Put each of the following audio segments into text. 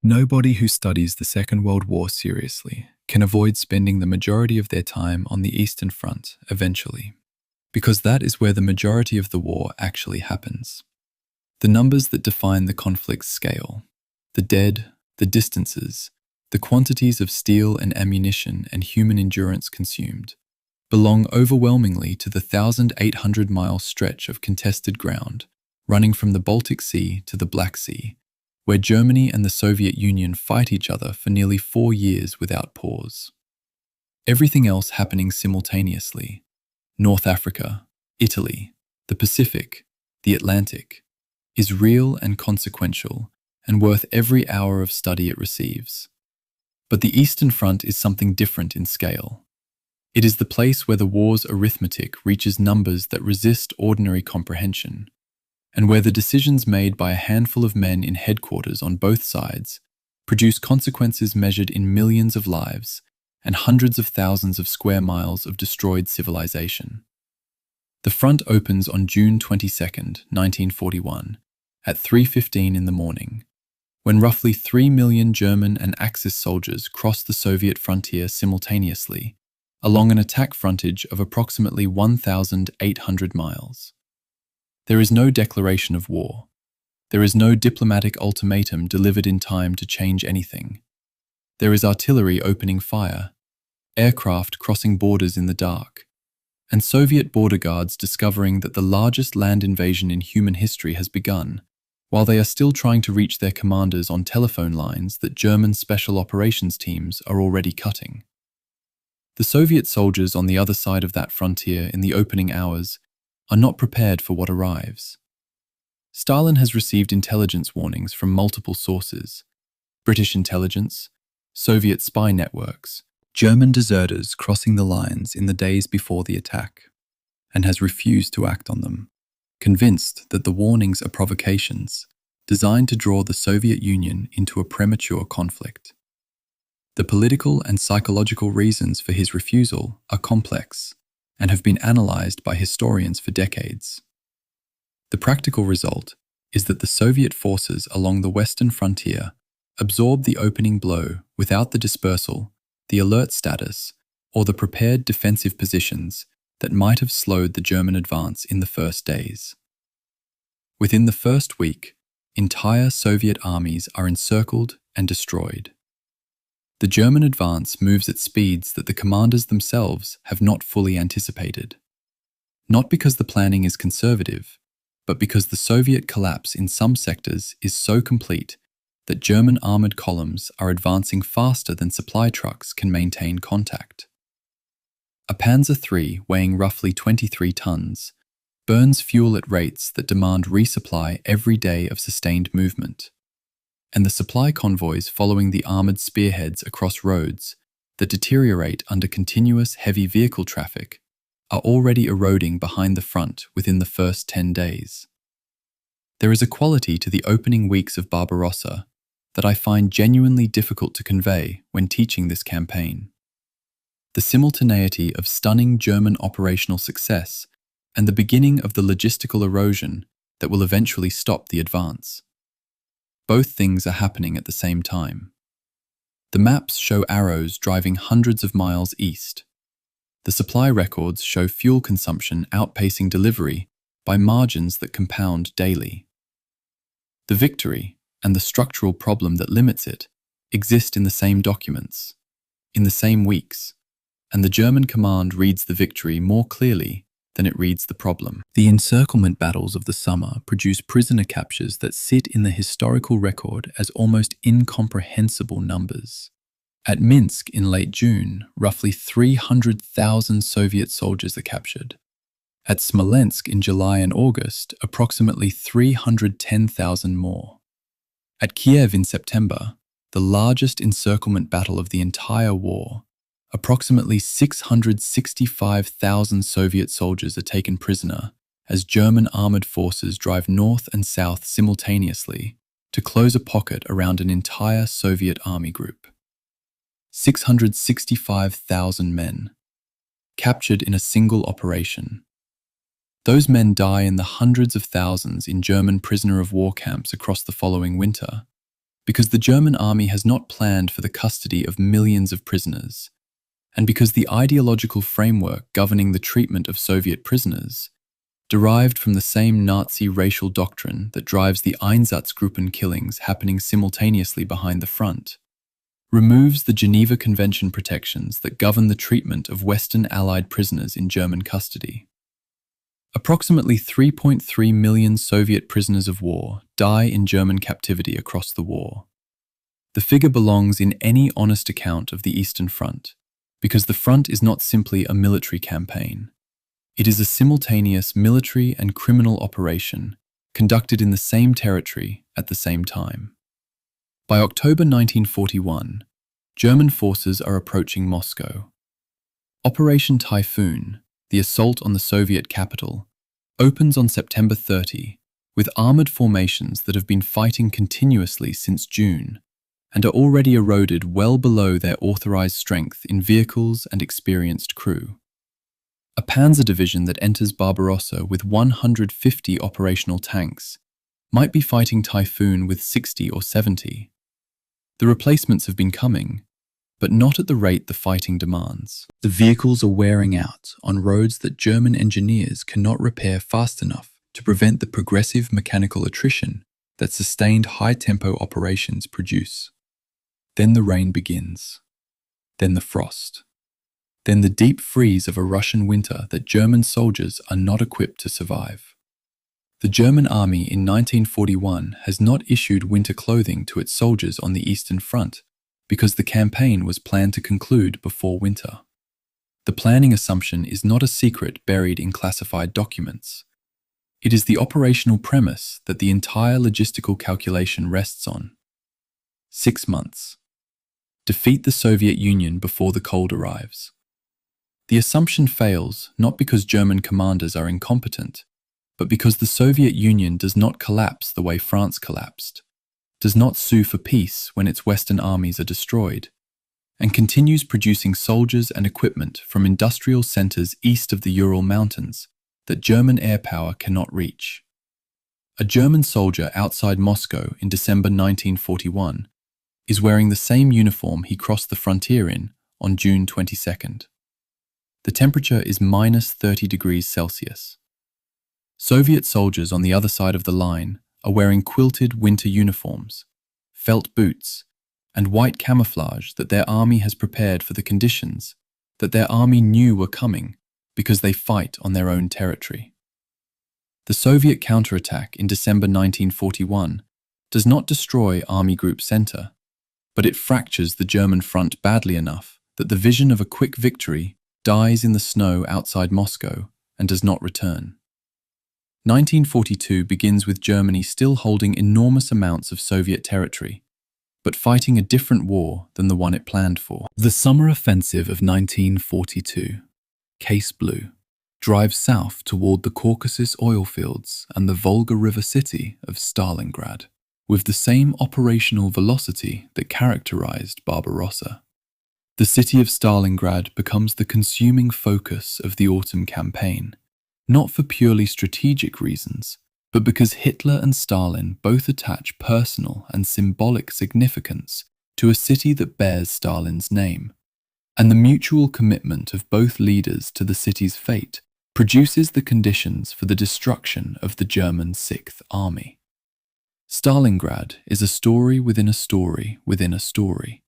Nobody who studies the Second World War seriously can avoid spending the majority of their time on the Eastern Front eventually, because that is where the majority of the war actually happens. The numbers that define the conflict's scale, the dead, the distances, the quantities of steel and ammunition and human endurance consumed, belong overwhelmingly to the 1,800-mile stretch of contested ground running from the Baltic Sea to the Black Sea, where Germany and the Soviet Union fight each other for nearly 4 years without pause. Everything else happening simultaneously: North Africa, Italy, the Pacific, the Atlantic, is real and consequential and worth every hour of study it receives. But the Eastern Front is something different in scale. It is the place where the war's arithmetic reaches numbers that resist ordinary comprehension, and where the decisions made by a handful of men in headquarters on both sides produce consequences measured in millions of lives and hundreds of thousands of square miles of destroyed civilization. The front opens on June 22, 1941, at 3:15 in the morning, when roughly 3 million German and Axis soldiers cross the Soviet frontier simultaneously, along an attack frontage of approximately 1,800 miles. There is no declaration of war. There is no diplomatic ultimatum delivered in time to change anything. There is artillery opening fire, aircraft crossing borders in the dark, and Soviet border guards discovering that the largest land invasion in human history has begun, while they are still trying to reach their commanders on telephone lines that German special operations teams are already cutting. The Soviet soldiers on the other side of that frontier in the opening hours are not prepared for what arrives. Stalin has received intelligence warnings from multiple sources: British intelligence, Soviet spy networks, German deserters crossing the lines in the days before the attack, and has refused to act on them, convinced that the warnings are provocations designed to draw the Soviet Union into a premature conflict. The political and psychological reasons for his refusal are complex and have been analyzed by historians for decades. The practical result is that the Soviet forces along the western frontier absorbed the opening blow without the dispersal, the alert status, or the prepared defensive positions that might have slowed the German advance in the first days. Within the first week, entire Soviet armies are encircled and destroyed. The German advance moves at speeds that the commanders themselves have not fully anticipated. Not because the planning is conservative, but because the Soviet collapse in some sectors is so complete that German armored columns are advancing faster than supply trucks can maintain contact. A Panzer III weighing roughly 23 tons burns fuel at rates that demand resupply every day of sustained movement, and the supply convoys following the armoured spearheads across roads that deteriorate under continuous heavy vehicle traffic are already eroding behind the front within the first 10 days. There is a quality to the opening weeks of Barbarossa that I find genuinely difficult to convey when teaching this campaign. The simultaneity of stunning German operational success and the beginning of the logistical erosion that will eventually stop the advance. Both things are happening at the same time. The maps show arrows driving hundreds of miles east. The supply records show fuel consumption outpacing delivery by margins that compound daily. The victory and the structural problem that limits it exist in the same documents, in the same weeks, and the German command reads the victory more clearly than it reads the problem. The encirclement battles of the summer produce prisoner captures that sit in the historical record as almost incomprehensible numbers. At Minsk in late June, roughly 300,000 Soviet soldiers are captured. At Smolensk in July and August, approximately 310,000 more. At Kyiv in September, the largest encirclement battle of the entire war, approximately 665,000 Soviet soldiers are taken prisoner as German armoured forces drive north and south simultaneously to close a pocket around an entire Soviet army group. 665,000 men, captured in a single operation. Those men die in the hundreds of thousands in German prisoner of war camps across the following winter, because the German army has not planned for the custody of millions of prisoners, and because the ideological framework governing the treatment of Soviet prisoners, derived from the same Nazi racial doctrine that drives the Einsatzgruppen killings happening simultaneously behind the front, removes the Geneva Convention protections that govern the treatment of Western Allied prisoners in German custody. Approximately 3.3 million Soviet prisoners of war die in German captivity across the war. The figure belongs in any honest account of the Eastern Front, because the front is not simply a military campaign. It is a simultaneous military and criminal operation conducted in the same territory at the same time. By October 1941, German forces are approaching Moscow. Operation Typhoon, the assault on the Soviet capital, opens on September 30 with armoured formations that have been fighting continuously since June and are already eroded well below their authorised strength in vehicles and experienced crew. A panzer division that enters Barbarossa with 150 operational tanks might be fighting Typhoon with 60 or 70. The replacements have been coming, but not at the rate the fighting demands. The vehicles are wearing out on roads that German engineers cannot repair fast enough to prevent the progressive mechanical attrition that sustained high-tempo operations produce. Then the rain begins. Then the frost. Then the deep freeze of a Russian winter that German soldiers are not equipped to survive. The German army in 1941 has not issued winter clothing to its soldiers on the Eastern Front because the campaign was planned to conclude before winter. The planning assumption is not a secret buried in classified documents. It is the operational premise that the entire logistical calculation rests on. 6 months. Defeat the Soviet Union before the cold arrives. The assumption fails not because German commanders are incompetent, but because the Soviet Union does not collapse the way France collapsed, does not sue for peace when its Western armies are destroyed, and continues producing soldiers and equipment from industrial centers east of the Ural Mountains that German air power cannot reach. A German soldier outside Moscow in December 1941 is wearing the same uniform he crossed the frontier in on June 22nd. The temperature is minus 30 degrees Celsius. Soviet soldiers on the other side of the line are wearing quilted winter uniforms, felt boots, and white camouflage that their army has prepared for the conditions that their army knew were coming because they fight on their own territory. The Soviet counterattack in December 1941 does not destroy Army Group Center, but it fractures the German front badly enough that the vision of a quick victory dies in the snow outside Moscow and does not return. 1942 begins with Germany still holding enormous amounts of Soviet territory, but fighting a different war than the one it planned for. The summer offensive of 1942, Case Blue, drives south toward the Caucasus oil fields and the Volga River city of Stalingrad, with the same operational velocity that characterized Barbarossa. The city of Stalingrad becomes the consuming focus of the autumn campaign, not for purely strategic reasons, but because Hitler and Stalin both attach personal and symbolic significance to a city that bears Stalin's name, and the mutual commitment of both leaders to the city's fate produces the conditions for the destruction of the German Sixth Army. Stalingrad is a story within a story within a story,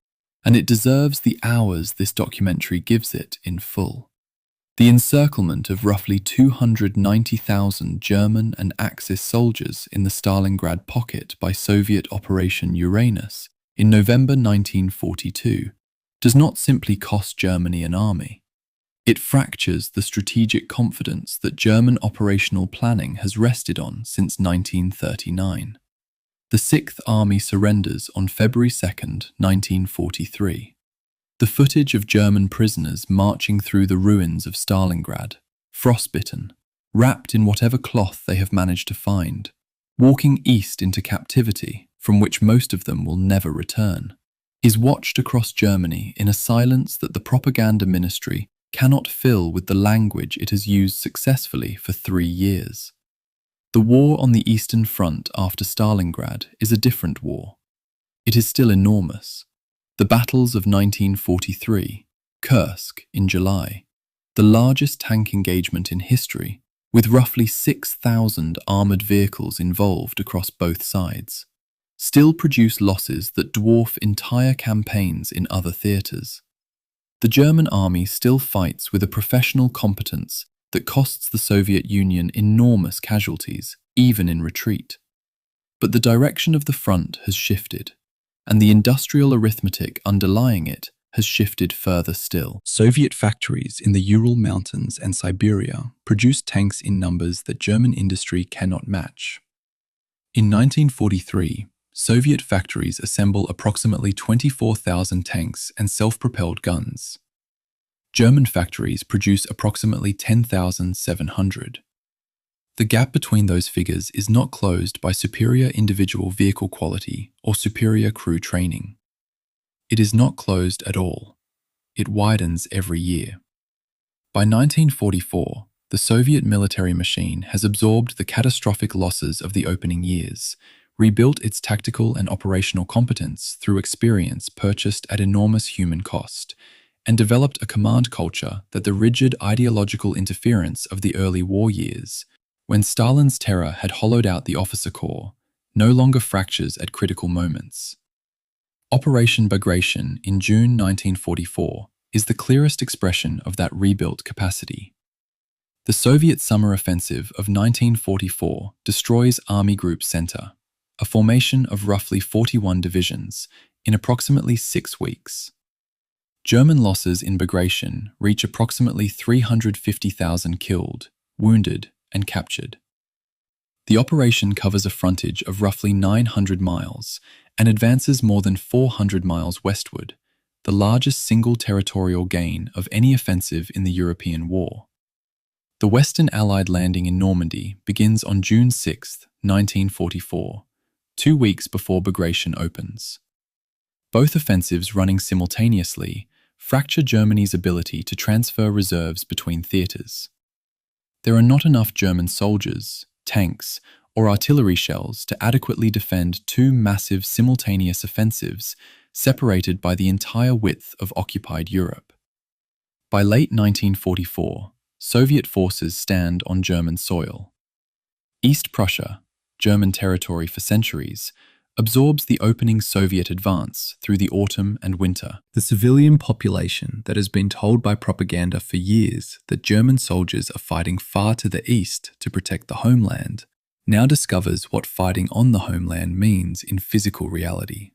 and it deserves the hours this documentary gives it in full. The encirclement of roughly 290,000 German and Axis soldiers in the Stalingrad pocket by Soviet Operation Uranus in November 1942 does not simply cost Germany an army. It fractures the strategic confidence that German operational planning has rested on since 1939. The Sixth Army surrenders on February 2, 1943. The footage of German prisoners marching through the ruins of Stalingrad, frostbitten, wrapped in whatever cloth they have managed to find, walking east into captivity from which most of them will never return, is watched across Germany in a silence that the propaganda ministry cannot fill with the language it has used successfully for 3 years. The war on the Eastern Front after Stalingrad is a different war. it is still enormous. The battles of 1943, Kursk in July, the largest tank engagement in history, with roughly 6,000 armoured vehicles involved across both sides, still produce losses that dwarf entire campaigns in other theatres. The German army still fights with a professional competence that costs the Soviet Union enormous casualties, even in retreat. But the direction of the front has shifted, and the industrial arithmetic underlying it has shifted further still. Soviet factories in the Ural Mountains and Siberia produce tanks in numbers that German industry cannot match. In 1943, Soviet factories assemble approximately 24,000 tanks and self-propelled guns. German factories produce approximately 10,700. The gap between those figures is not closed by superior individual vehicle quality or superior crew training. It is not closed at all. It widens every year. By 1944, the Soviet military machine has absorbed the catastrophic losses of the opening years, rebuilt its tactical and operational competence through experience purchased at enormous human cost, and developed a command culture that the rigid ideological interference of the early war years, when Stalin's terror had hollowed out the officer corps, no longer fractures at critical moments. Operation Bagration in June 1944 is the clearest expression of that rebuilt capacity. The Soviet summer offensive of 1944 destroys Army Group Center, a formation of roughly 41 divisions, in approximately 6 weeks. German losses in Bagration reach approximately 350,000 killed, wounded, and captured. The operation covers a frontage of roughly 900 miles and advances more than 400 miles westward, the largest single territorial gain of any offensive in the European war. The Western Allied landing in Normandy begins on June 6, 1944, 2 weeks before Bagration opens. Both offensives running simultaneously fracture Germany's ability to transfer reserves between theatres. There are not enough German soldiers, tanks, or artillery shells to adequately defend 2 massive simultaneous offensives separated by the entire width of occupied Europe. By late 1944, Soviet forces stand on German soil. East Prussia, German territory for centuries, absorbs the opening Soviet advance through the autumn and winter. The civilian population that has been told by propaganda for years that German soldiers are fighting far to the east to protect the homeland now discovers what fighting on the homeland means in physical reality.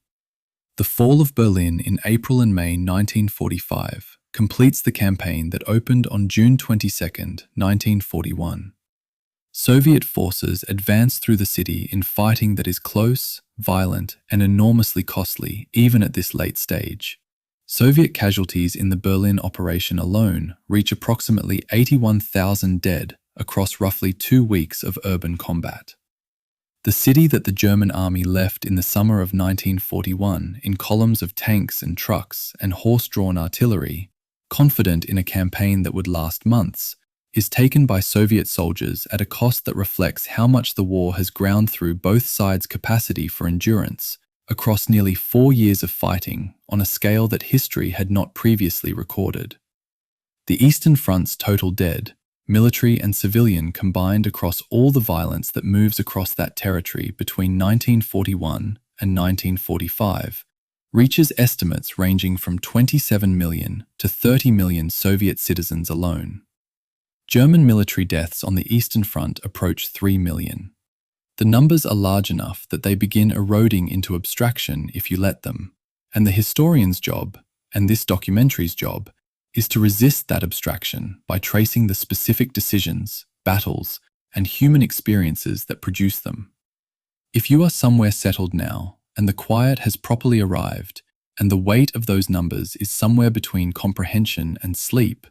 The fall of Berlin in April and May 1945 completes the campaign that opened on June 22, 1941. Soviet forces advance through the city in fighting that is close, violent, and enormously costly even at this late stage. Soviet casualties in the Berlin operation alone reach approximately 81,000 dead across roughly 2 weeks of urban combat. The city that the German army left in the summer of 1941 in columns of tanks and trucks and horse-drawn artillery, confident in a campaign that would last months, is taken by Soviet soldiers at a cost that reflects how much the war has ground through both sides' capacity for endurance across nearly 4 years of fighting on a scale that history had not previously recorded. The Eastern Front's total dead, military and civilian combined across all the violence that moves across that territory between 1941 and 1945, reaches estimates ranging from 27 million to 30 million Soviet citizens alone. German military deaths on the Eastern Front approach 3 million. The numbers are large enough that they begin eroding into abstraction if you let them, and the historian's job, and this documentary's job, is to resist that abstraction by tracing the specific decisions, battles, and human experiences that produce them. If you are somewhere settled now, and the quiet has properly arrived, and the weight of those numbers is somewhere between comprehension and sleep,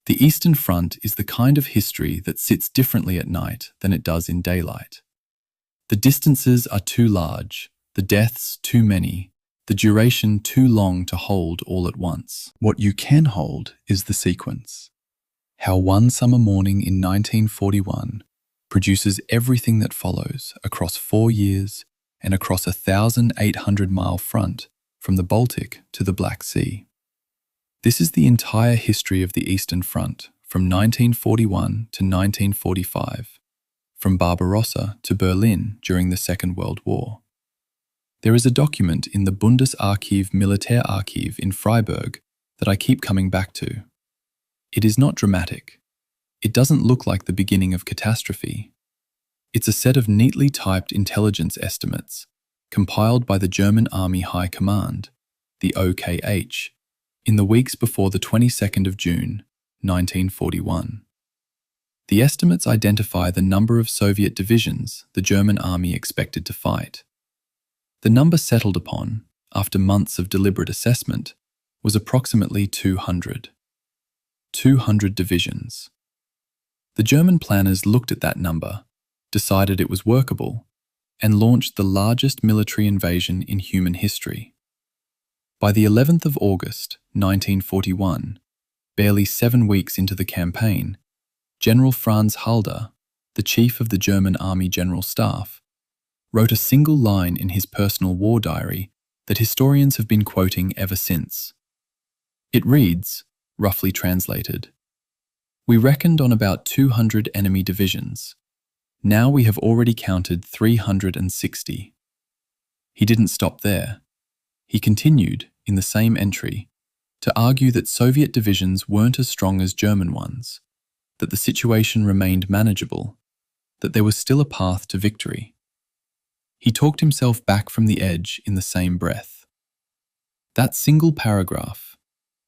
the Eastern Front is the kind of history that sits differently at night than it does in daylight. The distances are too large, the deaths too many, the duration too long to hold all at once. What you can hold is the sequence. How one summer morning in 1941 produces everything that follows across 4 years and across a 1,800-mile front from the Baltic to the Black Sea. This is the entire history of the Eastern Front from 1941 to 1945, from Barbarossa to Berlin during the Second World War. There is a document in the Bundesarchiv Militärarchiv in Freiburg that I keep coming back to. It is not dramatic. It doesn't look like the beginning of catastrophe. It's a set of neatly typed intelligence estimates compiled by the German Army High Command, the OKH, in the weeks before the 22nd of June, 1941. The estimates identify the number of Soviet divisions the German army expected to fight. The number settled upon, after months of deliberate assessment, was approximately 200. 200 divisions. The German planners looked at that number, decided it was workable, and launched the largest military invasion in human history. By the 11th of August, 1941, barely 7 weeks into the campaign, General Franz Halder, the chief of the German Army General Staff, wrote a single line in his personal war diary that historians have been quoting ever since. It reads, roughly translated, "We reckoned on about 200 enemy divisions. Now we have already counted 360. He didn't stop there. He continued, in the same entry, to argue that Soviet divisions weren't as strong as German ones, that the situation remained manageable, that there was still a path to victory. He talked himself back from the edge in the same breath. That single paragraph,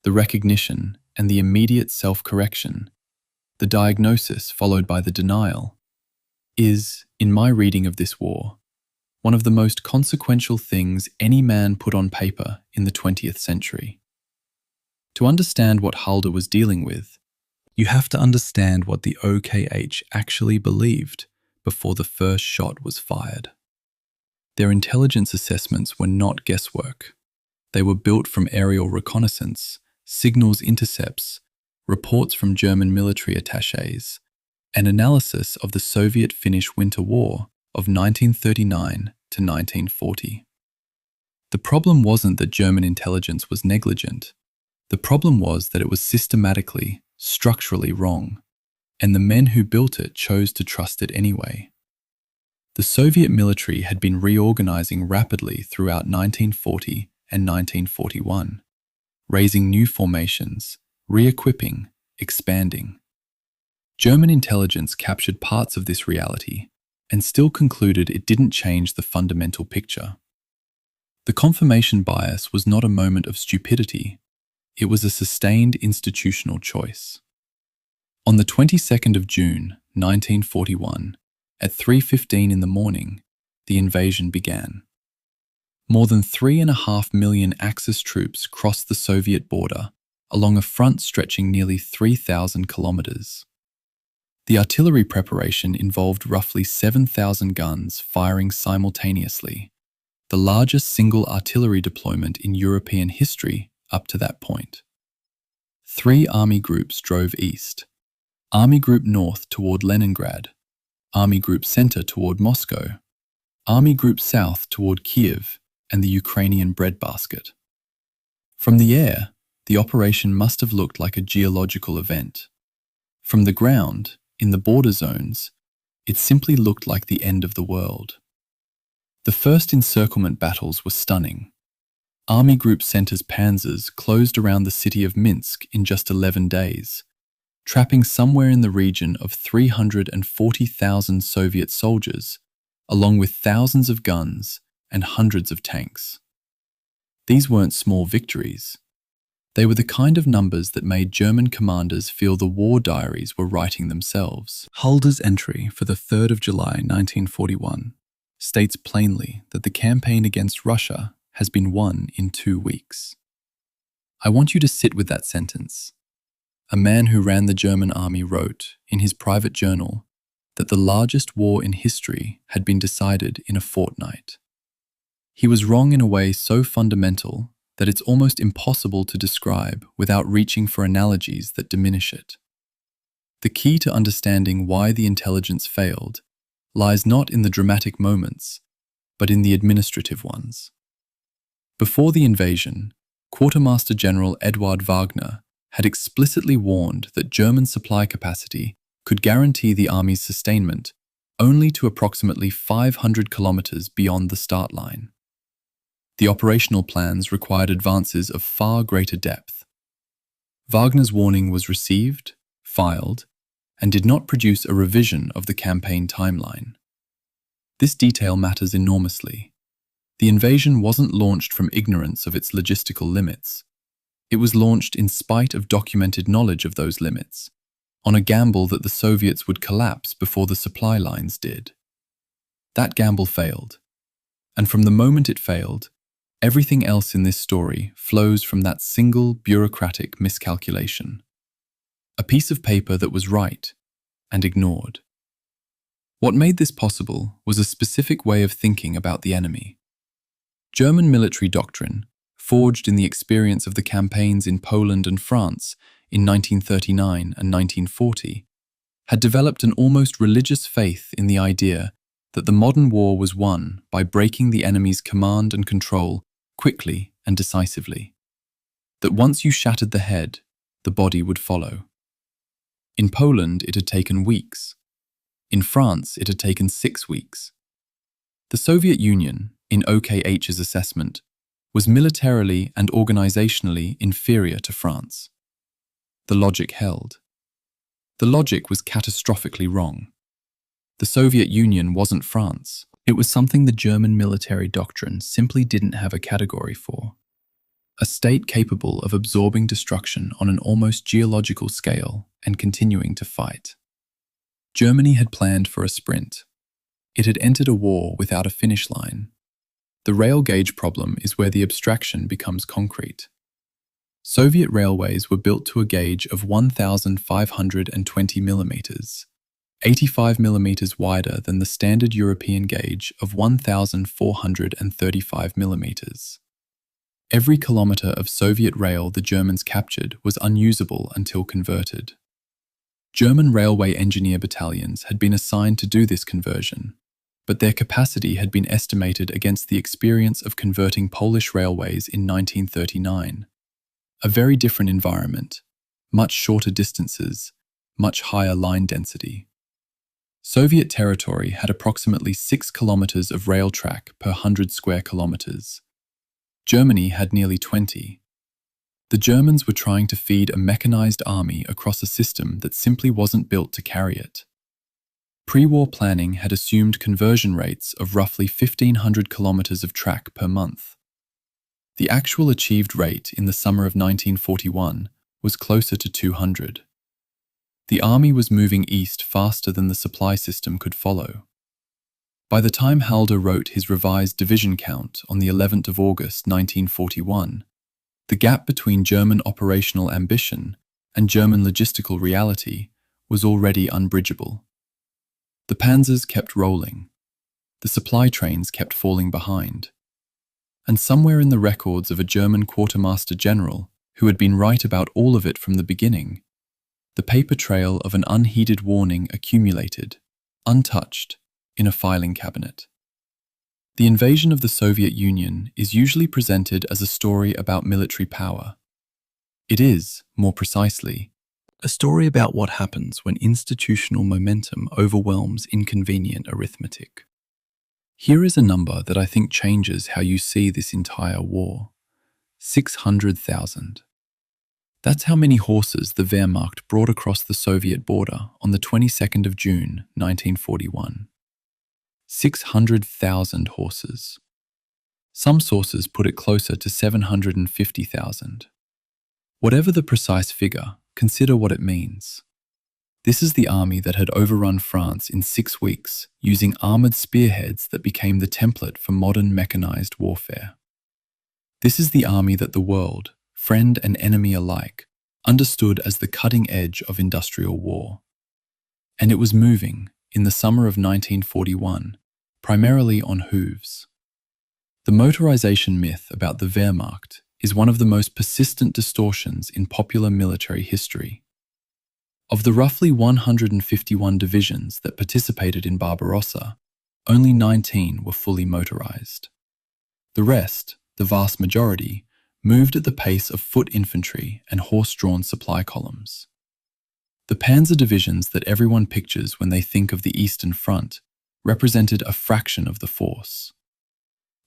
the recognition and the immediate self-correction, the diagnosis followed by the denial, is, in my reading of this war, one of the most consequential things any man put on paper in the 20th century. To understand what Halder was dealing with, you have to understand what the OKH actually believed before the first shot was fired. Their intelligence assessments were not guesswork. They were built from aerial reconnaissance, signals intercepts, reports from German military attachés, and analysis of the Soviet-Finnish Winter War of 1939 to 1940. The problem wasn't that German intelligence was negligent. The problem was that it was systematically, structurally wrong, and the men who built it chose to trust it anyway. The Soviet military had been reorganizing rapidly throughout 1940 and 1941, raising new formations, re-equipping, expanding. German intelligence captured parts of this reality and still concluded it didn't change the fundamental picture. The confirmation bias was not a moment of stupidity, it was a sustained institutional choice. On the 22nd of June, 1941, at 3:15 in the morning, the invasion began. More than 3.5 million Axis troops crossed the Soviet border along a front stretching nearly 3,000 kilometers. The artillery preparation involved roughly 7,000 guns firing simultaneously, the largest single artillery deployment in European history up to that point. 3 army groups drove east. Army Group North toward Leningrad, Army Group Center toward Moscow, Army Group South toward Kyiv and the Ukrainian breadbasket. From the air, the operation must have looked like a geological event. From the ground, in the border zones, it simply looked like the end of the world. The first encirclement battles were stunning. Army Group Center's panzers closed around the city of Minsk in just 11 days, trapping somewhere in the region of 340,000 Soviet soldiers, along with thousands of guns and hundreds of tanks. These weren't small victories. They were the kind of numbers that made German commanders feel the war diaries were writing themselves. Halder's entry for the 3rd of July 1941 states plainly that the campaign against Russia has been won in 2 weeks. I want you to sit with that sentence. A man who ran the German army wrote, in his private journal, that the largest war in history had been decided in a fortnight. He was wrong in a way so fundamental that it's almost impossible to describe without reaching for analogies that diminish it. The key to understanding why the intelligence failed lies not in the dramatic moments, but in the administrative ones. Before the invasion, Quartermaster General Eduard Wagner had explicitly warned that German supply capacity could guarantee the army's sustainment only to approximately 500 kilometers beyond the start line. The operational plans required advances of far greater depth. Wagner's warning was received, filed, and did not produce a revision of the campaign timeline. This detail matters enormously. The invasion wasn't launched from ignorance of its logistical limits. It was launched in spite of documented knowledge of those limits, on a gamble that the Soviets would collapse before the supply lines did. That gamble failed, and from the moment it failed, everything else in this story flows from that single bureaucratic miscalculation. A piece of paper that was right and ignored. What made this possible was a specific way of thinking about the enemy. German military doctrine, forged in the experience of the campaigns in Poland and France in 1939 and 1940, had developed an almost religious faith in the idea that the modern war was won by breaking the enemy's command and control quickly and decisively. That once you shattered the head, the body would follow. In Poland, it had taken weeks. In France, it had taken 6 weeks. The Soviet Union, in OKH's assessment, was militarily and organizationally inferior to France. The logic held. The logic was catastrophically wrong. The Soviet Union wasn't France. It was something the German military doctrine simply didn't have a category for. A state capable of absorbing destruction on an almost geological scale and continuing to fight. Germany had planned for a sprint. It had entered a war without a finish line. The rail gauge problem is where the abstraction becomes concrete. Soviet railways were built to a gauge of 1,520 millimeters, 85 millimeters wider than the standard European gauge of 1,435 millimeters. Every kilometer of Soviet rail the Germans captured was unusable until converted. German railway engineer battalions had been assigned to do this conversion, but their capacity had been estimated against the experience of converting Polish railways in 1939. A very different environment, much shorter distances, much higher line density. Soviet territory had approximately 6 kilometers of rail track per 100 square kilometers. Germany had nearly 20. The Germans were trying to feed a mechanized army across a system that simply wasn't built to carry it. Pre-war planning had assumed conversion rates of roughly 1,500 kilometers of track per month. The actual achieved rate in the summer of 1941 was closer to 200. The army was moving east faster than the supply system could follow. By the time Halder wrote his revised division count on the 11th of August 1941, the gap between German operational ambition and German logistical reality was already unbridgeable. The panzers kept rolling. The supply trains kept falling behind. And somewhere in the records of a German quartermaster general who had been right about all of it from the beginning, the paper trail of an unheeded warning accumulated, untouched, in a filing cabinet. The invasion of the Soviet Union is usually presented as a story about military power. It is, more precisely, a story about what happens when institutional momentum overwhelms inconvenient arithmetic. Here is a number that I think changes how you see this entire war. 600,000. That's how many horses the Wehrmacht brought across the Soviet border on the 22nd of June, 1941. 600,000 horses. Some sources put it closer to 750,000. Whatever the precise figure, consider what it means. This is the army that had overrun France in 6 weeks, using armoured spearheads that became the template for modern mechanized warfare. This is the army that the world, friend and enemy alike, understood as the cutting edge of industrial war. And it was moving, in the summer of 1941, primarily on hooves. The motorization myth about the Wehrmacht is one of the most persistent distortions in popular military history. Of the roughly 151 divisions that participated in Barbarossa, Only 19 were fully motorized. The rest, the vast majority, moved at the pace of foot infantry and horse-drawn supply columns. The panzer divisions that everyone pictures when they think of the Eastern Front represented a fraction of the force.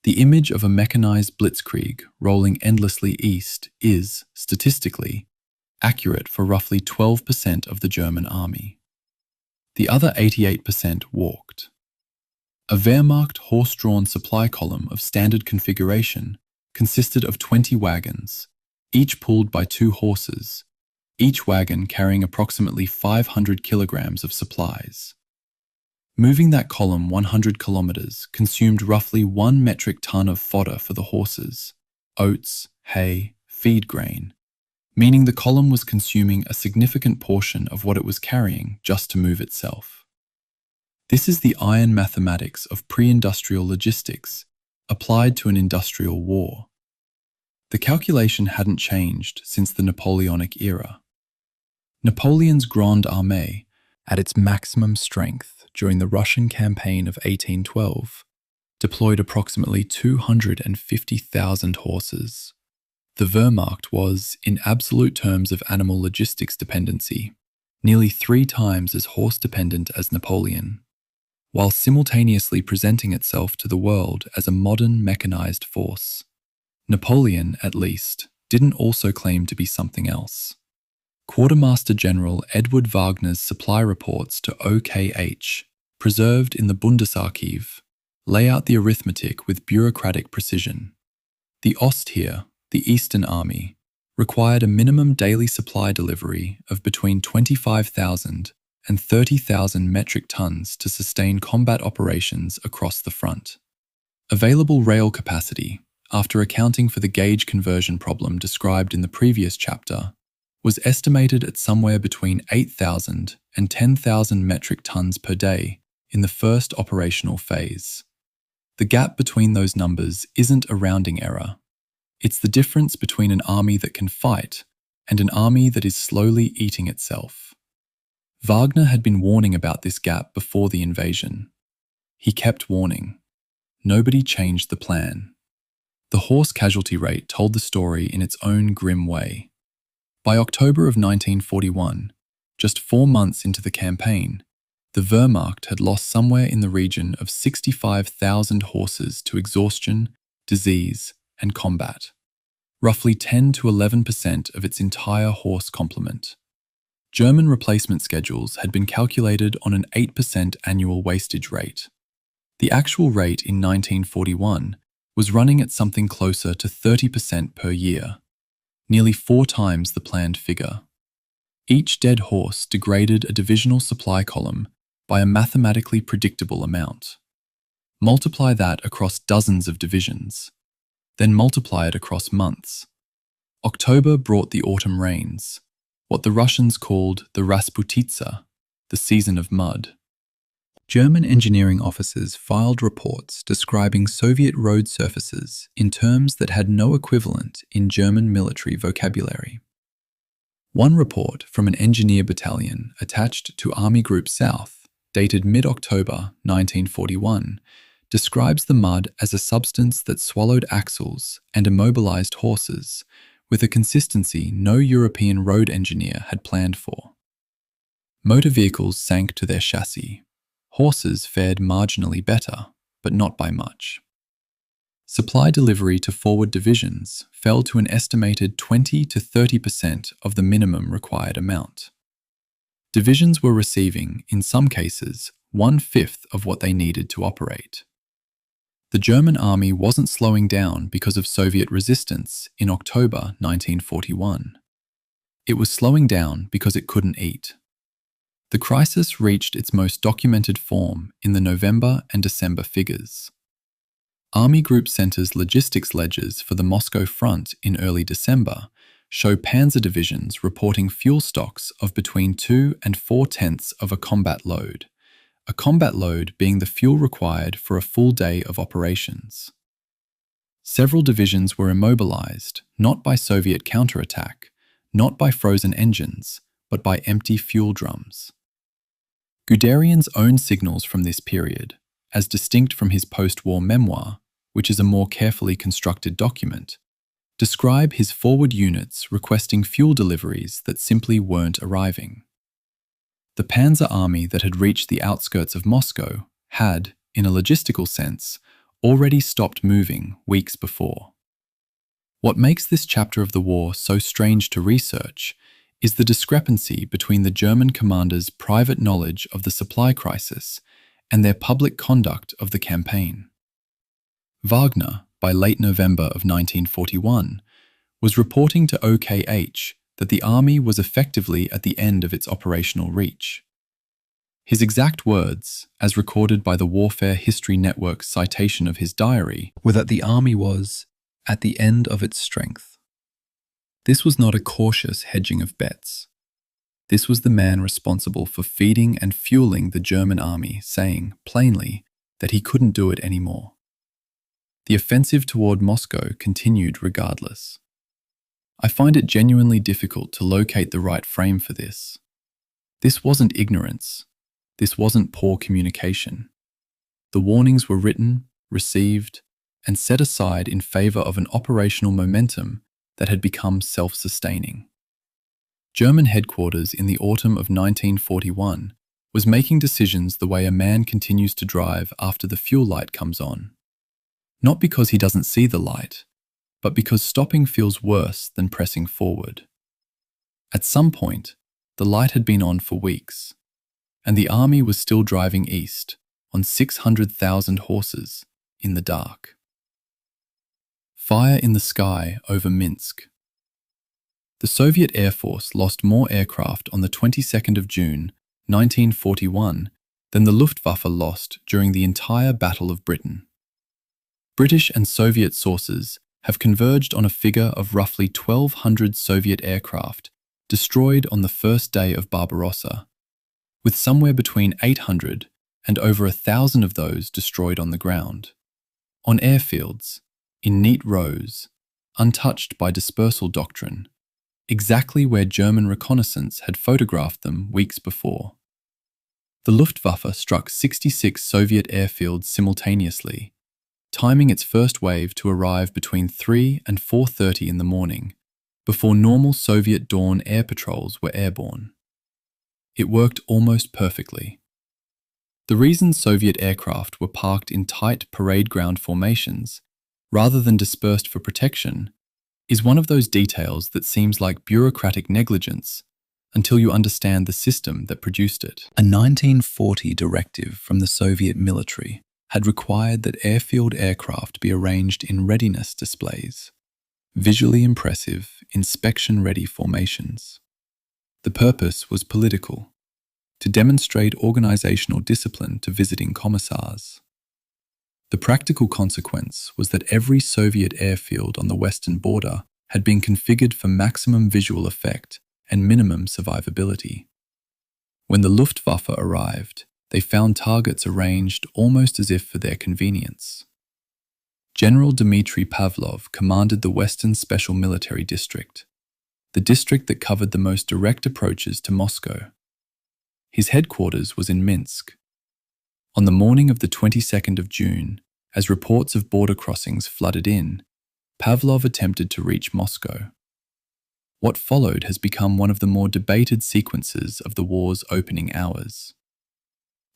The image of a mechanized blitzkrieg rolling endlessly east is, statistically, accurate for roughly 12% of the German army. The other 88% walked. A Wehrmacht horse-drawn supply column of standard configuration consisted of 20 wagons, each pulled by 2 horses, each wagon carrying approximately 500 kilograms of supplies. Moving that column 100 kilometers consumed roughly 1 metric ton of fodder for the horses, oats, hay, feed grain, meaning the column was consuming a significant portion of what it was carrying just to move itself. This is the iron mathematics of pre-industrial logistics applied to an industrial war. The calculation hadn't changed since the Napoleonic era. Napoleon's Grande Armée, at its maximum strength during the Russian campaign of 1812, deployed approximately 250,000 horses. The Wehrmacht was, in absolute terms of animal logistics dependency, nearly 3 times as horse-dependent as Napoleon, while simultaneously presenting itself to the world as a modern mechanized force. Napoleon, at least, didn't also claim to be something else. Quartermaster General Edward Wagner's supply reports to OKH, preserved in the Bundesarchiv, lay out the arithmetic with bureaucratic precision. The Ostheer, the Eastern Army, required a minimum daily supply delivery of between 25,000 and 30,000 metric tons to sustain combat operations across the front. Available rail capacity, after accounting for the gauge conversion problem described in the previous chapter, was estimated at somewhere between 8,000 and 10,000 metric tons per day in the first operational phase. The gap between those numbers isn't a rounding error. It's the difference between an army that can fight and an army that is slowly eating itself. Wagner had been warning about this gap before the invasion. He kept warning. Nobody changed the plan. The horse casualty rate told the story in its own grim way. By October of 1941, just 4 months into the campaign, the Wehrmacht had lost somewhere in the region of 65,000 horses to exhaustion, disease, and combat, roughly 10 to 11% of its entire horse complement. German replacement schedules had been calculated on an 8% annual wastage rate. The actual rate in 1941 was running at something closer to 30% per year, nearly 4 times the planned figure. Each dead horse degraded a divisional supply column by a mathematically predictable amount. Multiply that across dozens of divisions, then multiply it across months. October brought the autumn rains, what the Russians called the Rasputitsa, the season of mud. German engineering officers filed reports describing Soviet road surfaces in terms that had no equivalent in German military vocabulary. One report from an engineer battalion attached to Army Group South, dated mid-October 1941, describes the mud as a substance that swallowed axles and immobilized horses with a consistency no European road engineer had planned for. Motor vehicles sank to their chassis. Horses fared marginally better, but not by much. Supply delivery to forward divisions fell to an estimated 20 to 30% of the minimum required amount. Divisions were receiving, in some cases, 1/5 of what they needed to operate. The German army wasn't slowing down because of Soviet resistance in October 1941. It was slowing down because it couldn't eat. The crisis reached its most documented form in the November and December figures. Army Group Center's logistics ledgers for the Moscow front in early December show panzer divisions reporting fuel stocks of between 2 and 4/10 of a combat load being the fuel required for a full day of operations. Several divisions were immobilized, not by Soviet counterattack, not by frozen engines, but by empty fuel drums. Guderian's own signals from this period, as distinct from his post-war memoir, which is a more carefully constructed document, describe his forward units requesting fuel deliveries that simply weren't arriving. The Panzer Army that had reached the outskirts of Moscow had, in a logistical sense, already stopped moving weeks before. What makes this chapter of the war so strange to research is the discrepancy between the German commanders' private knowledge of the supply crisis and their public conduct of the campaign. Wagner, by late November of 1941, was reporting to OKH that the army was effectively at the end of its operational reach. His exact words, as recorded by the Warfare History Network's citation of his diary, were that the army was at the end of its strength. This was not a cautious hedging of bets. This was the man responsible for feeding and fueling the German army, saying, plainly, that he couldn't do it anymore. The offensive toward Moscow continued regardless. I find it genuinely difficult to locate the right frame for this. This wasn't ignorance. This wasn't poor communication. The warnings were written, received, and set aside in favor of an operational momentum that had become self-sustaining. German headquarters in the autumn of 1941 was making decisions the way a man continues to drive after the fuel light comes on. Not because he doesn't see the light, but because stopping feels worse than pressing forward. At some point, the light had been on for weeks, and the army was still driving east on 600,000 horses in the dark. Fire in the sky over Minsk. The Soviet Air Force lost more aircraft on the 22nd of June, 1941, than the Luftwaffe lost during the entire Battle of Britain. British and Soviet sources have converged on a figure of roughly 1,200 Soviet aircraft destroyed on the first day of Barbarossa, with somewhere between 800 and over 1,000 of those destroyed on the ground, on airfields, in neat rows, untouched by dispersal doctrine, exactly where German reconnaissance had photographed them weeks before. The Luftwaffe struck 66 Soviet airfields simultaneously, timing its first wave to arrive between 3 and 4:30 in the morning, before normal Soviet dawn air patrols were airborne. It worked almost perfectly. The reason Soviet aircraft were parked in tight parade ground formations, rather than dispersed for protection, is one of those details that seems like bureaucratic negligence until you understand the system that produced it. A 1940 directive from the Soviet military had required that airfield aircraft be arranged in readiness displays, visually impressive, inspection-ready formations. The purpose was political, to demonstrate organizational discipline to visiting commissars. The practical consequence was that every Soviet airfield on the western border had been configured for maximum visual effect and minimum survivability. When the Luftwaffe arrived, they found targets arranged almost as if for their convenience. General Dmitry Pavlov commanded the Western Special Military District, the district that covered the most direct approaches to Moscow. His headquarters was in Minsk. On the morning of the 22nd of June, as reports of border crossings flooded in, Pavlov attempted to reach Moscow. What followed has become one of the more debated sequences of the war's opening hours.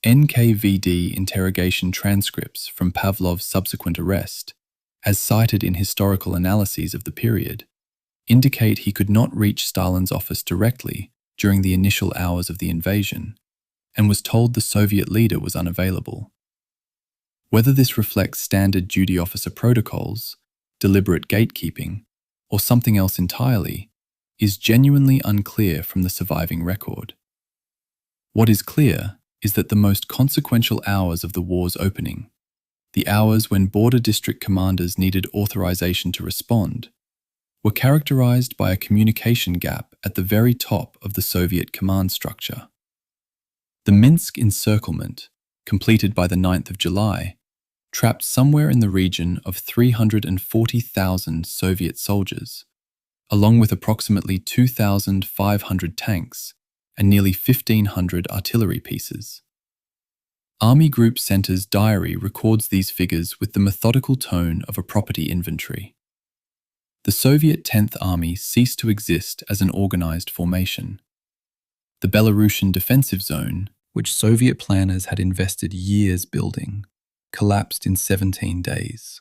NKVD interrogation transcripts from Pavlov's subsequent arrest, as cited in historical analyses of the period, indicate he could not reach Stalin's office directly during the initial hours of the invasion, and was told the Soviet leader was unavailable. Whether this reflects standard duty officer protocols, deliberate gatekeeping, or something else entirely, is genuinely unclear from the surviving record. What is clear is that the most consequential hours of the war's opening, the hours when border district commanders needed authorization to respond, were characterized by a communication gap at the very top of the Soviet command structure. The Minsk encirclement, completed by the 9th of July, trapped somewhere in the region of 340,000 Soviet soldiers, along with approximately 2,500 tanks and nearly 1,500 artillery pieces. Army Group Center's diary records these figures with the methodical tone of a property inventory. The Soviet 10th Army ceased to exist as an organized formation. The Belarusian defensive zone, which Soviet planners had invested years building, collapsed in 17 days.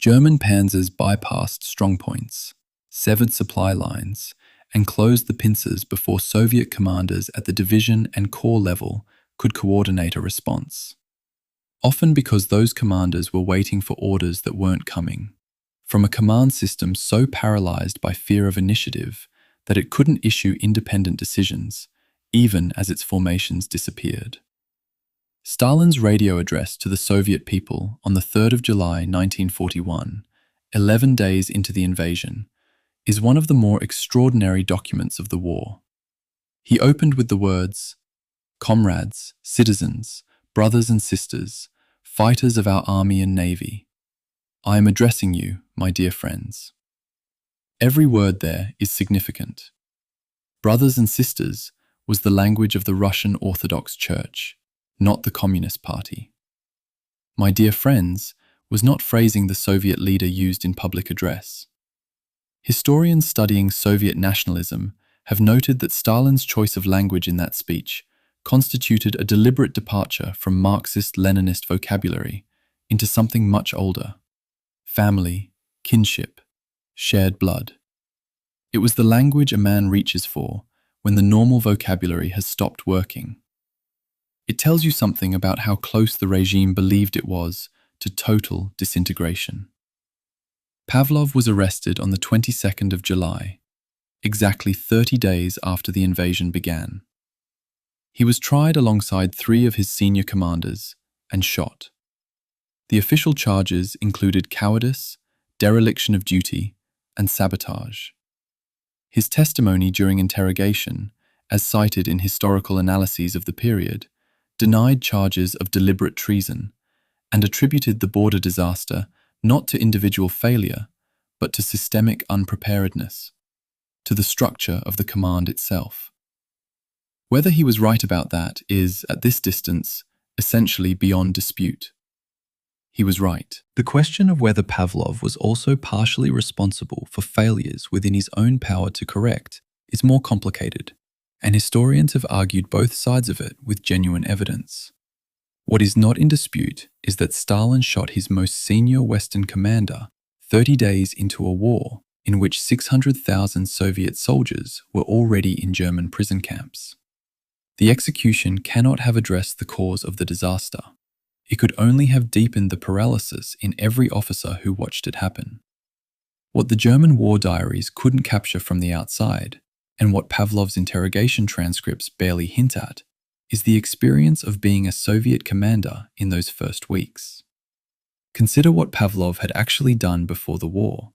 German panzers bypassed strongpoints, severed supply lines, and closed the pincers before Soviet commanders at the division and corps level could coordinate a response. Often because those commanders were waiting for orders that weren't coming, from a command system so paralyzed by fear of initiative that it couldn't issue independent decisions, even as its formations disappeared. Stalin's radio address to the Soviet people on the 3rd of July 1941, 11 days into the invasion, is one of the more extraordinary documents of the war. He opened with the words, "Comrades, citizens, brothers and sisters, fighters of our army and navy, I am addressing you, my dear friends." Every word there is significant. Brothers and sisters was the language of the Russian Orthodox Church, not the Communist Party. My dear friends was not phrasing the Soviet leader used in public address. Historians studying Soviet nationalism have noted that Stalin's choice of language in that speech constituted a deliberate departure from Marxist-Leninist vocabulary into something much older: family, kinship, shared blood. It was the language a man reaches for when the normal vocabulary has stopped working. It tells you something about how close the regime believed it was to total disintegration. Pavlov was arrested on the 22nd of July, exactly 30 days after the invasion began. He was tried alongside 3 of his senior commanders and shot. The official charges included cowardice, dereliction of duty, and sabotage. His testimony during interrogation, as cited in historical analyses of the period, denied charges of deliberate treason and attributed the border disaster not to individual failure, but to systemic unpreparedness, to the structure of the command itself. Whether he was right about that is, at this distance, essentially beyond dispute. He was right. The question of whether Pavlov was also partially responsible for failures within his own power to correct is more complicated, and historians have argued both sides of it with genuine evidence. What is not in dispute is that Stalin shot his most senior Western commander 30 days into a war in which 600,000 Soviet soldiers were already in German prison camps. The execution cannot have addressed the cause of the disaster. It could only have deepened the paralysis in every officer who watched it happen. What the German war diaries couldn't capture from the outside, and what Pavlov's interrogation transcripts barely hint at, is the experience of being a Soviet commander in those first weeks. Consider what Pavlov had actually done before the war.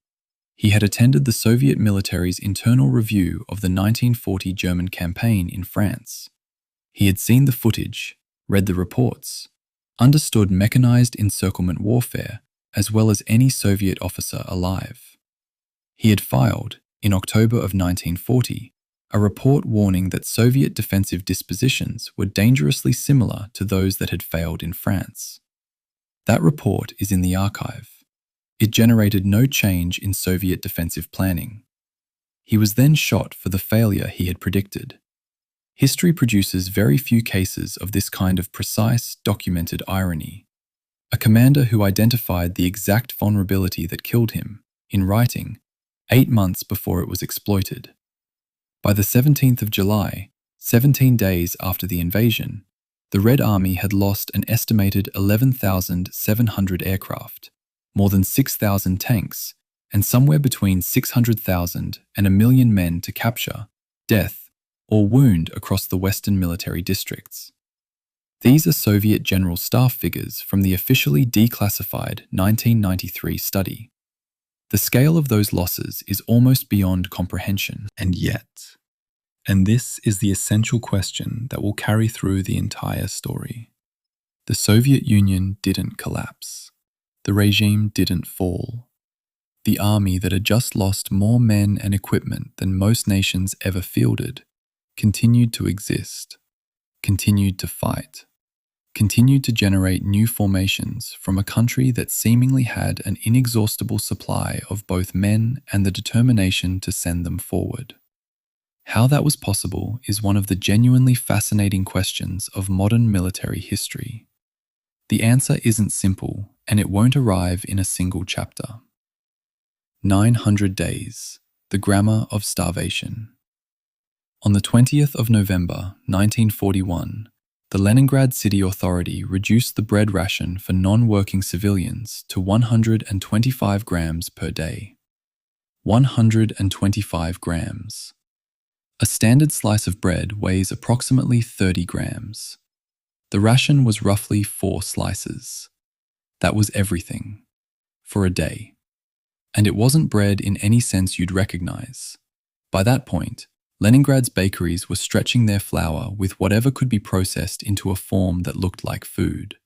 He had attended the Soviet military's internal review of the 1940 German campaign in France. He had seen the footage, read the reports, understood mechanized encirclement warfare as well as any Soviet officer alive. He had filed, in October of 1940, a report warning that Soviet defensive dispositions were dangerously similar to those that had failed in France. That report is in the archive. It generated no change in Soviet defensive planning. He was then shot for the failure he had predicted. History produces very few cases of this kind of precise, documented irony. A commander who identified the exact vulnerability that killed him, in writing, 8 months before it was exploited. By the 17th of July, 17 days after the invasion, the Red Army had lost an estimated 11,700 aircraft, more than 6,000 tanks, and somewhere between 600,000 and 1,000,000 men to capture, death, or wound across the Western military districts. These are Soviet General Staff figures from the officially declassified 1993 study. The scale of those losses is almost beyond comprehension, and yet, and this is the essential question that will carry through the entire story. The Soviet Union didn't collapse. The regime didn't fall. The army that had just lost more men and equipment than most nations ever fielded continued to exist, continued to fight. continued to generate new formations from a country that seemingly had an inexhaustible supply of both men and the determination to send them forward. How that was possible is one of the genuinely fascinating questions of modern military history. The answer isn't simple, and it won't arrive in a single chapter. 900 Days, the Grammar of Starvation. On the 20th of November 1941, the Leningrad City Authority reduced the bread ration for non-working civilians to 125 grams per day. 125 grams. A standard slice of bread weighs approximately 30 grams. The ration was roughly 4 slices. That was everything. For a day. And it wasn't bread in any sense you'd recognize. By that point, Leningrad's bakeries were stretching their flour with whatever could be processed into a form that looked like food.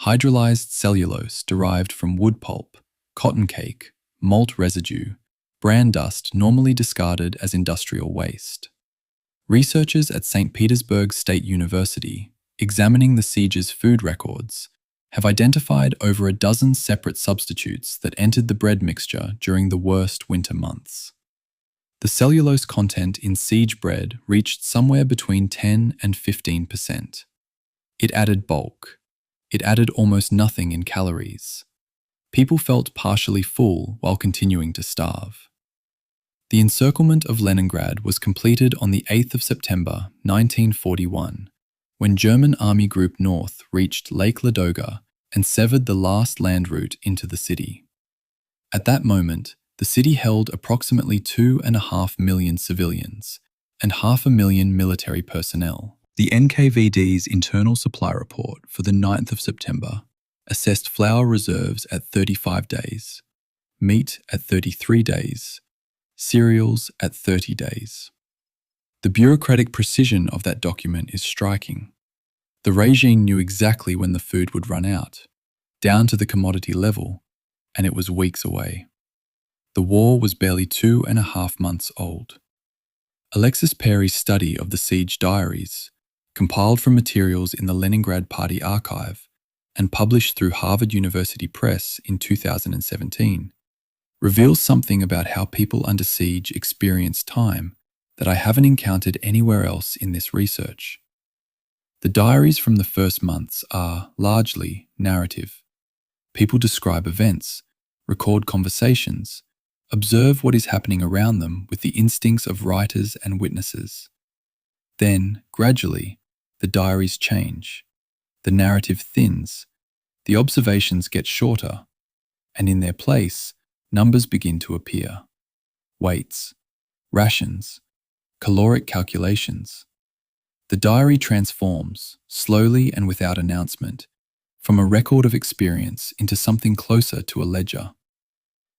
Hydrolyzed cellulose derived from wood pulp, cotton cake, malt residue, bran dust normally discarded as industrial waste. Researchers at St. Petersburg State University, examining the siege's food records, have identified over a dozen separate substitutes that entered the bread mixture during the worst winter months. The cellulose content in siege bread reached somewhere between 10 and 15%. It added bulk. It added almost nothing in calories. People felt partially full while continuing to starve. The encirclement of Leningrad was completed on the 8th of September 1941, when German Army Group North reached Lake Ladoga and severed the last land route into the city. At that moment, the city held approximately 2.5 million civilians and 500,000 military personnel. The NKVD's internal supply report for the 9th of September assessed flour reserves at 35 days, meat at 33 days, cereals at 30 days. The bureaucratic precision of that document is striking. The regime knew exactly when the food would run out, down to the commodity level, and it was weeks away. The war was barely 2.5 months old. Alexis Perry's study of the siege diaries, compiled from materials in the Leningrad Party archive and published through Harvard University Press in 2017, reveals something about how people under siege experience time that I haven't encountered anywhere else in this research. The diaries from the first months are largely narrative. People describe events, record conversations, observe what is happening around them with the instincts of writers and witnesses. Then, gradually, the diaries change. The narrative thins. The observations get shorter. And in their place, numbers begin to appear. Weights, rations, caloric calculations. The diary transforms, slowly and without announcement, from a record of experience into something closer to a ledger.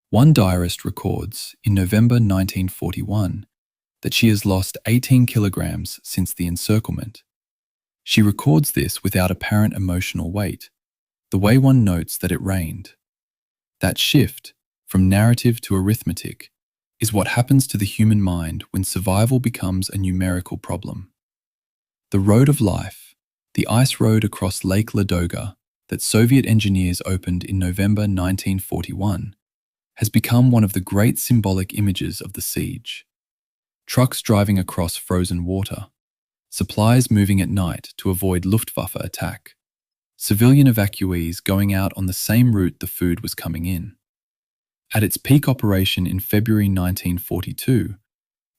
One diarist records, in November 1941, that she has lost 18 kilograms since the encirclement. She records this without apparent emotional weight, the way one notes that it rained. That shift, from narrative to arithmetic, is what happens to the human mind when survival becomes a numerical problem. The road of life, the ice road across Lake Ladoga that Soviet engineers opened in November 1941, has become one of the great symbolic images of the siege. Trucks driving across frozen water, supplies moving at night to avoid Luftwaffe attack, civilian evacuees going out on the same route the food was coming in. At its peak operation in February 1942,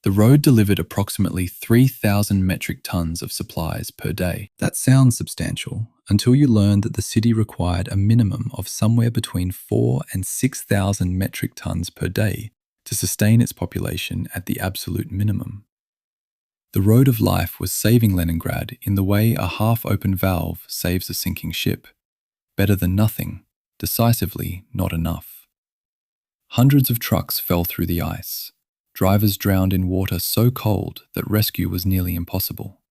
the road delivered approximately 3,000 metric tons of supplies per day. That sounds substantial until you learn that the city required a minimum of somewhere between 4,000 and 6,000 metric tons per day to sustain its population at the absolute minimum. The road of life was saving Leningrad in the way a half-open valve saves a sinking ship. Better than nothing, decisively not enough. Hundreds of trucks fell through the ice. Drivers drowned in water so cold that rescue was nearly impossible.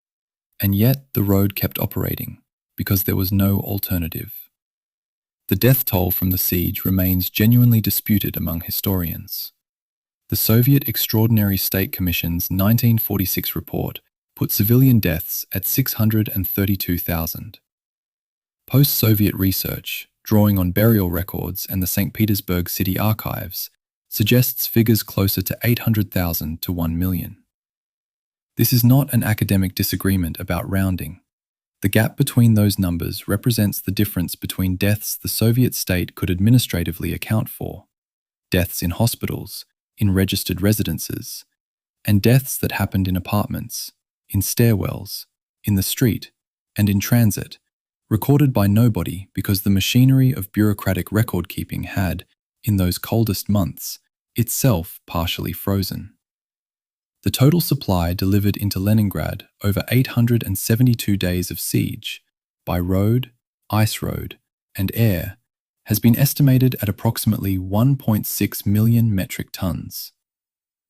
And yet the road kept operating because there was no alternative. The death toll from the siege remains genuinely disputed among historians. The Soviet Extraordinary State Commission's 1946 report put civilian deaths at 632,000. Post-Soviet research, drawing on burial records and the St. Petersburg city archives, suggests figures closer to 800,000 to 1 million. This is not an academic disagreement about rounding. The gap between those numbers represents the difference between deaths the Soviet state could administratively account for, deaths in hospitals, in registered residences, and deaths that happened in apartments, in stairwells, in the street, and in transit, recorded by nobody because the machinery of bureaucratic record-keeping had, in those coldest months, itself partially frozen. The total supply delivered into Leningrad over 872 days of siege, by road, ice road, and air, has been estimated at approximately 1.6 million metric tons.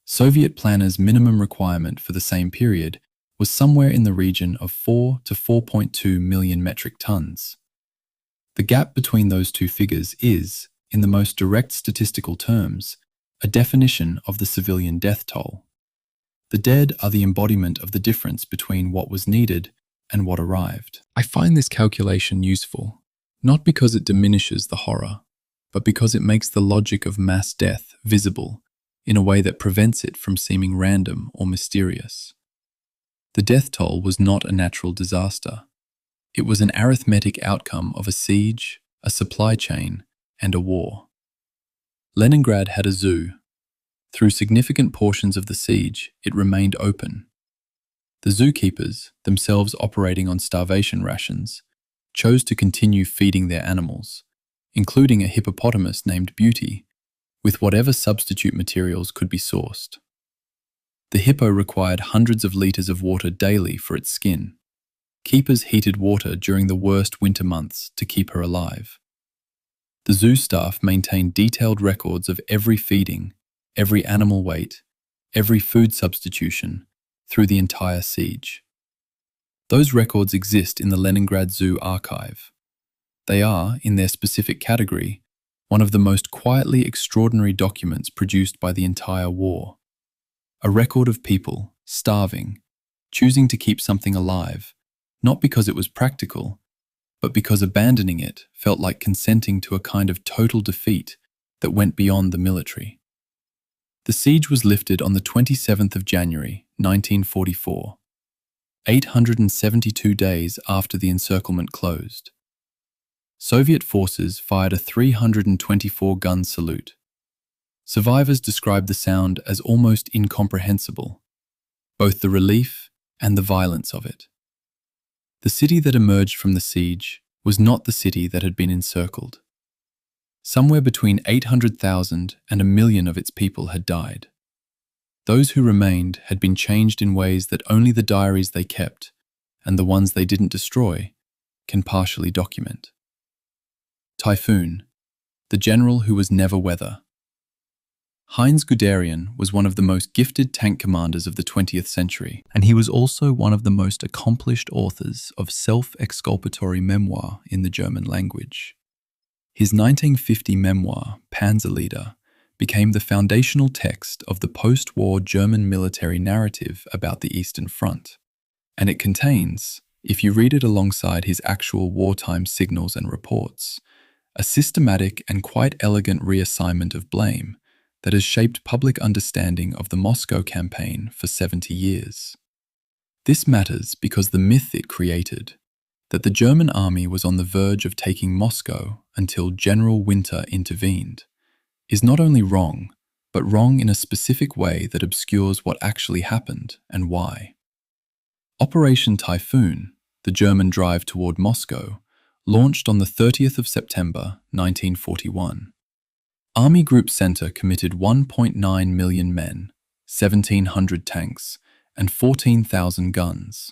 Soviet planners' minimum requirement for the same period was somewhere in the region of 4 to 4.2 million metric tons. The gap between those two figures is, in the most direct statistical terms, a definition of the civilian death toll. The dead are the embodiment of the difference between what was needed and what arrived. I find this calculation useful, not because it diminishes the horror, but because it makes the logic of mass death visible in a way that prevents it from seeming random or mysterious. The death toll was not a natural disaster. It was an arithmetic outcome of a siege, a supply chain, and a war. Leningrad had a zoo. Through significant portions of the siege, it remained open. The zookeepers, themselves operating on starvation rations, chose to continue feeding their animals, including a hippopotamus named Beauty, with whatever substitute materials could be sourced. The hippo required hundreds of liters of water daily for its skin. Keepers heated water during the worst winter months to keep her alive. The zoo staff maintained detailed records of every feeding, every animal weight, every food substitution, through the entire siege. Those records exist in the Leningrad Zoo archive. They are, in their specific category, one of the most quietly extraordinary documents produced by the entire war. A record of people, starving, choosing to keep something alive, not because it was practical, but because abandoning it felt like consenting to a kind of total defeat that went beyond the military. The siege was lifted on the 27th of January, 1944, 872 days after the encirclement closed. Soviet forces fired a 324-gun salute. Survivors described the sound as almost incomprehensible, both the relief and the violence of it. The city that emerged from the siege was not the city that had been encircled. Somewhere between 800,000 and 1 million of its people had died. Those who remained had been changed in ways that only the diaries they kept, and the ones they didn't destroy, can partially document. Typhoon, the general who was never weather. Heinz Guderian was one of the most gifted tank commanders of the 20th century, and he was also one of the most accomplished authors of self-exculpatory memoir in the German language. His 1950 memoir, Panzerleader, became the foundational text of the post-war German military narrative about the Eastern Front, and it contains, if you read it alongside his actual wartime signals and reports, a systematic and quite elegant reassignment of blame that has shaped public understanding of the Moscow campaign for 70 years. This matters because the myth it created, that the German army was on the verge of taking Moscow until General Winter intervened, is not only wrong, but wrong in a specific way that obscures what actually happened and why. Operation Typhoon, the German drive toward Moscow, launched on the 30th of September 1941. Army Group Center committed 1.9 million men, 1,700 tanks, and 14,000 guns.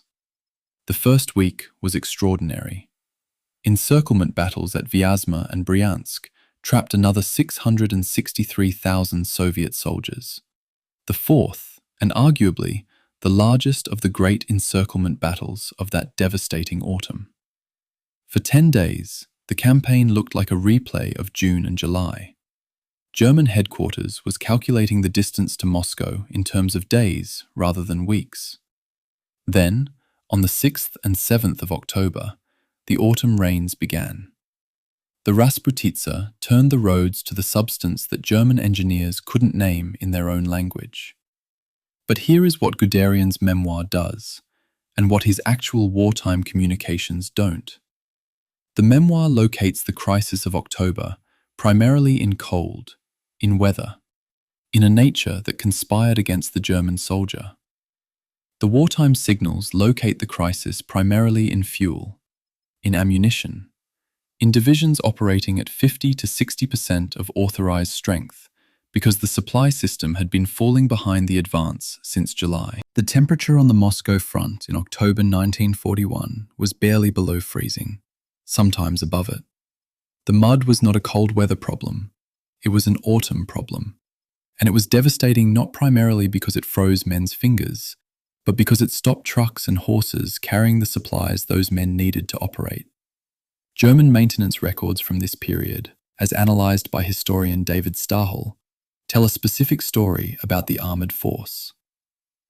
The first week was extraordinary. Encirclement battles at Vyazma and Bryansk trapped another 663,000 Soviet soldiers. The fourth, and arguably the largest of the great encirclement battles of that devastating autumn. For 10 days, the campaign looked like a replay of June and July. German headquarters was calculating the distance to Moscow in terms of days rather than weeks. Then, on the 6th and 7th of October, the autumn rains began. The Rasputitsa turned the roads to the substance that German engineers couldn't name in their own language. But here is what Guderian's memoir does, and what his actual wartime communications don't. The memoir locates the crisis of October primarily in cold, in weather, in a nature that conspired against the German soldier. The wartime signals locate the crisis primarily in fuel, in ammunition, in divisions operating at 50 to 60% of authorized strength, because the supply system had been falling behind the advance since July. The temperature on the Moscow front in October 1941 was barely below freezing, sometimes above it. The mud was not a cold weather problem, it was an autumn problem. And it was devastating not primarily because it froze men's fingers, but because it stopped trucks and horses carrying the supplies those men needed to operate. German maintenance records from this period, as analysed by historian David Stahel, tell a specific story about the armoured force.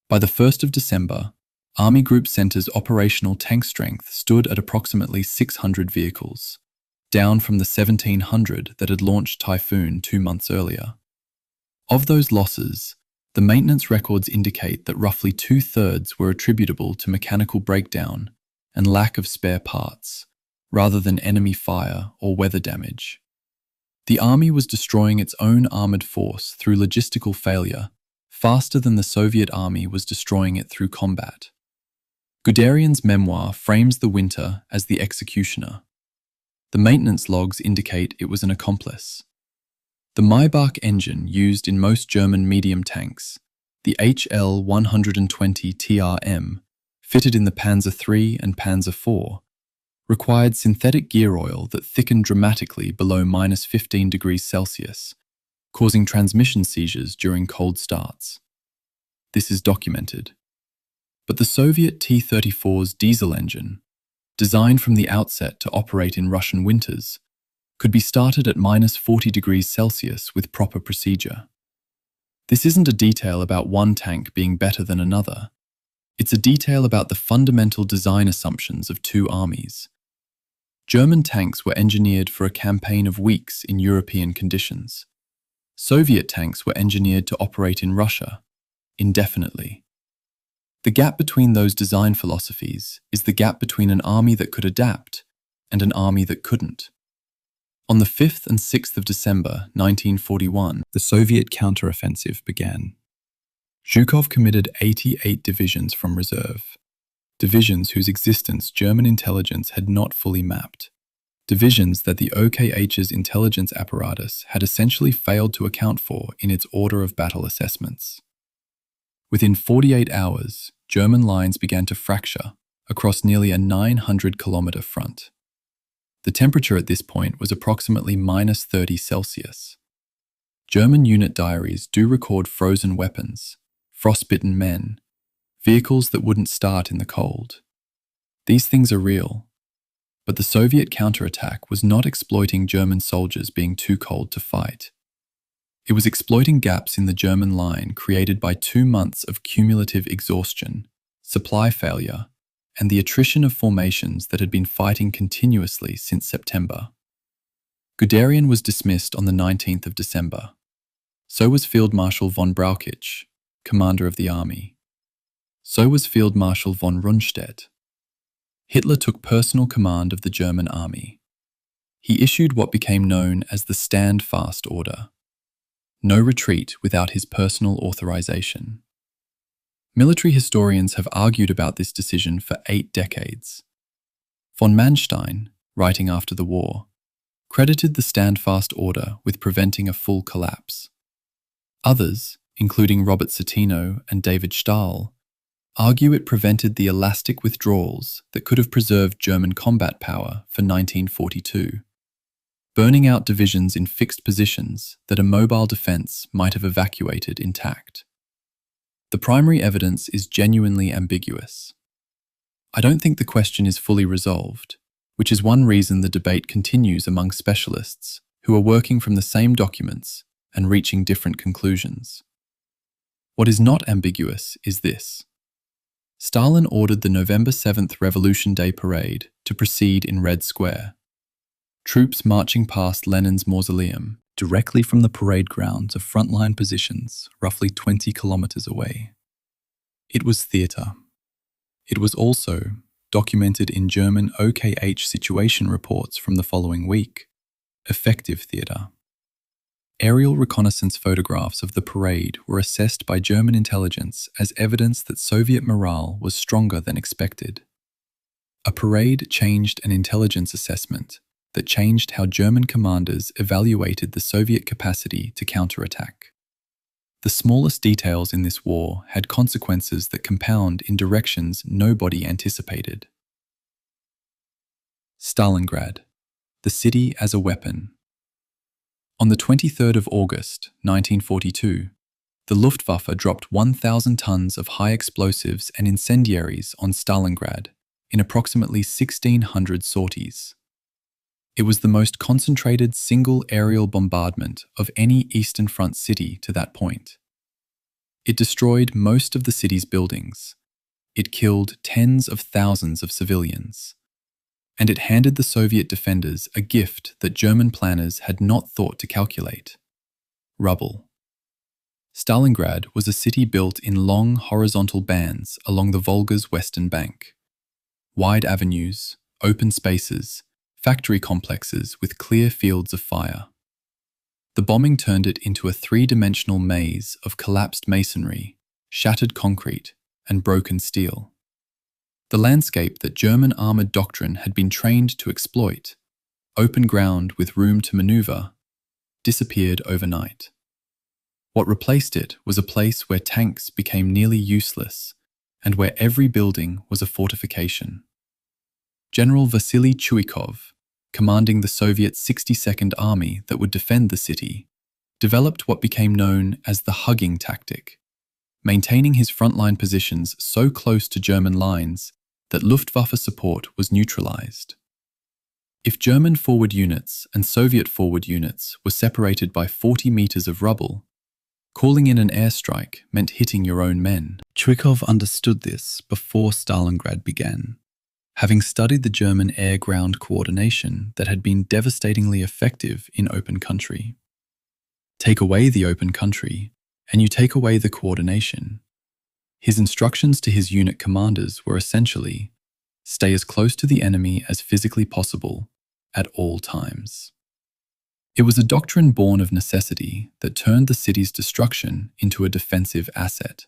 By the 1st of December, Army Group Centre's operational tank strength stood at approximately 600 vehicles, down from the 1,700 that had launched Typhoon 2 months earlier. Of those losses, the maintenance records indicate that roughly 2/3 were attributable to mechanical breakdown and lack of spare parts, rather than enemy fire or weather damage. The army was destroying its own armoured force through logistical failure faster than the Soviet army was destroying it through combat. Guderian's memoir frames the winter as the executioner. The maintenance logs indicate it was an accomplice. The Maybach engine used in most German medium tanks, the HL 120 TRM, fitted in the Panzer III and Panzer IV, required synthetic gear oil that thickened dramatically below -15 degrees Celsius, causing transmission seizures during cold starts. This is documented. But the Soviet T-34's diesel engine, designed from the outset to operate in Russian winters, could be started at -40 degrees Celsius with proper procedure. This isn't a detail about one tank being better than another. It's a detail about the fundamental design assumptions of two armies. German tanks were engineered for a campaign of weeks in European conditions. Soviet tanks were engineered to operate in Russia, indefinitely. The gap between those design philosophies is the gap between an army that could adapt and an army that couldn't. On the 5th and 6th of December 1941, the Soviet counteroffensive began. Zhukov committed 88 divisions from reserve, divisions whose existence German intelligence had not fully mapped, divisions that the OKH's intelligence apparatus had essentially failed to account for in its order of battle assessments. Within 48 hours, German lines began to fracture across nearly a 900-kilometre front. The temperature at this point was approximately -30 Celsius. German unit diaries do record frozen weapons, frostbitten men, vehicles that wouldn't start in the cold. These things are real, but the Soviet counterattack was not exploiting German soldiers being too cold to fight. It was exploiting gaps in the German line created by 2 months of cumulative exhaustion, supply failure, and the attrition of formations that had been fighting continuously since September. Guderian was dismissed on the 19th of December. So was Field Marshal von Brauchitsch, commander of the army. So was Field Marshal von Rundstedt. Hitler took personal command of the German army. He issued what became known as the Stand Fast Order. No retreat without his personal authorization. Military historians have argued about this decision for 8 decades. Von Manstein, writing after the war, credited the Stand Fast Order with preventing a full collapse. Others, including Robert Citino and David Stahl, argue it prevented the elastic withdrawals that could have preserved German combat power for 1942, burning out divisions in fixed positions that a mobile defense might have evacuated intact. The primary evidence is genuinely ambiguous. I don't think the question is fully resolved, which is one reason the debate continues among specialists who are working from the same documents and reaching different conclusions. What is not ambiguous is this. Stalin ordered the November 7th Revolution Day Parade to proceed in Red Square. Troops marching past Lenin's mausoleum, directly from the parade ground to frontline positions roughly 20 kilometers away. It was theatre. It was also documented in German OKH situation reports from the following week. Effective theatre. Aerial reconnaissance photographs of the parade were assessed by German intelligence as evidence that Soviet morale was stronger than expected. A parade changed an intelligence assessment that changed how German commanders evaluated the Soviet capacity to counterattack. The smallest details in this war had consequences that compound in directions nobody anticipated. Stalingrad, the city as a weapon. On the 23rd of August, 1942, the Luftwaffe dropped 1,000 tons of high explosives and incendiaries on Stalingrad in approximately 1,600 sorties. It was the most concentrated single aerial bombardment of any Eastern Front city to that point. It destroyed most of the city's buildings. It killed tens of thousands of civilians. And it handed the Soviet defenders a gift that German planners had not thought to calculate: rubble. Stalingrad was a city built in long horizontal bands along the Volga's western bank. Wide avenues, open spaces, factory complexes with clear fields of fire. The bombing turned it into a three-dimensional maze of collapsed masonry, shattered concrete, and broken steel. The landscape that German armoured doctrine had been trained to exploit, open ground with room to manoeuvre, disappeared overnight. What replaced it was a place where tanks became nearly useless and where every building was a fortification. General Vasily Chuikov, commanding the Soviet 62nd Army that would defend the city, developed what became known as the hugging tactic, maintaining his frontline positions so close to German lines that Luftwaffe support was neutralized. If German forward units and Soviet forward units were separated by 40 meters of rubble, calling in an airstrike meant hitting your own men. Chuikov understood this before Stalingrad began, having studied the German air-ground coordination that had been devastatingly effective in open country. Take away the open country, and you take away the coordination. His instructions to his unit commanders were essentially, stay as close to the enemy as physically possible at all times. It was a doctrine born of necessity that turned the city's destruction into a defensive asset.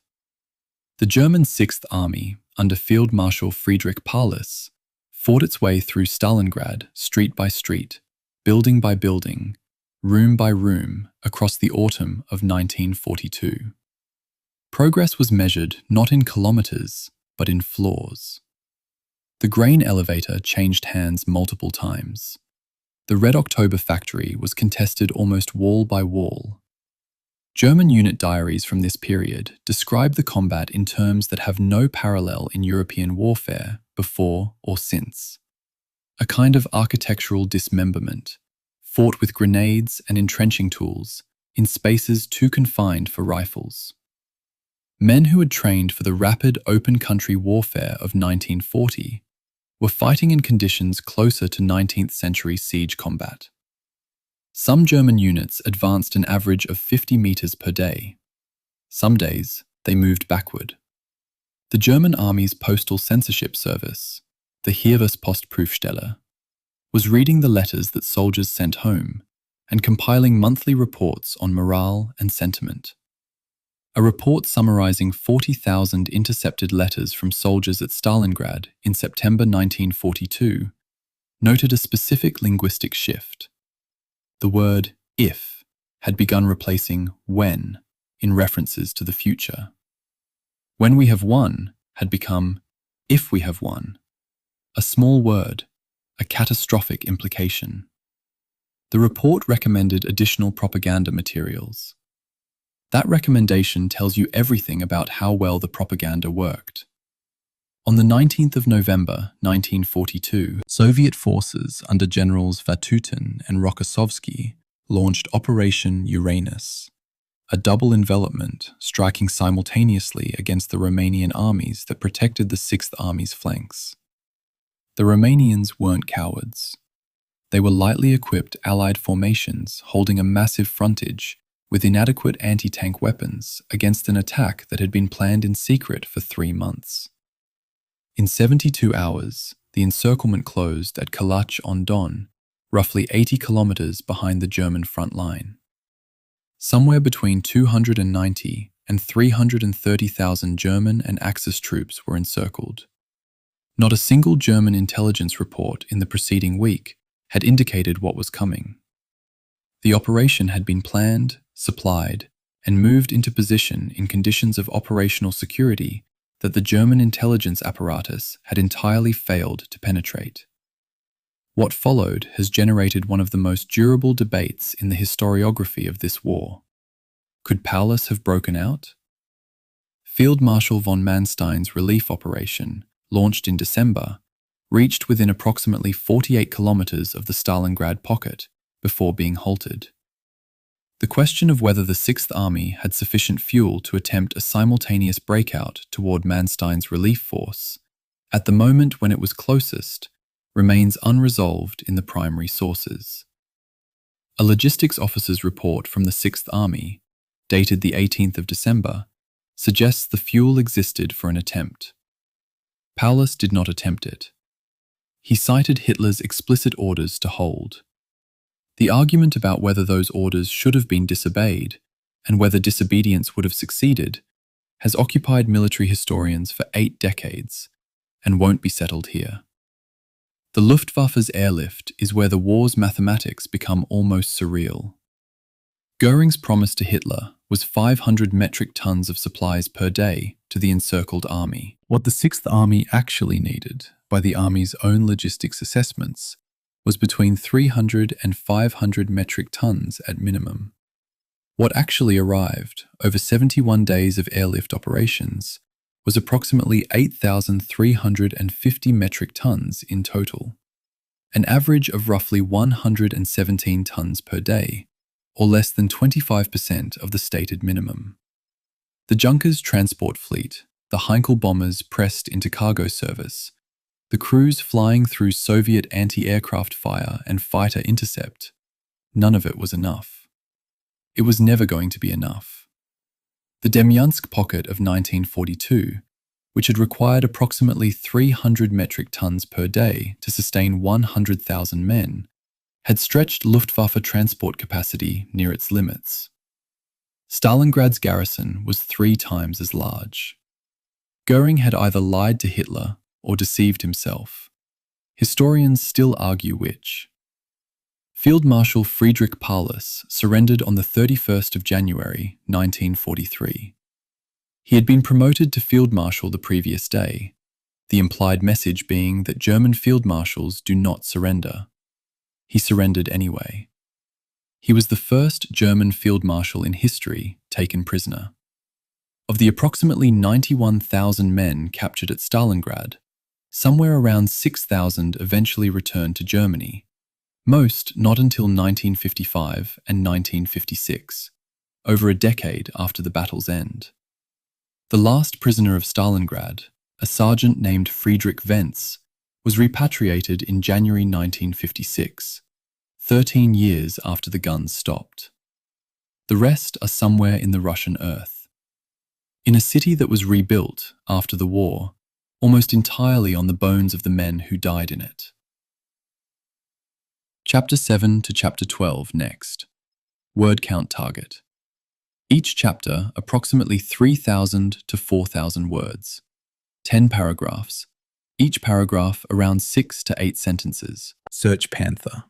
The German 6th Army, under Field Marshal Friedrich Paulus, fought its way through Stalingrad street by street, building by building, room by room across the autumn of 1942. Progress was measured not in kilometers, but in floors. The grain elevator changed hands multiple times. The Red October factory was contested almost wall by wall. German unit diaries from this period describe the combat in terms that have no parallel in European warfare before or since. A kind of architectural dismemberment, fought with grenades and entrenching tools in spaces too confined for rifles. Men who had trained for the rapid open country warfare of 1940 were fighting in conditions closer to 19th century siege combat. Some German units advanced an average of 50 meters per day. Some days, they moved backward. The German Army's postal censorship service, the Heerespostprüfstelle, was reading the letters that soldiers sent home and compiling monthly reports on morale and sentiment. A report summarizing 40,000 intercepted letters from soldiers at Stalingrad in September 1942 noted a specific linguistic shift. The word if had begun replacing when in references to the future. When we have won had become if we have won, a small word, a catastrophic implication. The report recommended additional propaganda materials. That recommendation tells you everything about how well the propaganda worked. On the 19th of November 1942, Soviet forces under Generals Vatutin and Rokossovsky launched Operation Uranus, a double envelopment striking simultaneously against the Romanian armies that protected the 6th Army's flanks. The Romanians weren't cowards. They were lightly equipped Allied formations holding a massive frontage with inadequate anti-tank weapons against an attack that had been planned in secret for 3 months. In 72 hours, the encirclement closed at Kalach-on-Don, roughly 80 kilometers behind the German front line. Somewhere between 290 and 330,000 German and Axis troops were encircled. Not a single German intelligence report in the preceding week had indicated what was coming. The operation had been planned, supplied, and moved into position in conditions of operational security that the German intelligence apparatus had entirely failed to penetrate. What followed has generated one of the most durable debates in the historiography of this war. Could Paulus have broken out? Field Marshal von Manstein's relief operation, launched in December, reached within approximately 48 kilometers of the Stalingrad pocket before being halted. The question of whether the Sixth Army had sufficient fuel to attempt a simultaneous breakout toward Manstein's relief force, at the moment when it was closest, remains unresolved in the primary sources. A logistics officer's report from the Sixth Army, dated the 18th of December, suggests the fuel existed for an attempt. Paulus did not attempt it. He cited Hitler's explicit orders to hold. The argument about whether those orders should have been disobeyed and whether disobedience would have succeeded has occupied military historians for 8 decades and won't be settled here. The Luftwaffe's airlift is where the war's mathematics become almost surreal. Göring's promise to Hitler was 500 metric tons of supplies per day to the encircled army. What the Sixth Army actually needed, by the army's own logistics assessments, was between 300 and 500 metric tons at minimum. What actually arrived over 71 days of airlift operations was approximately 8,350 metric tons in total, an average of roughly 117 tons per day, or less than 25% of the stated minimum. The Junkers transport fleet, the Heinkel bombers pressed into cargo service, the crews flying through Soviet anti-aircraft fire and fighter intercept, none of it was enough. It was never going to be enough. The Demyansk pocket of 1942, which had required approximately 300 metric tons per day to sustain 100,000 men, had stretched Luftwaffe transport capacity near its limits. Stalingrad's garrison was 3 times as large. Göring had either lied to Hitler or deceived himself. Historians still argue which. Field Marshal Friedrich Paulus surrendered on the 31st of January, 1943. He had been promoted to Field Marshal the previous day, the implied message being that German field marshals do not surrender. He surrendered anyway. He was the first German field marshal in history taken prisoner. Of the approximately 91,000 men captured at Stalingrad, somewhere around 6,000 eventually returned to Germany, most not until 1955 and 1956, over a decade after the battle's end. The last prisoner of Stalingrad, a sergeant named Friedrich Wentz, was repatriated in January 1956, 13 years after the guns stopped. The rest are somewhere in the Russian earth. In a city that was rebuilt after the war, almost entirely on the bones of the men who died in it. Chapter 7 to Chapter 12 next. Word count target. Each chapter approximately 3,000 to 4,000 words. 10 paragraphs. Each paragraph around 6 to 8 sentences. Search Panther.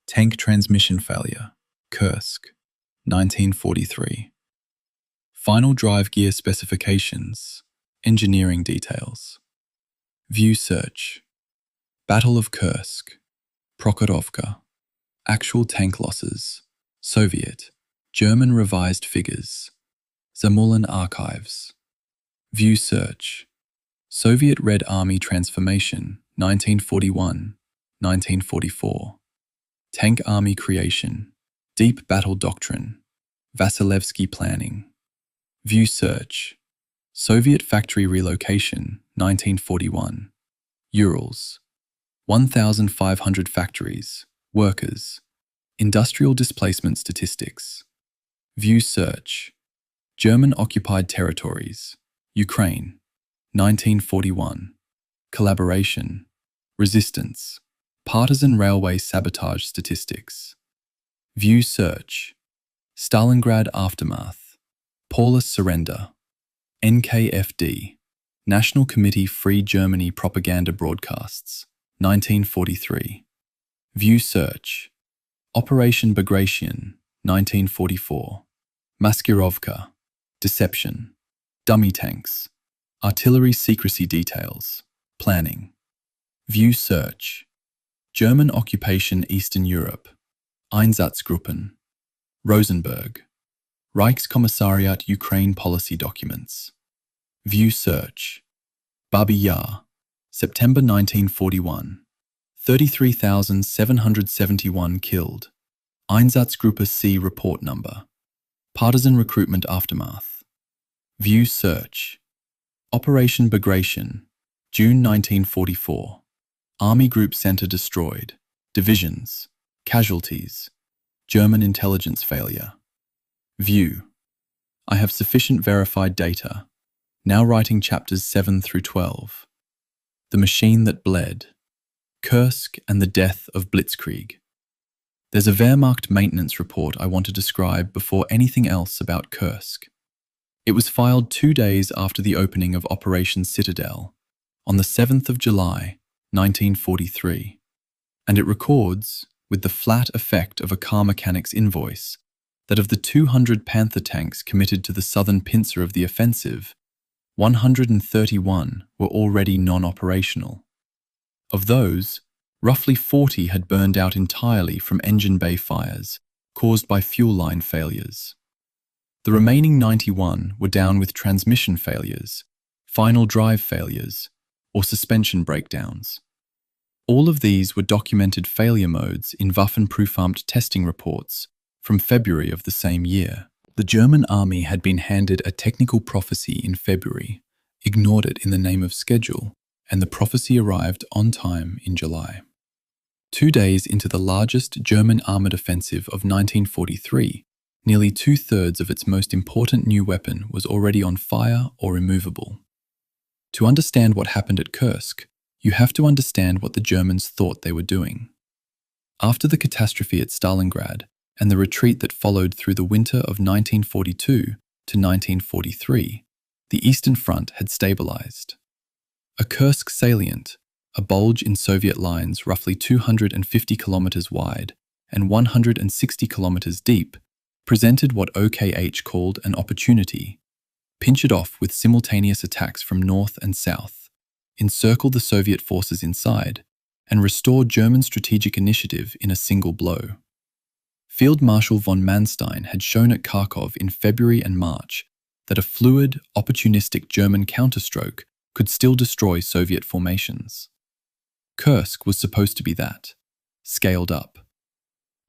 Tank transmission failure. Kursk. 1943. Final drive gear specifications. Engineering details. View search. Battle of Kursk. Prokhorovka. Actual tank losses. Soviet. German revised figures. Zamolin archives. View search. Soviet Red Army transformation, 1941, 1944. Tank Army creation. Deep battle doctrine. Vasilevsky planning. View search. Soviet factory relocation, 1941. Urals. 1,500 factories, workers, industrial displacement statistics. View search. German-occupied territories, Ukraine, 1941. Collaboration, resistance, partisan railway sabotage statistics. View search. Stalingrad aftermath, Paulus surrender, NKFD, National Committee Free Germany propaganda broadcasts, 1943. View search. Operation Bagration, 1944. Maskirovka, deception, dummy tanks, artillery secrecy details, planning. View search. German occupation Eastern Europe, Einsatzgruppen, Rosenberg, Reichskommissariat Ukraine policy documents. View search. Babi Yar, September 1941, 33,771 killed. Einsatzgruppe C report number. Partisan recruitment aftermath. View search. Operation Bagration, June 1944. Army Group Center destroyed. Divisions. Casualties. German intelligence failure. View. I have sufficient verified data. Now writing chapters 7 through 12. The machine that bled. Kursk and the death of Blitzkrieg. There's a Wehrmacht maintenance report I want to describe before anything else about Kursk. It was filed 2 days after the opening of Operation Citadel, on the 7th of July, 1943, and it records, with the flat effect of a car mechanic's invoice, that of the 200 Panther tanks committed to the southern pincer of the offensive, 131 were already non-operational. Of those, roughly 40 had burned out entirely from engine bay fires caused by fuel line failures. The remaining 91 were down with transmission failures, final drive failures, or suspension breakdowns. All of these were documented failure modes in Waffenprüfamt testing reports from February of the same year. The German army had been handed a technical prophecy in February, ignored it in the name of schedule, and the prophecy arrived on time in July. 2 days into the largest German armoured offensive of 1943, nearly 2/3 of its most important new weapon was already on fire or immovable. To understand what happened at Kursk, you have to understand what the Germans thought they were doing. After the catastrophe at Stalingrad and the retreat that followed through the winter of 1942 to 1943, the Eastern Front had stabilized. A Kursk salient, a bulge in Soviet lines roughly 250 kilometers wide and 160 kilometers deep, presented what OKH called an opportunity. Pinch it off with simultaneous attacks from north and south, encircle the Soviet forces inside, and restore German strategic initiative in a single blow. Field Marshal von Manstein had shown at Kharkov in February and March that a fluid, opportunistic German counterstroke could still destroy Soviet formations. Kursk was supposed to be that, scaled up.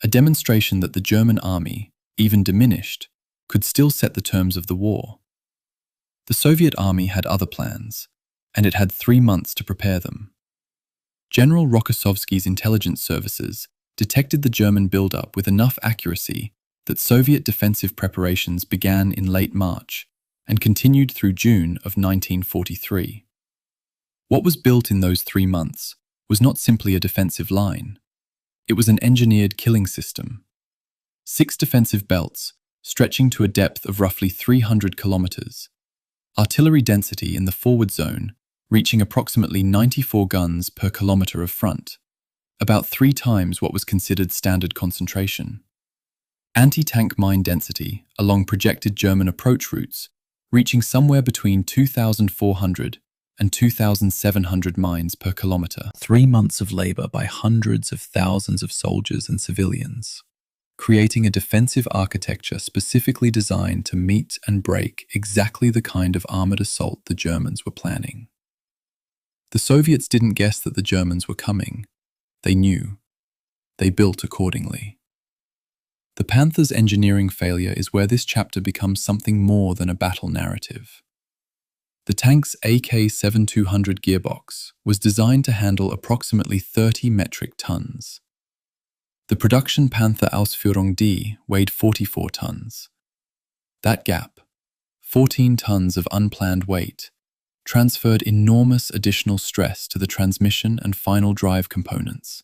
A demonstration that the German army, even diminished, could still set the terms of the war. The Soviet army had other plans, and it had 3 months to prepare them. General Rokossovsky's intelligence services detected the German buildup with enough accuracy that Soviet defensive preparations began in late March and continued through June of 1943. What was built in those 3 months was not simply a defensive line. It was an engineered killing system. 6 defensive belts stretching to a depth of roughly 300 kilometers. Artillery density in the forward zone reaching approximately 94 guns per kilometer of front, about 3 times what was considered standard concentration. Anti-tank mine density along projected German approach routes reaching somewhere between 2,400 and 2,700 mines per kilometer. 3 months of labor by hundreds of thousands of soldiers and civilians, creating a defensive architecture specifically designed to meet and break exactly the kind of armored assault the Germans were planning. The Soviets didn't guess that the Germans were coming. They knew. They built accordingly. The Panther's engineering failure is where this chapter becomes something more than a battle narrative. The tank's AK-7200 gearbox was designed to handle approximately 30 metric tons. The production Panther Ausführung D weighed 44 tons. That gap, 14 tons of unplanned weight, transferred enormous additional stress to the transmission and final drive components,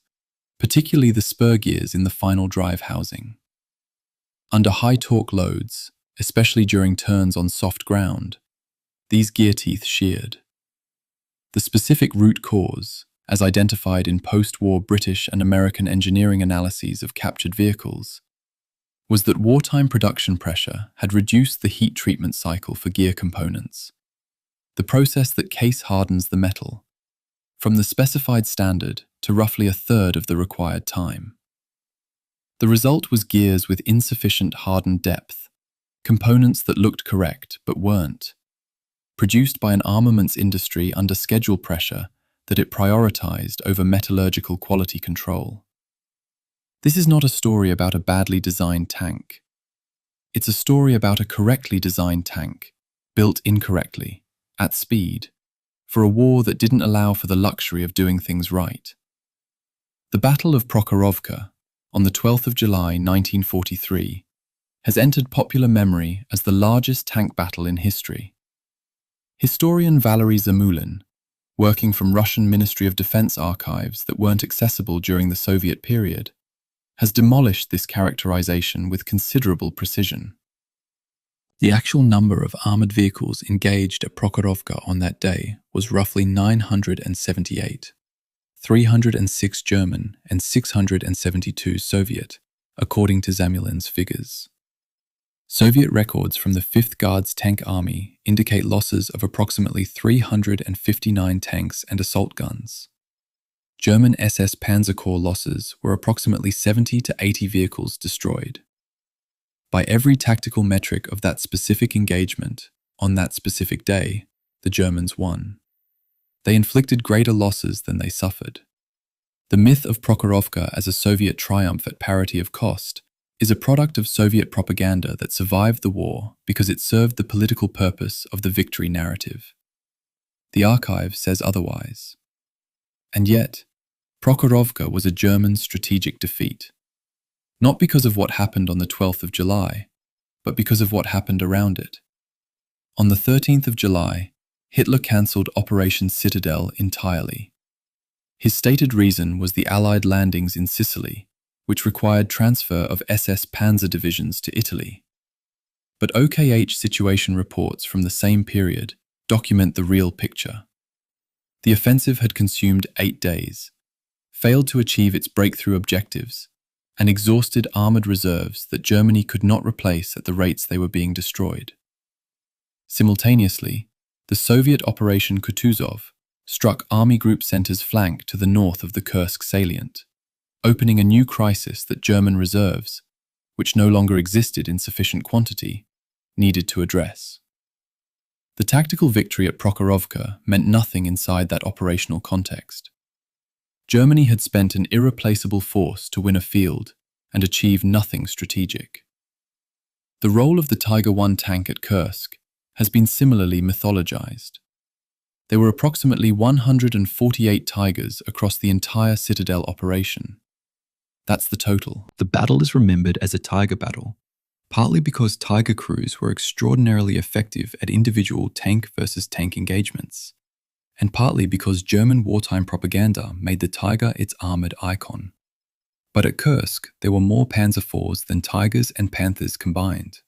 particularly the spur gears in the final drive housing. Under high torque loads, especially during turns on soft ground, these gear teeth sheared. The specific root cause, as identified in post-war British and American engineering analyses of captured vehicles, was that wartime production pressure had reduced the heat treatment cycle for gear components, the process that case hardens the metal, from the specified standard to roughly a third of the required time. The result was gears with insufficient hardened depth, components that looked correct but weren't, produced by an armaments industry under schedule pressure that it prioritized over metallurgical quality control. This is not a story about a badly designed tank. It's a story about a correctly designed tank, built incorrectly, at speed, for a war that didn't allow for the luxury of doing things right. The Battle of Prokhorovka, on the 12th of July 1943, has entered popular memory as the largest tank battle in history. Historian Valery Zamulin, working from Russian Ministry of Defense archives that weren't accessible during the Soviet period, has demolished this characterization with considerable precision. The actual number of armored vehicles engaged at Prokhorovka on that day was roughly 978, 306 German and 672 Soviet, according to Zamulin's figures. Soviet records from the 5th Guards Tank Army indicate losses of approximately 359 tanks and assault guns. German SS Panzer Corps losses were approximately 70 to 80 vehicles destroyed. By every tactical metric of that specific engagement, on that specific day, the Germans won. They inflicted greater losses than they suffered. The myth of Prokhorovka as a Soviet triumph at parity of cost is a product of Soviet propaganda that survived the war because it served the political purpose of the victory narrative. The archive says otherwise. And yet, Prokhorovka was a German strategic defeat. Not because of what happened on the 12th of July, but because of what happened around it. On the 13th of July, Hitler cancelled Operation Citadel entirely. His stated reason was the Allied landings in Sicily, which required transfer of SS Panzer divisions to Italy. But OKH situation reports from the same period document the real picture. The offensive had consumed 8 days, failed to achieve its breakthrough objectives, and exhausted armoured reserves that Germany could not replace at the rates they were being destroyed. Simultaneously, the Soviet Operation Kutuzov struck Army Group Center's flank to the north of the Kursk salient, opening a new crisis that German reserves, which no longer existed in sufficient quantity, needed to address. The tactical victory at Prokhorovka meant nothing inside that operational context. Germany had spent an irreplaceable force to win a field and achieve nothing strategic. The role of the Tiger I tank at Kursk has been similarly mythologized. There were approximately 148 Tigers across the entire Citadel operation. That's the total. The battle is remembered as a Tiger battle, partly because Tiger crews were extraordinarily effective at individual tank versus tank engagements, and partly because German wartime propaganda made the Tiger its armoured icon. But at Kursk, there were more Panzer IVs than Tigers and Panthers combined.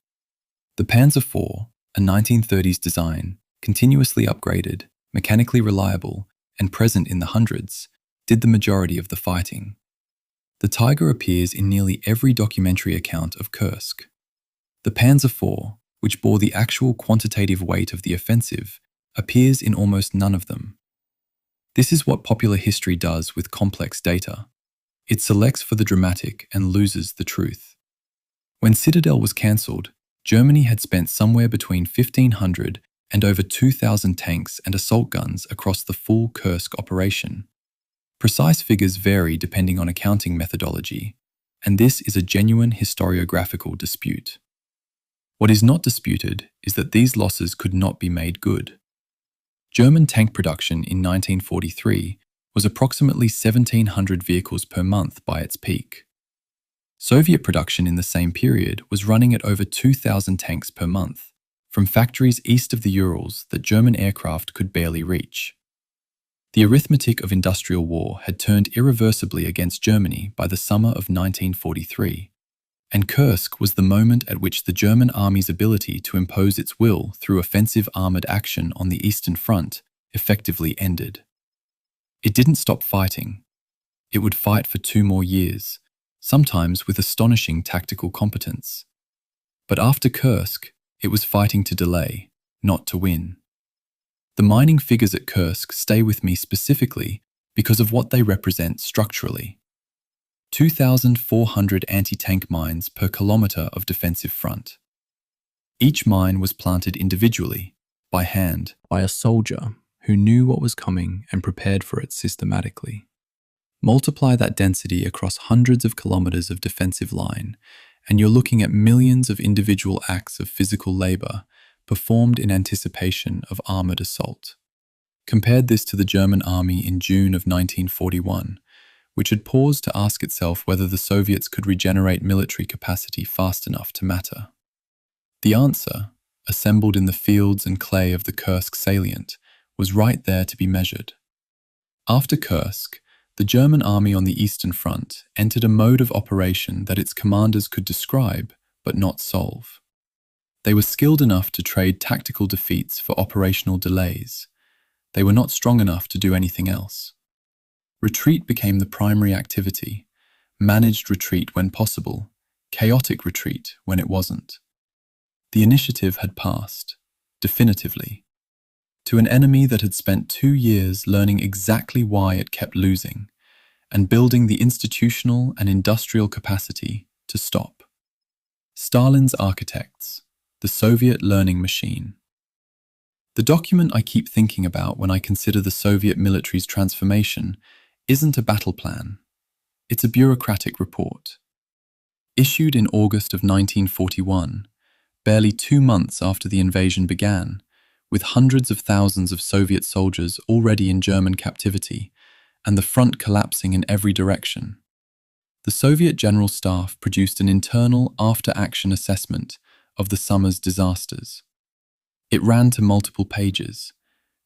The Panzer IV, a 1930s design, continuously upgraded, mechanically reliable, and present in the hundreds, did the majority of the fighting. The Tiger appears in nearly every documentary account of Kursk. The Panzer IV, which bore the actual quantitative weight of the offensive, appears in almost none of them. This is what popular history does with complex data. It selects for the dramatic and loses the truth. When Citadel was cancelled, Germany had spent somewhere between 1,500 and over 2,000 tanks and assault guns across the full Kursk operation. Precise figures vary depending on accounting methodology, and this is a genuine historiographical dispute. What is not disputed is that these losses could not be made good. German tank production in 1943 was approximately 1,700 vehicles per month by its peak. Soviet production in the same period was running at over 2,000 tanks per month, from factories east of the Urals that German aircraft could barely reach. The arithmetic of industrial war had turned irreversibly against Germany by the summer of 1943, and Kursk was the moment at which the German army's ability to impose its will through offensive armoured action on the Eastern Front effectively ended. It didn't stop fighting. It would fight for 2 more years, sometimes with astonishing tactical competence. But after Kursk, it was fighting to delay, not to win. The mining figures at Kursk stay with me specifically because of what they represent structurally. 2,400 anti-tank mines per kilometre of defensive front. Each mine was planted individually, by hand, by a soldier who knew what was coming and prepared for it systematically. Multiply that density across hundreds of kilometres of defensive line, and you're looking at millions of individual acts of physical labour performed in anticipation of armoured assault. Compared this to the German army in June of 1941, which had paused to ask itself whether the Soviets could regenerate military capacity fast enough to matter. The answer, assembled in the fields and clay of the Kursk salient, was right there to be measured. After Kursk, the German army on the Eastern Front entered a mode of operation that its commanders could describe but not solve. They were skilled enough to trade tactical defeats for operational delays. They were not strong enough to do anything else. Retreat became the primary activity, managed retreat when possible, chaotic retreat when it wasn't. The initiative had passed, definitively, to an enemy that had spent 2 years learning exactly why it kept losing and building the institutional and industrial capacity to stop. Stalin's architects, the Soviet learning machine. The document I keep thinking about when I consider the Soviet military's transformation isn't a battle plan. It's a bureaucratic report. Issued in August of 1941, barely 2 months after the invasion began, with hundreds of thousands of Soviet soldiers already in German captivity and the front collapsing in every direction, the Soviet General Staff produced an internal after-action assessment of the summer's disasters. It ran to multiple pages.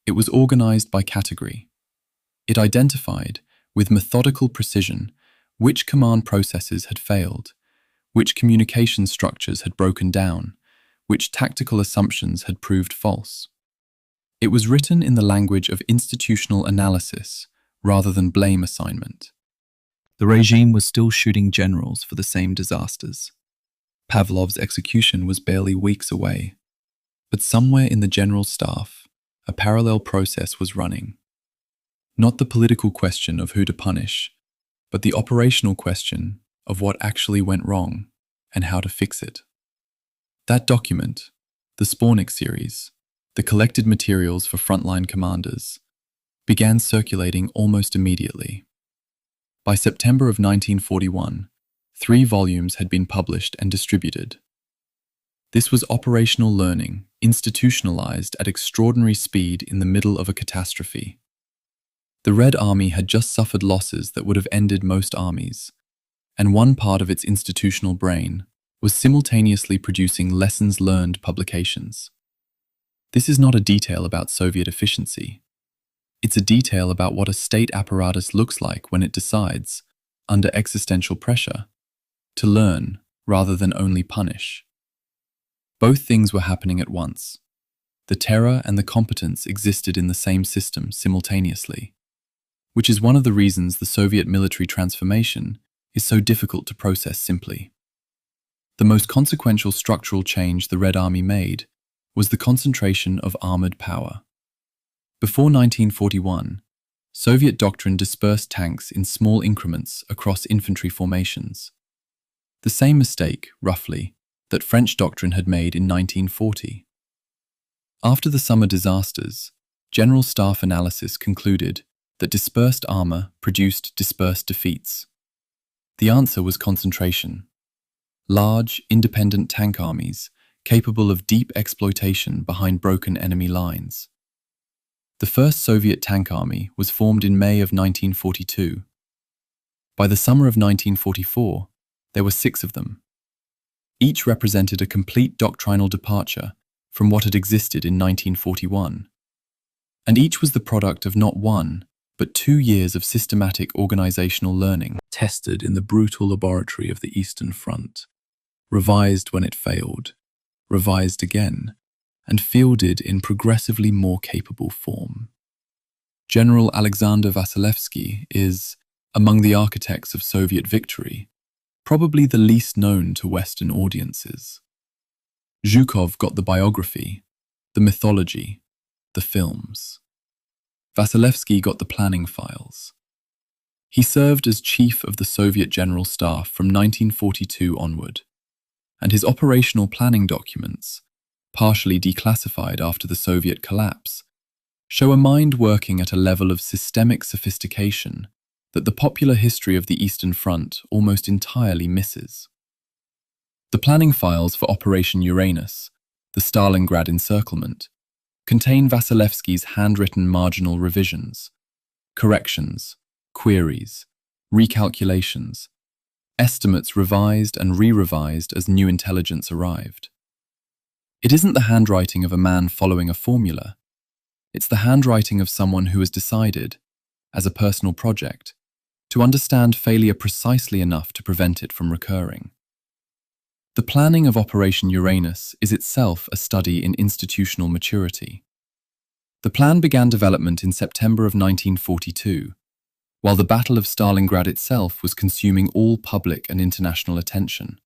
It was organized by category. It identified, with methodical precision, which command processes had failed, which communication structures had broken down, which tactical assumptions had proved false. It was written in the language of institutional analysis rather than blame assignment. The regime was still shooting generals for the same disasters. Pavlov's execution was barely weeks away. But somewhere in the general staff, a parallel process was running. Not the political question of who to punish, but the operational question of what actually went wrong and how to fix it. That document, the Smolensk series, the collected materials for frontline commanders, began circulating almost immediately. By September of 1941, 3 volumes had been published and distributed. This was operational learning, institutionalized at extraordinary speed in the middle of a catastrophe. The Red Army had just suffered losses that would have ended most armies, and one part of its institutional brain was simultaneously producing lessons learned publications. This is not a detail about Soviet efficiency. It's a detail about what a state apparatus looks like when it decides, under existential pressure, to learn rather than only punish. Both things were happening at once. The terror and the competence existed in the same system simultaneously, which is one of the reasons the Soviet military transformation is so difficult to process simply. The most consequential structural change the Red Army made was the concentration of armoured power. Before 1941, Soviet doctrine dispersed tanks in small increments across infantry formations. The same mistake, roughly, that French doctrine had made in 1940. After the summer disasters, General Staff analysis concluded that dispersed armour produced dispersed defeats. The answer was concentration. Large, independent tank armies capable of deep exploitation behind broken enemy lines. The first Soviet tank army was formed in May of 1942. By the summer of 1944, there were 6 of them. Each represented a complete doctrinal departure from what had existed in 1941. And each was the product of not 1, but 2 years of systematic organizational learning, tested in the brutal laboratory of the Eastern Front, revised when it failed, revised again, and fielded in progressively more capable form. General Alexander Vasilevsky is, among the architects of Soviet victory, probably the least known to Western audiences. Zhukov got the biography, the mythology, the films. Vasilevsky got the planning files. He served as chief of the Soviet General Staff from 1942 onward, and his operational planning documents, partially declassified after the Soviet collapse, show a mind working at a level of systemic sophistication that the popular history of the Eastern Front almost entirely misses. The planning files for Operation Uranus, the Stalingrad encirclement, contain Vasilevsky's handwritten marginal revisions, corrections, queries, recalculations, estimates revised and re-revised as new intelligence arrived. It isn't the handwriting of a man following a formula. It's the handwriting of someone who has decided, as a personal project, to understand failure precisely enough to prevent it from recurring. The planning of Operation Uranus is itself a study in institutional maturity. The plan began development in September of 1942, while the Battle of Stalingrad itself was consuming all public and international attention,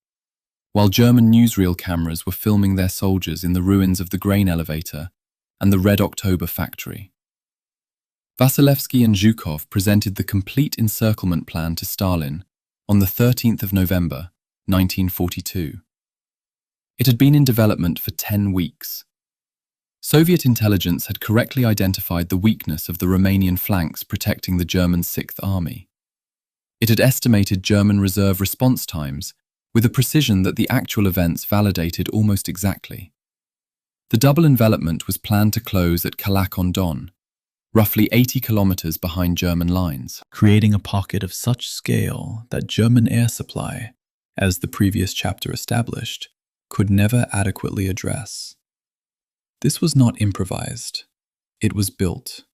while German newsreel cameras were filming their soldiers in the ruins of the grain elevator and the Red October factory. Vasilevsky and Zhukov presented the complete encirclement plan to Stalin on the 13th of November, 1942. It had been in development for 10 weeks. Soviet intelligence had correctly identified the weakness of the Romanian flanks protecting the German Sixth Army. It had estimated German reserve response times with a precision that the actual events validated almost exactly. The double envelopment was planned to close at Kalak-on-Don, roughly 80 kilometers behind German lines, creating a pocket of such scale that German air supply, as the previous chapter established, could never adequately address. This was not improvised. It was built,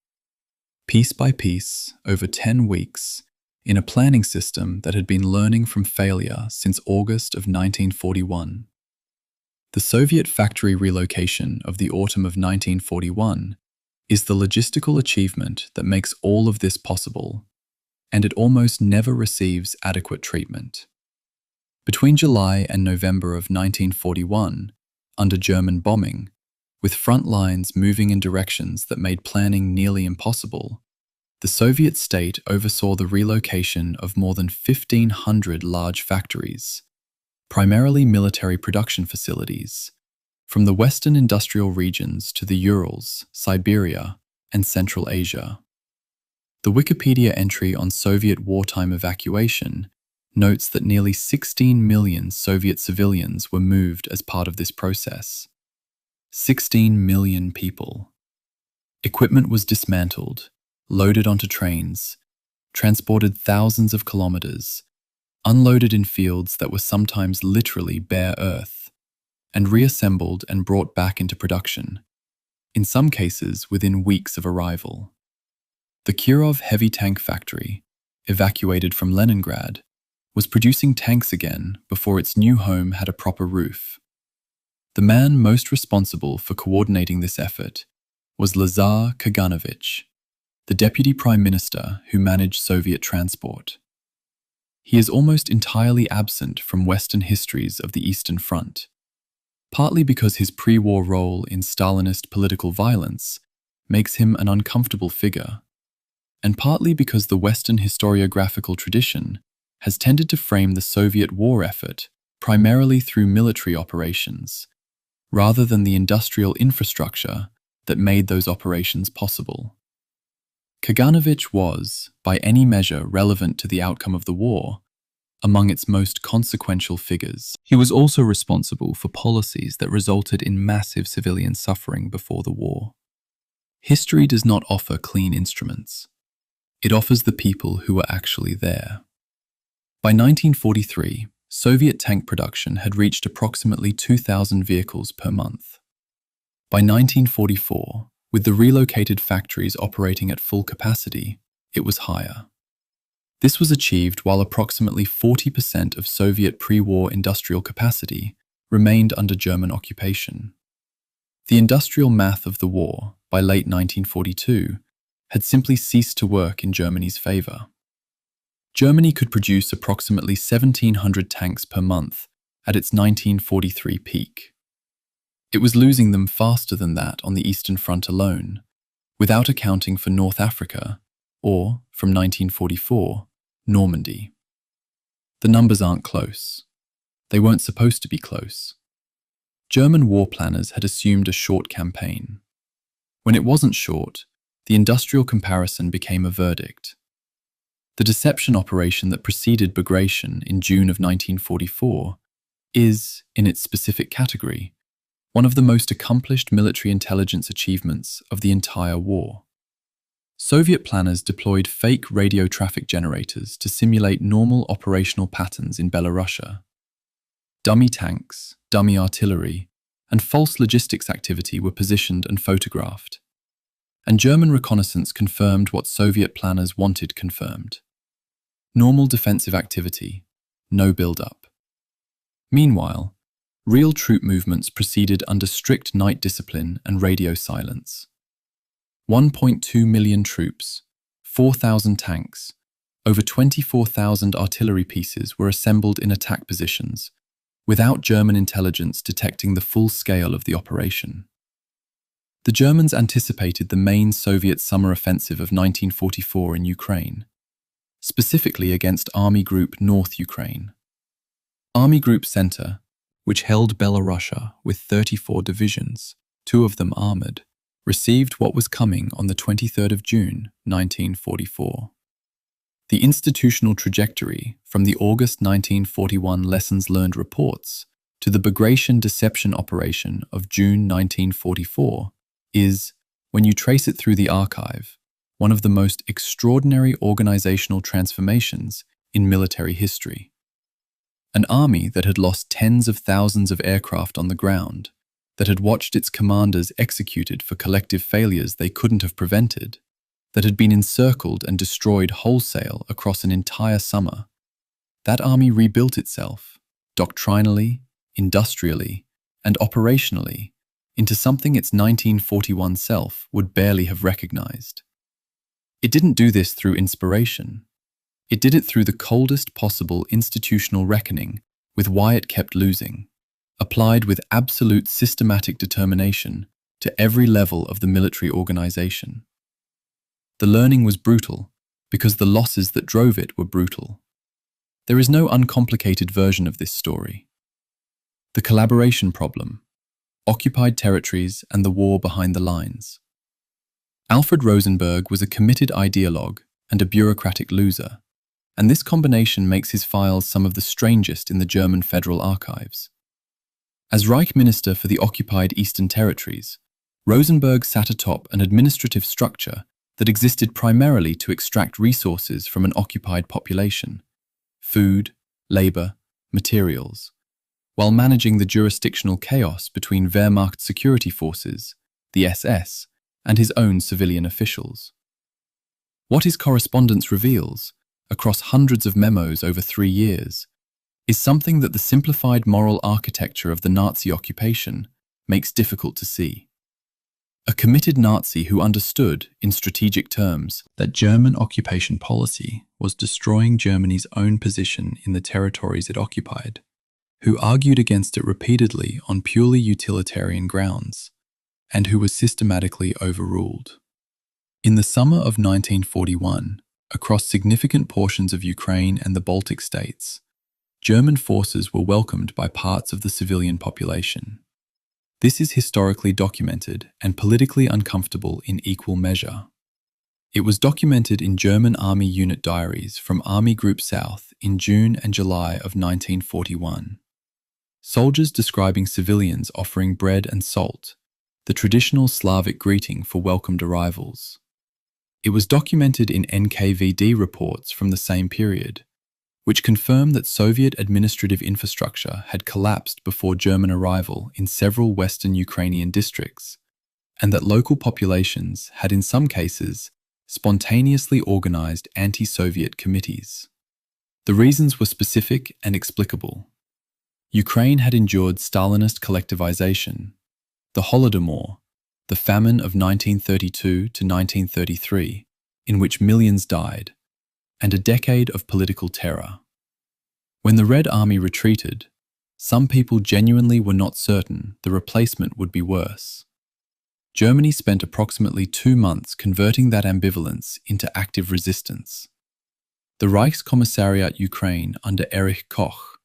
piece by piece, over 10 weeks, in a planning system that had been learning from failure since August of 1941. The Soviet factory relocation of the autumn of 1941 is the logistical achievement that makes all of this possible, and it almost never receives adequate treatment. Between July and November of 1941, under German bombing, with front lines moving in directions that made planning nearly impossible, the Soviet state oversaw the relocation of more than 1,500 large factories, primarily military production facilities, from the western industrial regions to the Urals, Siberia, and Central Asia. The Wikipedia entry on Soviet wartime evacuation notes that nearly 16 million Soviet civilians were moved as part of this process. 16 million people. Equipment was dismantled, loaded onto trains, transported thousands of kilometers, unloaded in fields that were sometimes literally bare earth, and reassembled and brought back into production, in some cases within weeks of arrival. The Kirov heavy tank factory, evacuated from Leningrad, was producing tanks again before its new home had a proper roof. The man most responsible for coordinating this effort was Lazar Kaganovich, the deputy prime minister who managed Soviet transport. He is almost entirely absent from Western histories of the Eastern Front, partly because his pre-war role in Stalinist political violence makes him an uncomfortable figure, and partly because the Western historiographical tradition has tended to frame the Soviet war effort primarily through military operations, rather than the industrial infrastructure that made those operations possible. Kaganovich was, by any measure relevant to the outcome of the war, among its most consequential figures. He was also responsible for policies that resulted in massive civilian suffering before the war. History does not offer clean instruments. It offers the people who were actually there. By 1943, Soviet tank production had reached approximately 2,000 vehicles per month. By 1944, with the relocated factories operating at full capacity, it was higher. This was achieved while approximately 40% of Soviet pre-war industrial capacity remained under German occupation. The industrial math of the war, by late 1942, had simply ceased to work in Germany's favor. Germany could produce approximately 1,700 tanks per month at its 1943 peak. It was losing them faster than that on the Eastern Front alone, without accounting for North Africa, or, from 1944, Normandy. The numbers aren't close. They weren't supposed to be close. German war planners had assumed a short campaign. When it wasn't short, the industrial comparison became a verdict. The deception operation that preceded Bagration in June of 1944 is, in its specific category, one of the most accomplished military intelligence achievements of the entire war. Soviet planners deployed fake radio traffic generators to simulate normal operational patterns in Belarusia. Dummy tanks, dummy artillery, and false logistics activity were positioned and photographed. And German reconnaissance confirmed what Soviet planners wanted confirmed. Normal defensive activity, no build-up. Meanwhile, real troop movements proceeded under strict night discipline and radio silence. 1.2 million troops, 4,000 tanks, over 24,000 artillery pieces were assembled in attack positions, without German intelligence detecting the full scale of the operation. The Germans anticipated the main Soviet summer offensive of 1944 in Ukraine, specifically against Army Group North Ukraine. Army Group Center, which held Belarusia with 34 divisions, 2 of them armored, received what was coming on the 23rd of June, 1944. The institutional trajectory from the August 1941 lessons learned reports to the Bagration deception operation of June 1944 is, when you trace it through the archive, one of the most extraordinary organizational transformations in military history. An army that had lost tens of thousands of aircraft on the ground, that had watched its commanders executed for collective failures they couldn't have prevented, that had been encircled and destroyed wholesale across an entire summer, that army rebuilt itself, doctrinally, industrially, and operationally, into something its 1941 self would barely have recognized. It didn't do this through inspiration. It did it through the coldest possible institutional reckoning with why it kept losing, applied with absolute systematic determination to every level of the military organization. The learning was brutal because the losses that drove it were brutal. There is no uncomplicated version of this story. The collaboration problem, occupied territories, and the war behind the lines. Alfred Rosenberg was a committed ideologue and a bureaucratic loser, and this combination makes his files some of the strangest in the German Federal Archives. As Reich Minister for the occupied Eastern Territories, Rosenberg sat atop an administrative structure that existed primarily to extract resources from an occupied population, food, labor, materials, while managing the jurisdictional chaos between Wehrmacht security forces, the SS, and his own civilian officials. What his correspondence reveals, across hundreds of memos over 3 years, is something that the simplified moral architecture of the Nazi occupation makes difficult to see. A committed Nazi who understood, in strategic terms, that German occupation policy was destroying Germany's own position in the territories it occupied, who argued against it repeatedly on purely utilitarian grounds, and who was systematically overruled. In the summer of 1941, across significant portions of Ukraine and the Baltic states, German forces were welcomed by parts of the civilian population. This is historically documented and politically uncomfortable in equal measure. It was documented in German Army unit diaries from Army Group South in June and July of 1941. Soldiers describing civilians offering bread and salt, the traditional Slavic greeting for welcomed arrivals. It was documented in NKVD reports from the same period, which confirmed that Soviet administrative infrastructure had collapsed before German arrival in several western Ukrainian districts, and that local populations had in some cases spontaneously organized anti-Soviet committees. The reasons were specific and explicable. Ukraine had endured Stalinist collectivization, the Holodomor, the famine of 1932 to 1933, in which millions died, and a decade of political terror. When the Red Army retreated, some people genuinely were not certain the replacement would be worse. Germany spent approximately 2 months converting that ambivalence into active resistance. The Reichskommissariat Ukraine under Erich Koch,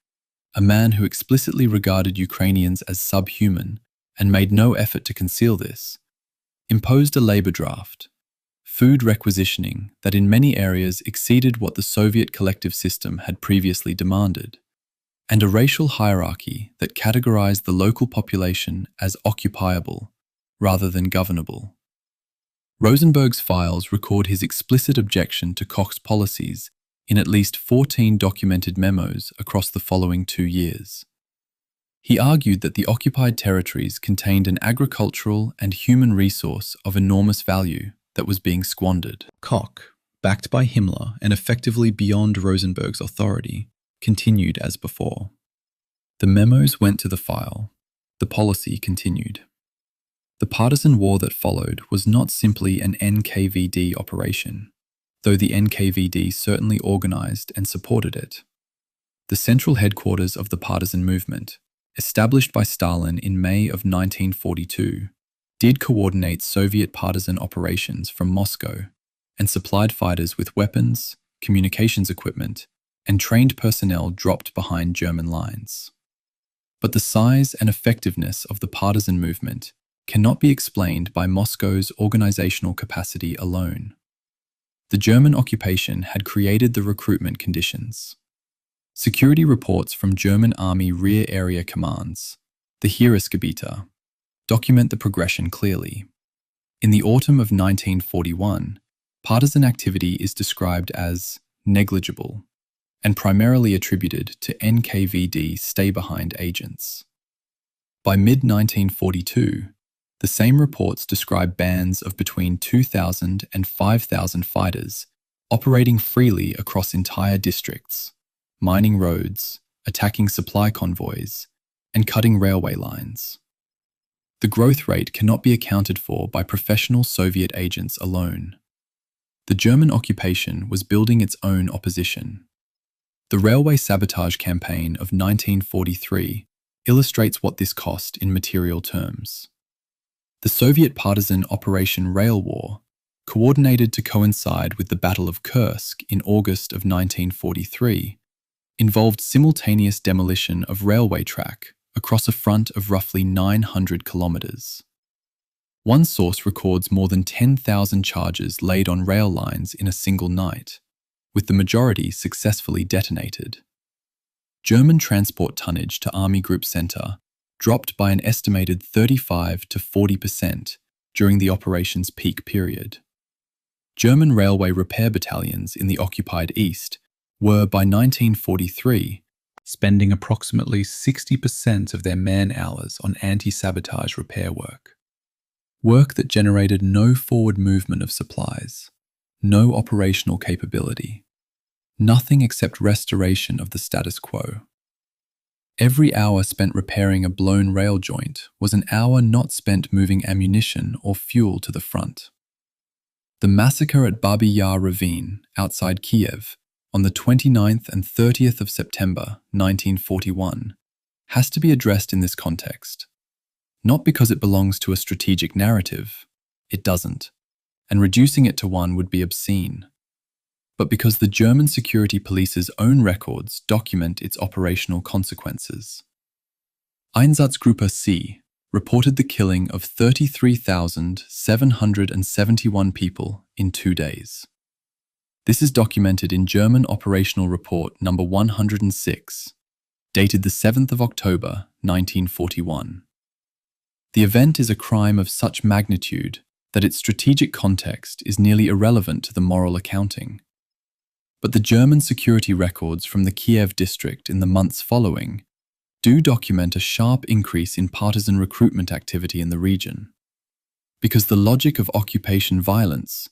a man who explicitly regarded Ukrainians as subhuman and made no effort to conceal this, imposed a labor draft, food requisitioning that in many areas exceeded what the Soviet collective system had previously demanded, and a racial hierarchy that categorized the local population as occupiable rather than governable. Rosenberg's files record his explicit objection to Koch's policies in at least 14 documented memos across the following 2 years. He argued that the occupied territories contained an agricultural and human resource of enormous value that was being squandered. Koch, backed by Himmler and effectively beyond Rosenberg's authority, continued as before. The memos went to the file. The policy continued. The partisan war that followed was not simply an NKVD operation, though the NKVD certainly organized and supported it. The central headquarters of the partisan movement, established by Stalin in May of 1942, did coordinate Soviet partisan operations from Moscow and supplied fighters with weapons, communications equipment, and trained personnel dropped behind German lines. But the size and effectiveness of the partisan movement cannot be explained by Moscow's organizational capacity alone. The German occupation had created the recruitment conditions. Security reports from German Army Rear Area Commands, the Heeresgebiete, document the progression clearly. In the autumn of 1941, partisan activity is described as negligible and primarily attributed to NKVD stay-behind agents. By mid-1942, the same reports describe bands of between 2,000 and 5,000 fighters operating freely across entire districts, mining roads, attacking supply convoys, and cutting railway lines. The growth rate cannot be accounted for by professional Soviet agents alone. The German occupation was building its own opposition. The railway sabotage campaign of 1943 illustrates what this cost in material terms. The Soviet partisan Operation Rail War, coordinated to coincide with the Battle of Kursk in August of 1943, involved simultaneous demolition of railway track across a front of roughly 900 kilometers. One source records more than 10,000 charges laid on rail lines in a single night, with the majority successfully detonated. German transport tonnage to Army Group Center dropped by an estimated 35 to 40% during the operation's peak period. German railway repair battalions in the occupied East were, by 1943, spending approximately 60% of their man-hours on anti-sabotage repair work that generated no forward movement of supplies, no operational capability, nothing except restoration of the status quo. Every hour spent repairing a blown rail joint was an hour not spent moving ammunition or fuel to the front. The massacre at Babi Yar Ravine, outside Kyiv, on the 29th and 30th of September 1941, has to be addressed in this context. Not because it belongs to a strategic narrative, it doesn't, and reducing it to one would be obscene, but because the German security police's own records document its operational consequences. Einsatzgruppe C reported the killing of 33,771 people in 2 days. This is documented in German Operational Report number 106, dated the 7th of October, 1941. The event is a crime of such magnitude that its strategic context is nearly irrelevant to the moral accounting. But the German security records from the Kyiv district in the months following do document a sharp increase in partisan recruitment activity in the region. Because the logic of occupation violence,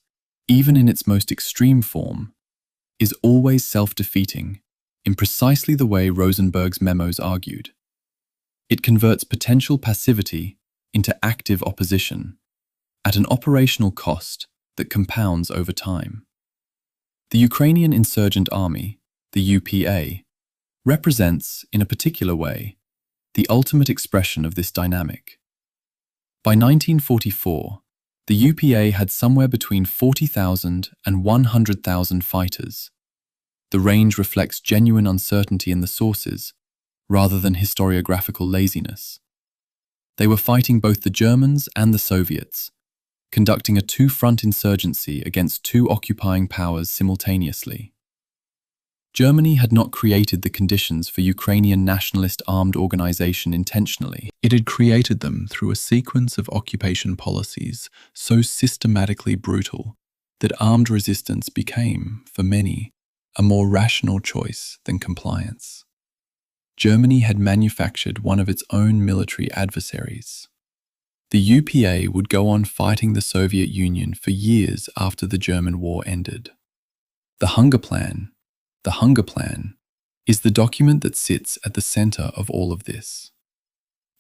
even in its most extreme form, is always self-defeating in precisely the way Rosenberg's memos argued. It converts potential passivity into active opposition at an operational cost that compounds over time. The Ukrainian Insurgent Army, the UPA, represents, in a particular way, the ultimate expression of this dynamic. By 1944, the UPA had somewhere between 40,000 and 100,000 fighters. The range reflects genuine uncertainty in the sources, rather than historiographical laziness. They were fighting both the Germans and the Soviets, conducting a two-front insurgency against two occupying powers simultaneously. Germany had not created the conditions for Ukrainian nationalist armed organization intentionally. It had created them through a sequence of occupation policies so systematically brutal that armed resistance became, for many, a more rational choice than compliance. Germany had manufactured one of its own military adversaries. The UPA would go on fighting the Soviet Union for years after the German war ended. The Hunger Plan is the document that sits at the center of all of this.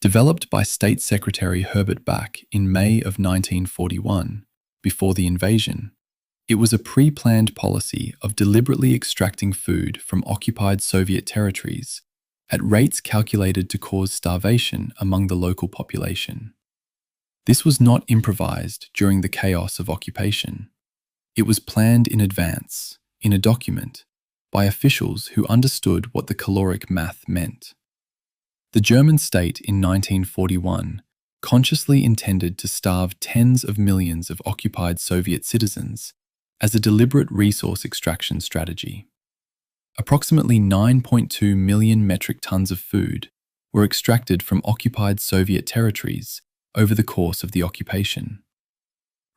Developed by State Secretary Herbert Bach in May of 1941, before the invasion, it was a pre-planned policy of deliberately extracting food from occupied Soviet territories at rates calculated to cause starvation among the local population. This was not improvised during the chaos of occupation. It was planned in advance, in a document, by officials who understood what the caloric math meant. The German state in 1941 consciously intended to starve tens of millions of occupied Soviet citizens as a deliberate resource extraction strategy. Approximately 9.2 million metric tons of food were extracted from occupied Soviet territories over the course of the occupation.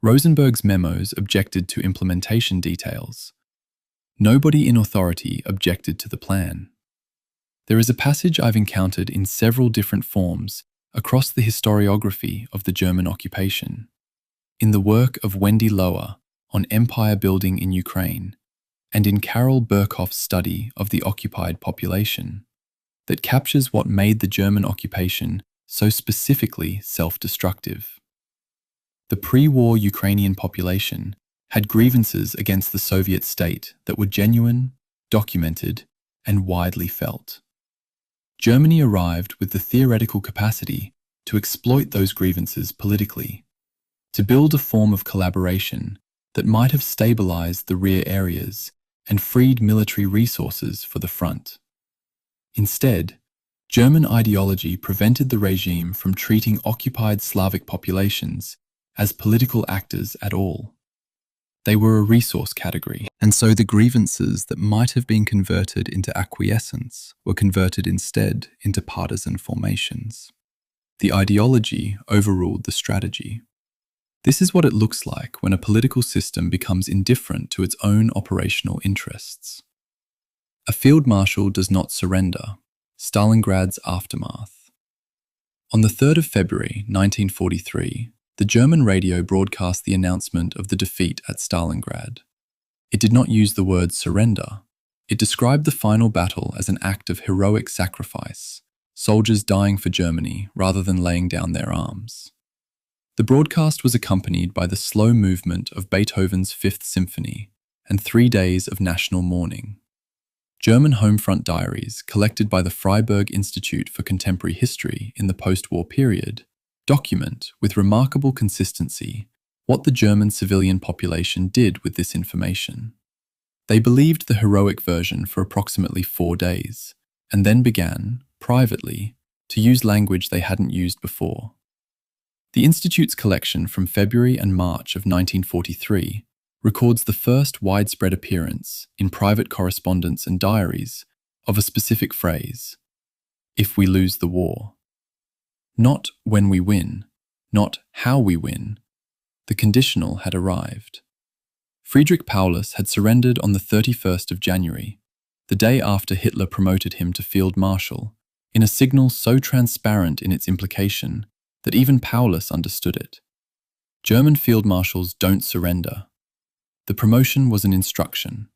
Rosenberg's memos objected to implementation details. Nobody in authority objected to the plan. There is a passage I've encountered in several different forms across the historiography of the German occupation. In the work of Wendy Lower on empire building in Ukraine, and in Carol Burkhoff's study of the occupied population, that captures what made the German occupation so specifically self-destructive. The pre-war Ukrainian population had grievances against the Soviet state that were genuine, documented, and widely felt. Germany arrived with the theoretical capacity to exploit those grievances politically, to build a form of collaboration that might have stabilized the rear areas and freed military resources for the front. Instead, German ideology prevented the regime from treating occupied Slavic populations as political actors at all. They were a resource category, and so the grievances that might have been converted into acquiescence were converted instead into partisan formations. The ideology overruled the strategy. This is what it looks like when a political system becomes indifferent to its own operational interests. A field marshal does not surrender. Stalingrad's aftermath. On the 3rd of February 1943, the German radio broadcast the announcement of the defeat at Stalingrad. It did not use the word surrender. It described the final battle as an act of heroic sacrifice, soldiers dying for Germany rather than laying down their arms. The broadcast was accompanied by the slow movement of Beethoven's Fifth Symphony and 3 days of national mourning. German homefront diaries collected by the Freiburg Institute for Contemporary History in the post-war period document with remarkable consistency what the German civilian population did with this information. They believed the heroic version for approximately 4 days, and then began, privately, to use language they hadn't used before. The Institute's collection from February and March of 1943 records the first widespread appearance in private correspondence and diaries of a specific phrase, "if we lose the war." Not "when we win," not how we win. The conditional had arrived. Friedrich Paulus had surrendered on the 31st of January, the day after Hitler promoted him to Field Marshal, in a signal so transparent in its implication that even Paulus understood it. German field marshals don't surrender. The promotion was an instruction.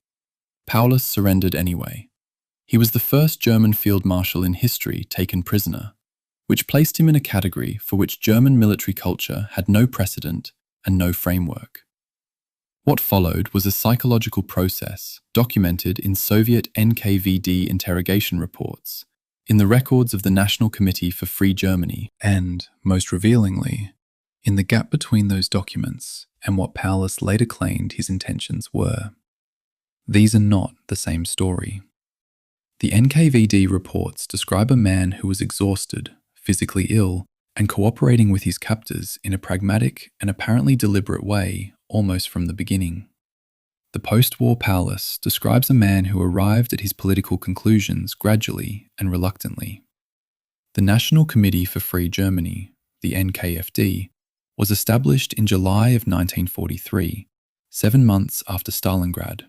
Paulus surrendered anyway. He was the first German field marshal in history taken prisoner, which placed him in a category for which German military culture had no precedent and no framework. What followed was a psychological process documented in Soviet NKVD interrogation reports, in the records of the National Committee for Free Germany, and, most revealingly, in the gap between those documents and what Paulus later claimed his intentions were. These are not the same story. The NKVD reports describe a man who was exhausted, physically ill, and cooperating with his captors in a pragmatic and apparently deliberate way almost from the beginning. The post-war Paulus describes a man who arrived at his political conclusions gradually and reluctantly. The National Committee for Free Germany, the NKFD, was established in July of 1943, 7 months after Stalingrad.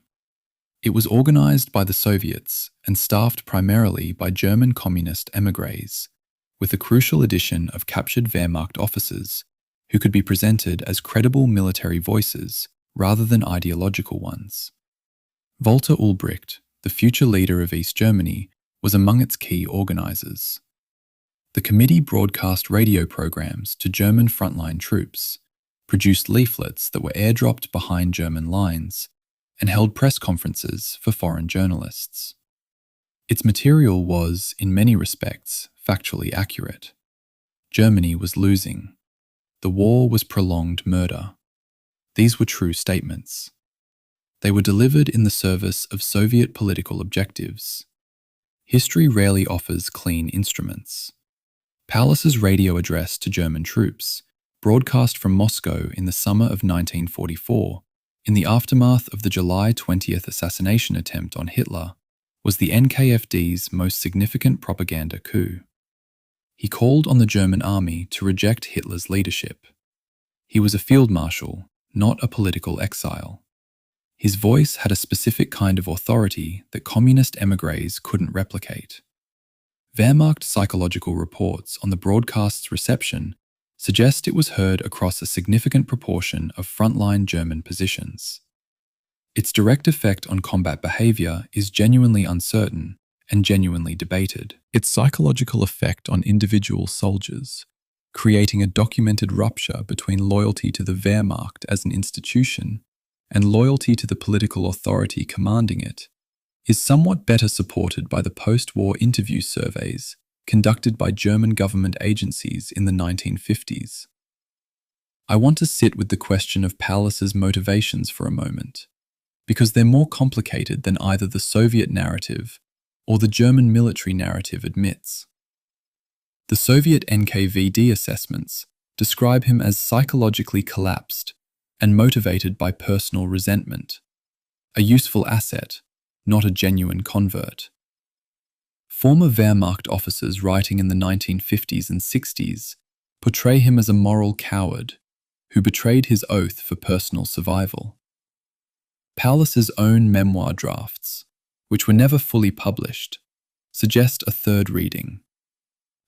It was organized by the Soviets and staffed primarily by German communist émigrés, with a crucial addition of captured Wehrmacht officers who could be presented as credible military voices rather than ideological ones. Walter Ulbricht, the future leader of East Germany, was among its key organizers. The committee broadcast radio programs to German frontline troops, produced leaflets that were airdropped behind German lines, and held press conferences for foreign journalists. Its material was, in many respects, factually accurate. Germany was losing. The war was prolonged murder. These were true statements. They were delivered in the service of Soviet political objectives. History rarely offers clean instruments. Paulus's radio address to German troops, broadcast from Moscow in the summer of 1944, in the aftermath of the July 20th assassination attempt on Hitler, was the NKFD's most significant propaganda coup. He called on the German army to reject Hitler's leadership. He was a field marshal, not a political exile. His voice had a specific kind of authority that communist émigrés couldn't replicate. Wehrmacht psychological reports on the broadcast's reception suggest it was heard across a significant proportion of frontline German positions. Its direct effect on combat behavior is genuinely uncertain and genuinely debated. Its psychological effect on individual soldiers, creating a documented rupture between loyalty to the Wehrmacht as an institution and loyalty to the political authority commanding it, is somewhat better supported by the post-war interview surveys conducted by German government agencies in the 1950s. I want to sit with the question of Paulus's motivations for a moment, because they're more complicated than either the Soviet narrative or the German military narrative admits. The Soviet NKVD assessments describe him as psychologically collapsed and motivated by personal resentment, a useful asset, not a genuine convert. Former Wehrmacht officers writing in the 1950s and 60s portray him as a moral coward who betrayed his oath for personal survival. Paulus's own memoir drafts, which were never fully published, suggest a third reading.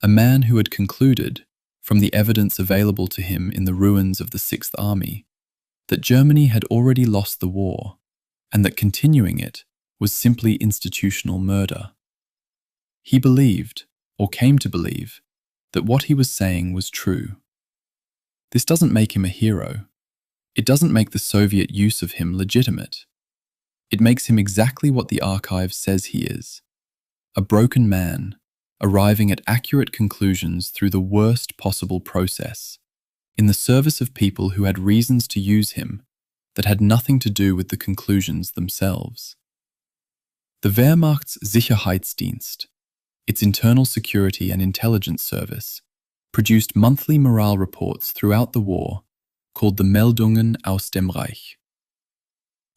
A man who had concluded, from the evidence available to him in the ruins of the Sixth Army, that Germany had already lost the war, and that continuing it was simply institutional murder. He believed, or came to believe, that what he was saying was true. This doesn't make him a hero. It doesn't make the Soviet use of him legitimate. It makes him exactly what the archive says he is: a broken man, arriving at accurate conclusions through the worst possible process, in the service of people who had reasons to use him that had nothing to do with the conclusions themselves. The Wehrmacht's Sicherheitsdienst, its internal security and intelligence service, produced monthly morale reports throughout the war called the Meldungen aus dem Reich.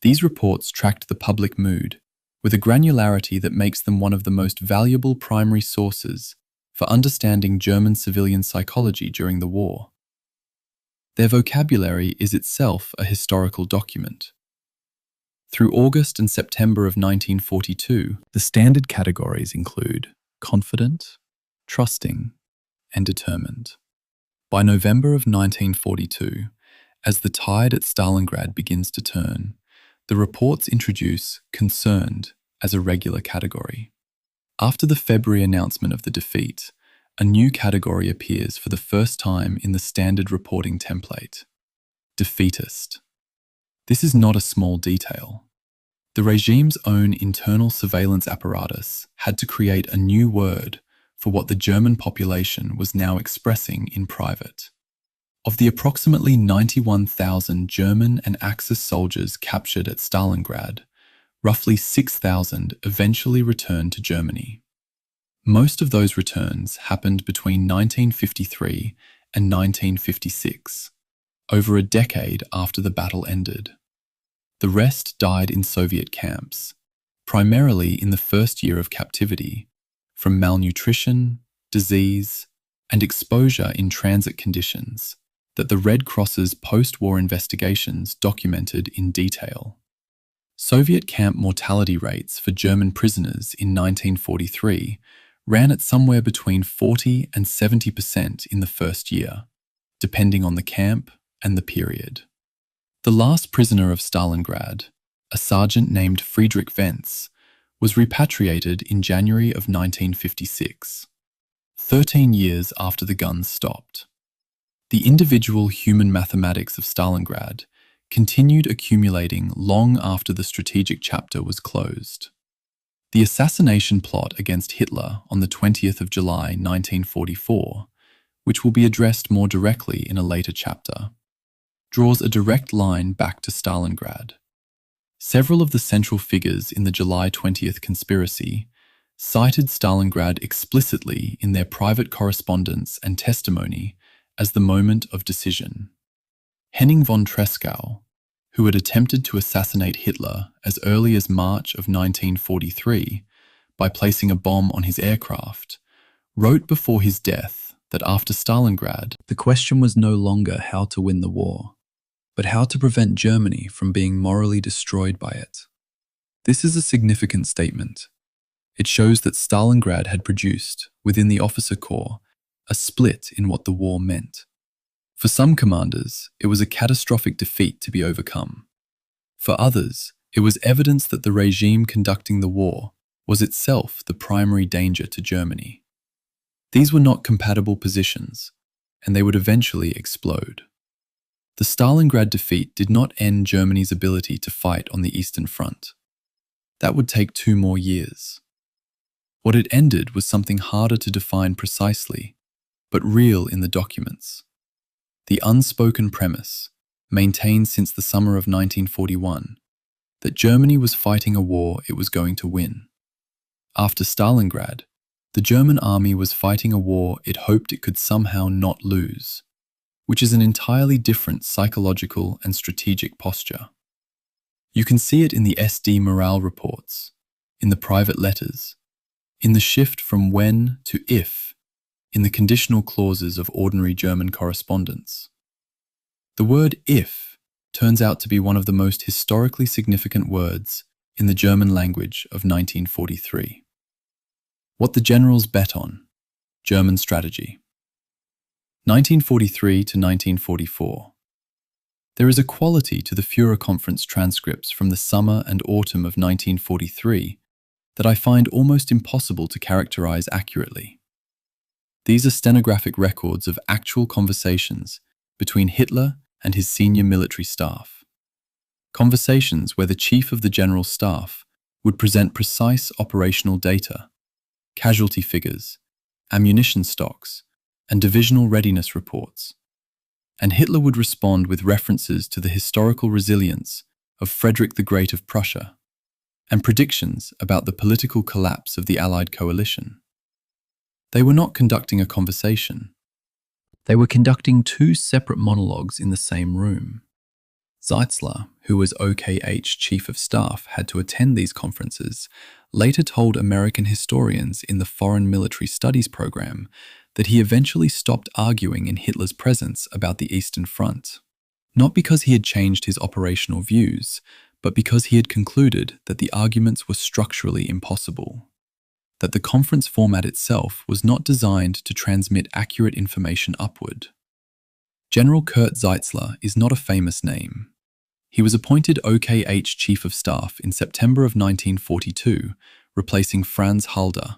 These reports tracked the public mood with a granularity that makes them one of the most valuable primary sources for understanding German civilian psychology during the war. Their vocabulary is itself a historical document. Through August and September of 1942, the standard categories include confident, trusting, and determined. By November of 1942, as the tide at Stalingrad begins to turn, the reports introduce concerned as a regular category. After the February announcement of the defeat, a new category appears for the first time in the standard reporting template: defeatist. This is not a small detail. The regime's own internal surveillance apparatus had to create a new word for what the German population was now expressing in private. Of the approximately 91,000 German and Axis soldiers captured at Stalingrad, roughly 6,000 eventually returned to Germany. Most of those returns happened between 1953 and 1956, over a decade after the battle ended. The rest died in Soviet camps, primarily in the first year of captivity, from malnutrition, disease, and exposure in transit conditions that the Red Cross's post-war investigations documented in detail. Soviet camp mortality rates for German prisoners in 1943 ran at somewhere between 40 and 70% in the first year, depending on the camp and the period. The last prisoner of Stalingrad, a sergeant named Friedrich Wenz, was repatriated in January of 1956, 13 years after the guns stopped. The individual human mathematics of Stalingrad continued accumulating long after the strategic chapter was closed. The assassination plot against Hitler on the 20th of July 1944, which will be addressed more directly in a later chapter, draws a direct line back to Stalingrad. Several of the central figures in the July 20th conspiracy cited Stalingrad explicitly in their private correspondence and testimony as the moment of decision. Henning von Tresckow, who had attempted to assassinate Hitler as early as March of 1943 by placing a bomb on his aircraft, wrote before his death that after Stalingrad, the question was no longer how to win the war, but how to prevent Germany from being morally destroyed by it. This is a significant statement. It shows that Stalingrad had produced, within the officer corps, a split in what the war meant. For some commanders, it was a catastrophic defeat to be overcome. For others, it was evidence that the regime conducting the war was itself the primary danger to Germany. These were not compatible positions, and they would eventually explode. The Stalingrad defeat did not end Germany's ability to fight on the Eastern Front. That would take 2 more years. What it ended was something harder to define precisely, but real in the documents. The unspoken premise, maintained since the summer of 1941, that Germany was fighting a war it was going to win. After Stalingrad, the German army was fighting a war it hoped it could somehow not lose, which is an entirely different psychological and strategic posture. You can see it in the SD morale reports, in the private letters, in the shift from when to if, in the conditional clauses of ordinary German correspondence. The word if turns out to be one of the most historically significant words in the German language of 1943. What the generals bet on: German strategy. 1943 to 1944. There is a quality to the Führer Conference transcripts from the summer and autumn of 1943 that I find almost impossible to characterize accurately. These are stenographic records of actual conversations between Hitler and his senior military staff. Conversations where the chief of the general staff would present precise operational data, casualty figures, ammunition stocks, and divisional readiness reports. And Hitler would respond with references to the historical resilience of Frederick the Great of Prussia and predictions about the political collapse of the Allied coalition. They were not conducting a conversation. They were conducting 2 separate monologues in the same room. Zeitzler, who was OKH Chief of Staff, had to attend these conferences, later told American historians in the Foreign Military Studies program that he eventually stopped arguing in Hitler's presence about the Eastern Front. Not because he had changed his operational views, but because he had concluded that the arguments were structurally impossible, that the conference format itself was not designed to transmit accurate information upward. General Kurt Zeitzler is not a famous name. He was appointed OKH Chief of Staff in September of 1942, replacing Franz Halder,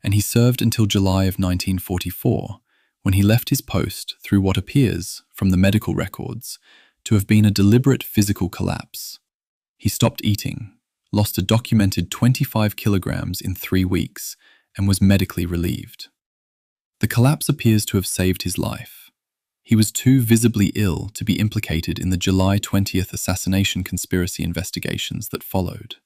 and he served until July of 1944, when he left his post through what appears, from the medical records, to have been a deliberate physical collapse. He stopped eating, lost a documented 25 kilograms in 3 weeks, and was medically relieved. The collapse appears to have saved his life. He was too visibly ill to be implicated in the July 20th assassination conspiracy investigations that followed.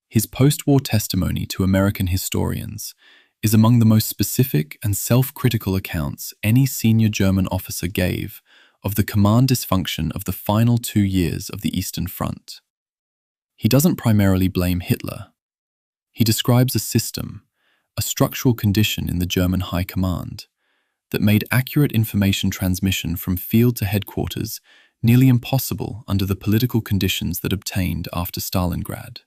His post-war testimony to American historians is among the most specific and self-critical accounts any senior German officer gave of the command dysfunction of the final 2 years of the Eastern Front. He doesn't primarily blame Hitler. He describes a system, a structural condition in the German High Command, that made accurate information transmission from field to headquarters nearly impossible under the political conditions that obtained after Stalingrad.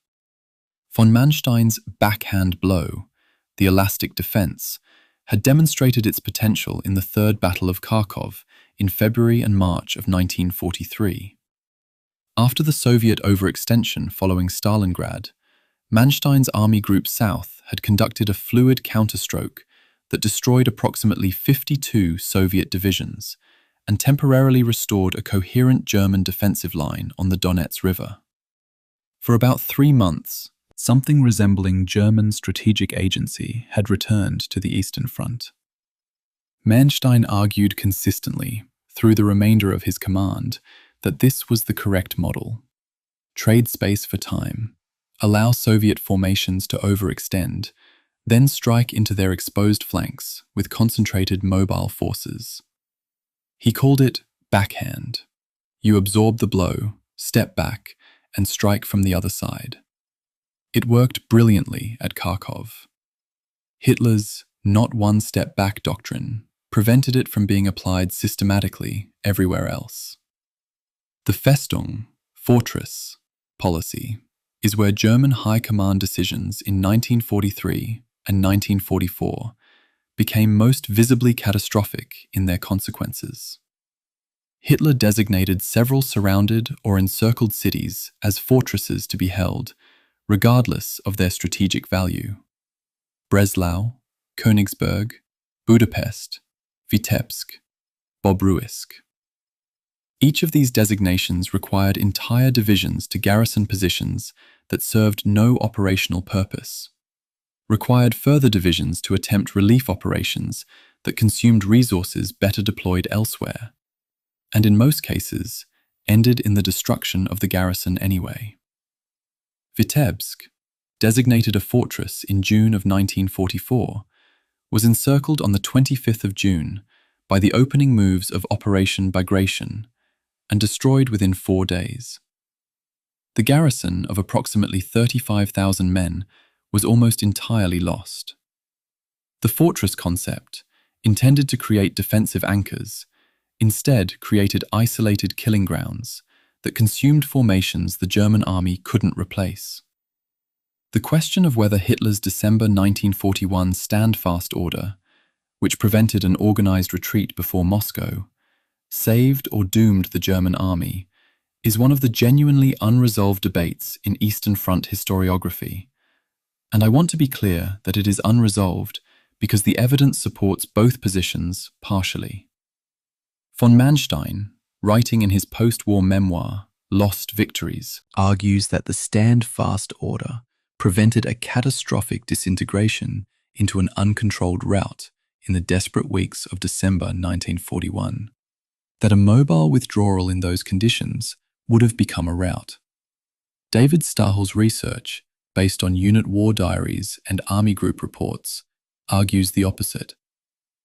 Von Manstein's backhand blow, the elastic defense, had demonstrated its potential in the Third Battle of Kharkov in February and March of 1943. After the Soviet overextension following Stalingrad, Manstein's Army Group South had conducted a fluid counterstroke that destroyed approximately 52 Soviet divisions and temporarily restored a coherent German defensive line on the Donets River. For about 3 months, something resembling German strategic agency had returned to the Eastern Front. Manstein argued consistently, through the remainder of his command, that this was the correct model. Trade space for time, allow Soviet formations to overextend, then strike into their exposed flanks with concentrated mobile forces. He called it backhand. You absorb the blow, step back, and strike from the other side. It worked brilliantly at Kharkov. Hitler's not one step back doctrine prevented it from being applied systematically everywhere else. The Festung, fortress, policy is where German high command decisions in 1943 and 1944 became most visibly catastrophic in their consequences. Hitler designated several surrounded or encircled cities as fortresses to be held, regardless of their strategic value. Breslau, Königsberg, Budapest, Vitebsk, Bobruisk. Each of these designations required entire divisions to garrison positions that served no operational purpose, required further divisions to attempt relief operations that consumed resources better deployed elsewhere, and in most cases, ended in the destruction of the garrison anyway. Vitebsk, designated a fortress in June of 1944, was encircled on the 25th of June by the opening moves of Operation Bagration and destroyed within 4 days. The garrison of approximately 35,000 men was almost entirely lost. The fortress concept, intended to create defensive anchors, instead created isolated killing grounds that consumed formations the German army couldn't replace. The question of whether Hitler's December 1941 stand-fast order, which prevented an organized retreat before Moscow, saved or doomed the German army, is one of the genuinely unresolved debates in Eastern Front historiography. And I want to be clear that it is unresolved because the evidence supports both positions partially. Von Manstein, writing in his post-war memoir, Lost Victories, argues that the stand-fast order prevented a catastrophic disintegration into an uncontrolled rout in the desperate weeks of December 1941, that a mobile withdrawal in those conditions would have become a rout. David Stahel's research, based on unit war diaries and army group reports, argues the opposite,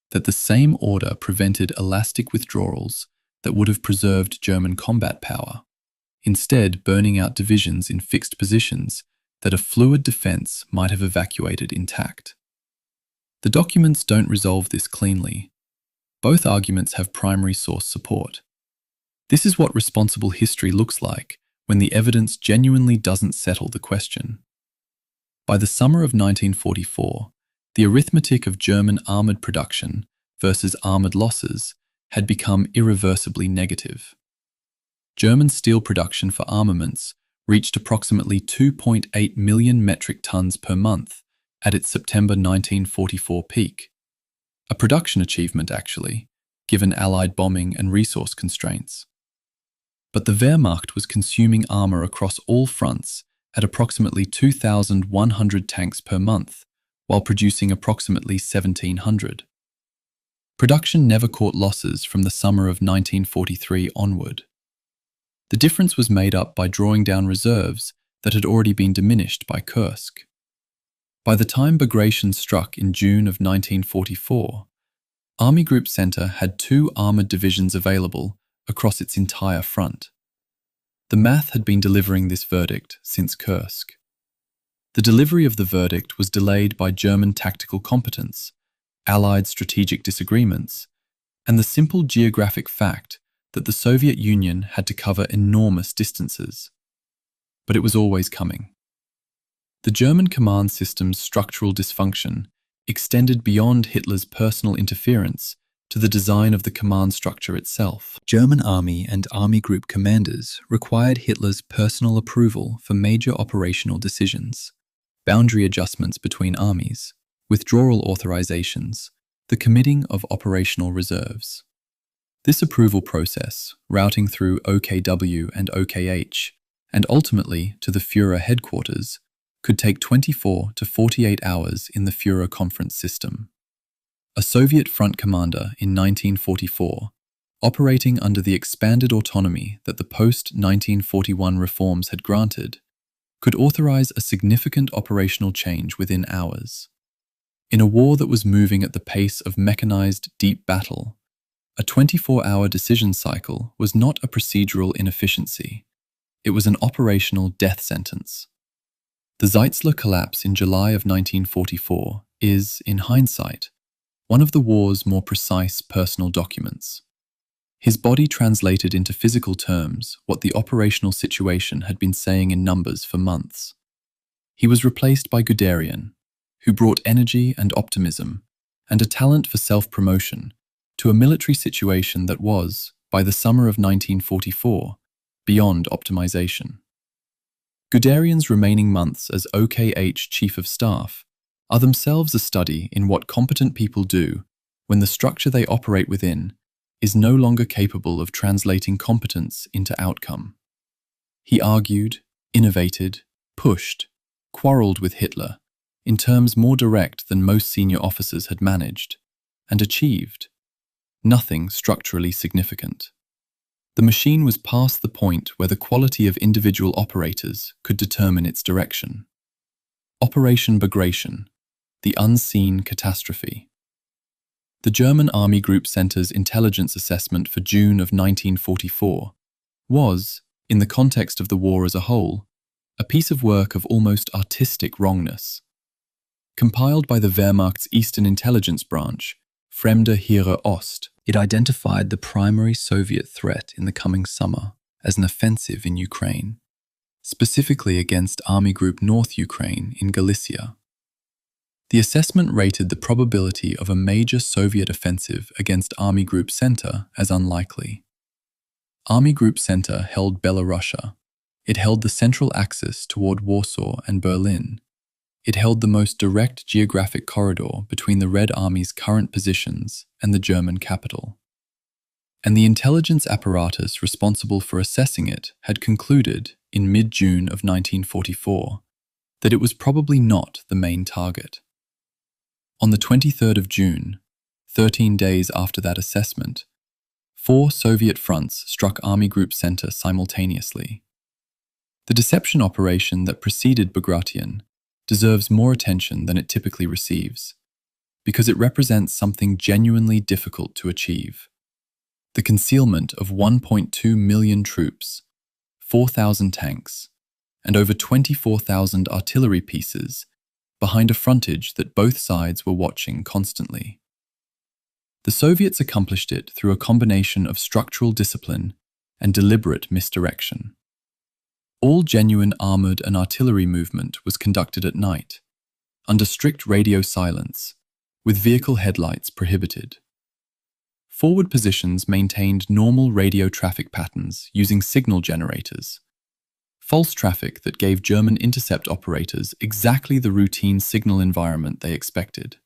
that the same order prevented elastic withdrawals that would have preserved German combat power, instead burning out divisions in fixed positions that a fluid defense might have evacuated intact. The documents don't resolve this cleanly. Both arguments have primary source support. This is what responsible history looks like when the evidence genuinely doesn't settle the question. By the summer of 1944, the arithmetic of German armoured production versus armoured losses had become irreversibly negative. German steel production for armaments reached approximately 2.8 million metric tons per month at its September 1944 peak. A production achievement, actually, given Allied bombing and resource constraints. But the Wehrmacht was consuming armour across all fronts at approximately 2,100 tanks per month, while producing approximately 1,700. Production never caught losses from the summer of 1943 onward. The difference was made up by drawing down reserves that had already been diminished by Kursk. By the time Bagration struck in June of 1944, Army Group Center had 2 armoured divisions available across its entire front. The math had been delivering this verdict since Kursk. The delivery of the verdict was delayed by German tactical competence, Allied strategic disagreements, and the simple geographic fact that the Soviet Union had to cover enormous distances. But it was always coming. The German command system's structural dysfunction extended beyond Hitler's personal interference to the design of the command structure itself. German army and army group commanders required Hitler's personal approval for major operational decisions, boundary adjustments between armies, withdrawal authorizations, the committing of operational reserves. This approval process, routing through OKW and OKH, and ultimately to the Führer headquarters, could take 24 to 48 hours in the Führer conference system. A Soviet front commander in 1944, operating under the expanded autonomy that the post-1941 reforms had granted, could authorize a significant operational change within hours. In a war that was moving at the pace of mechanized deep battle, a 24-hour decision cycle was not a procedural inefficiency. It was an operational death sentence. The Zeitzler collapse in July of 1944 is, in hindsight, one of the war's more precise personal documents. His body translated into physical terms what the operational situation had been saying in numbers for months. He was replaced by Guderian, who brought energy and optimism and a talent for self-promotion to a military situation that was, by the summer of 1944, beyond optimization. Guderian's remaining months as OKH Chief of Staff are themselves a study in what competent people do when the structure they operate within is no longer capable of translating competence into outcome. He argued, innovated, pushed, quarreled with Hitler in terms more direct than most senior officers had managed, and achieved nothing structurally significant. The machine was past the point where the quality of individual operators could determine its direction. Operation Bagration, the unseen catastrophe. The German Army Group Center's intelligence assessment for June of 1944 was, in the context of the war as a whole, a piece of work of almost artistic wrongness. Compiled by the Wehrmacht's Eastern Intelligence Branch, Fremde Heere Ost, it identified the primary Soviet threat in the coming summer as an offensive in Ukraine, specifically against Army Group North Ukraine in Galicia. The assessment rated the probability of a major Soviet offensive against Army Group Center as unlikely. Army Group Center held Belorussia. It held the central axis toward Warsaw and Berlin. It held the most direct geographic corridor between the Red Army's current positions and the German capital. And the intelligence apparatus responsible for assessing it had concluded, in mid-June of 1944, that it was probably not the main target. On the 23rd of June, 13 days after that assessment, 4 Soviet fronts struck Army Group Center simultaneously. The deception operation that preceded Bagration deserves more attention than it typically receives, because it represents something genuinely difficult to achieve. The concealment of 1.2 million troops, 4,000 tanks, and over 24,000 artillery pieces behind a frontage that both sides were watching constantly. The Soviets accomplished it through a combination of structural discipline and deliberate misdirection. All genuine armoured and artillery movement was conducted at night, under strict radio silence, with vehicle headlights prohibited. Forward positions maintained normal radio traffic patterns using signal generators, false traffic that gave German intercept operators exactly the routine signal environment they expected.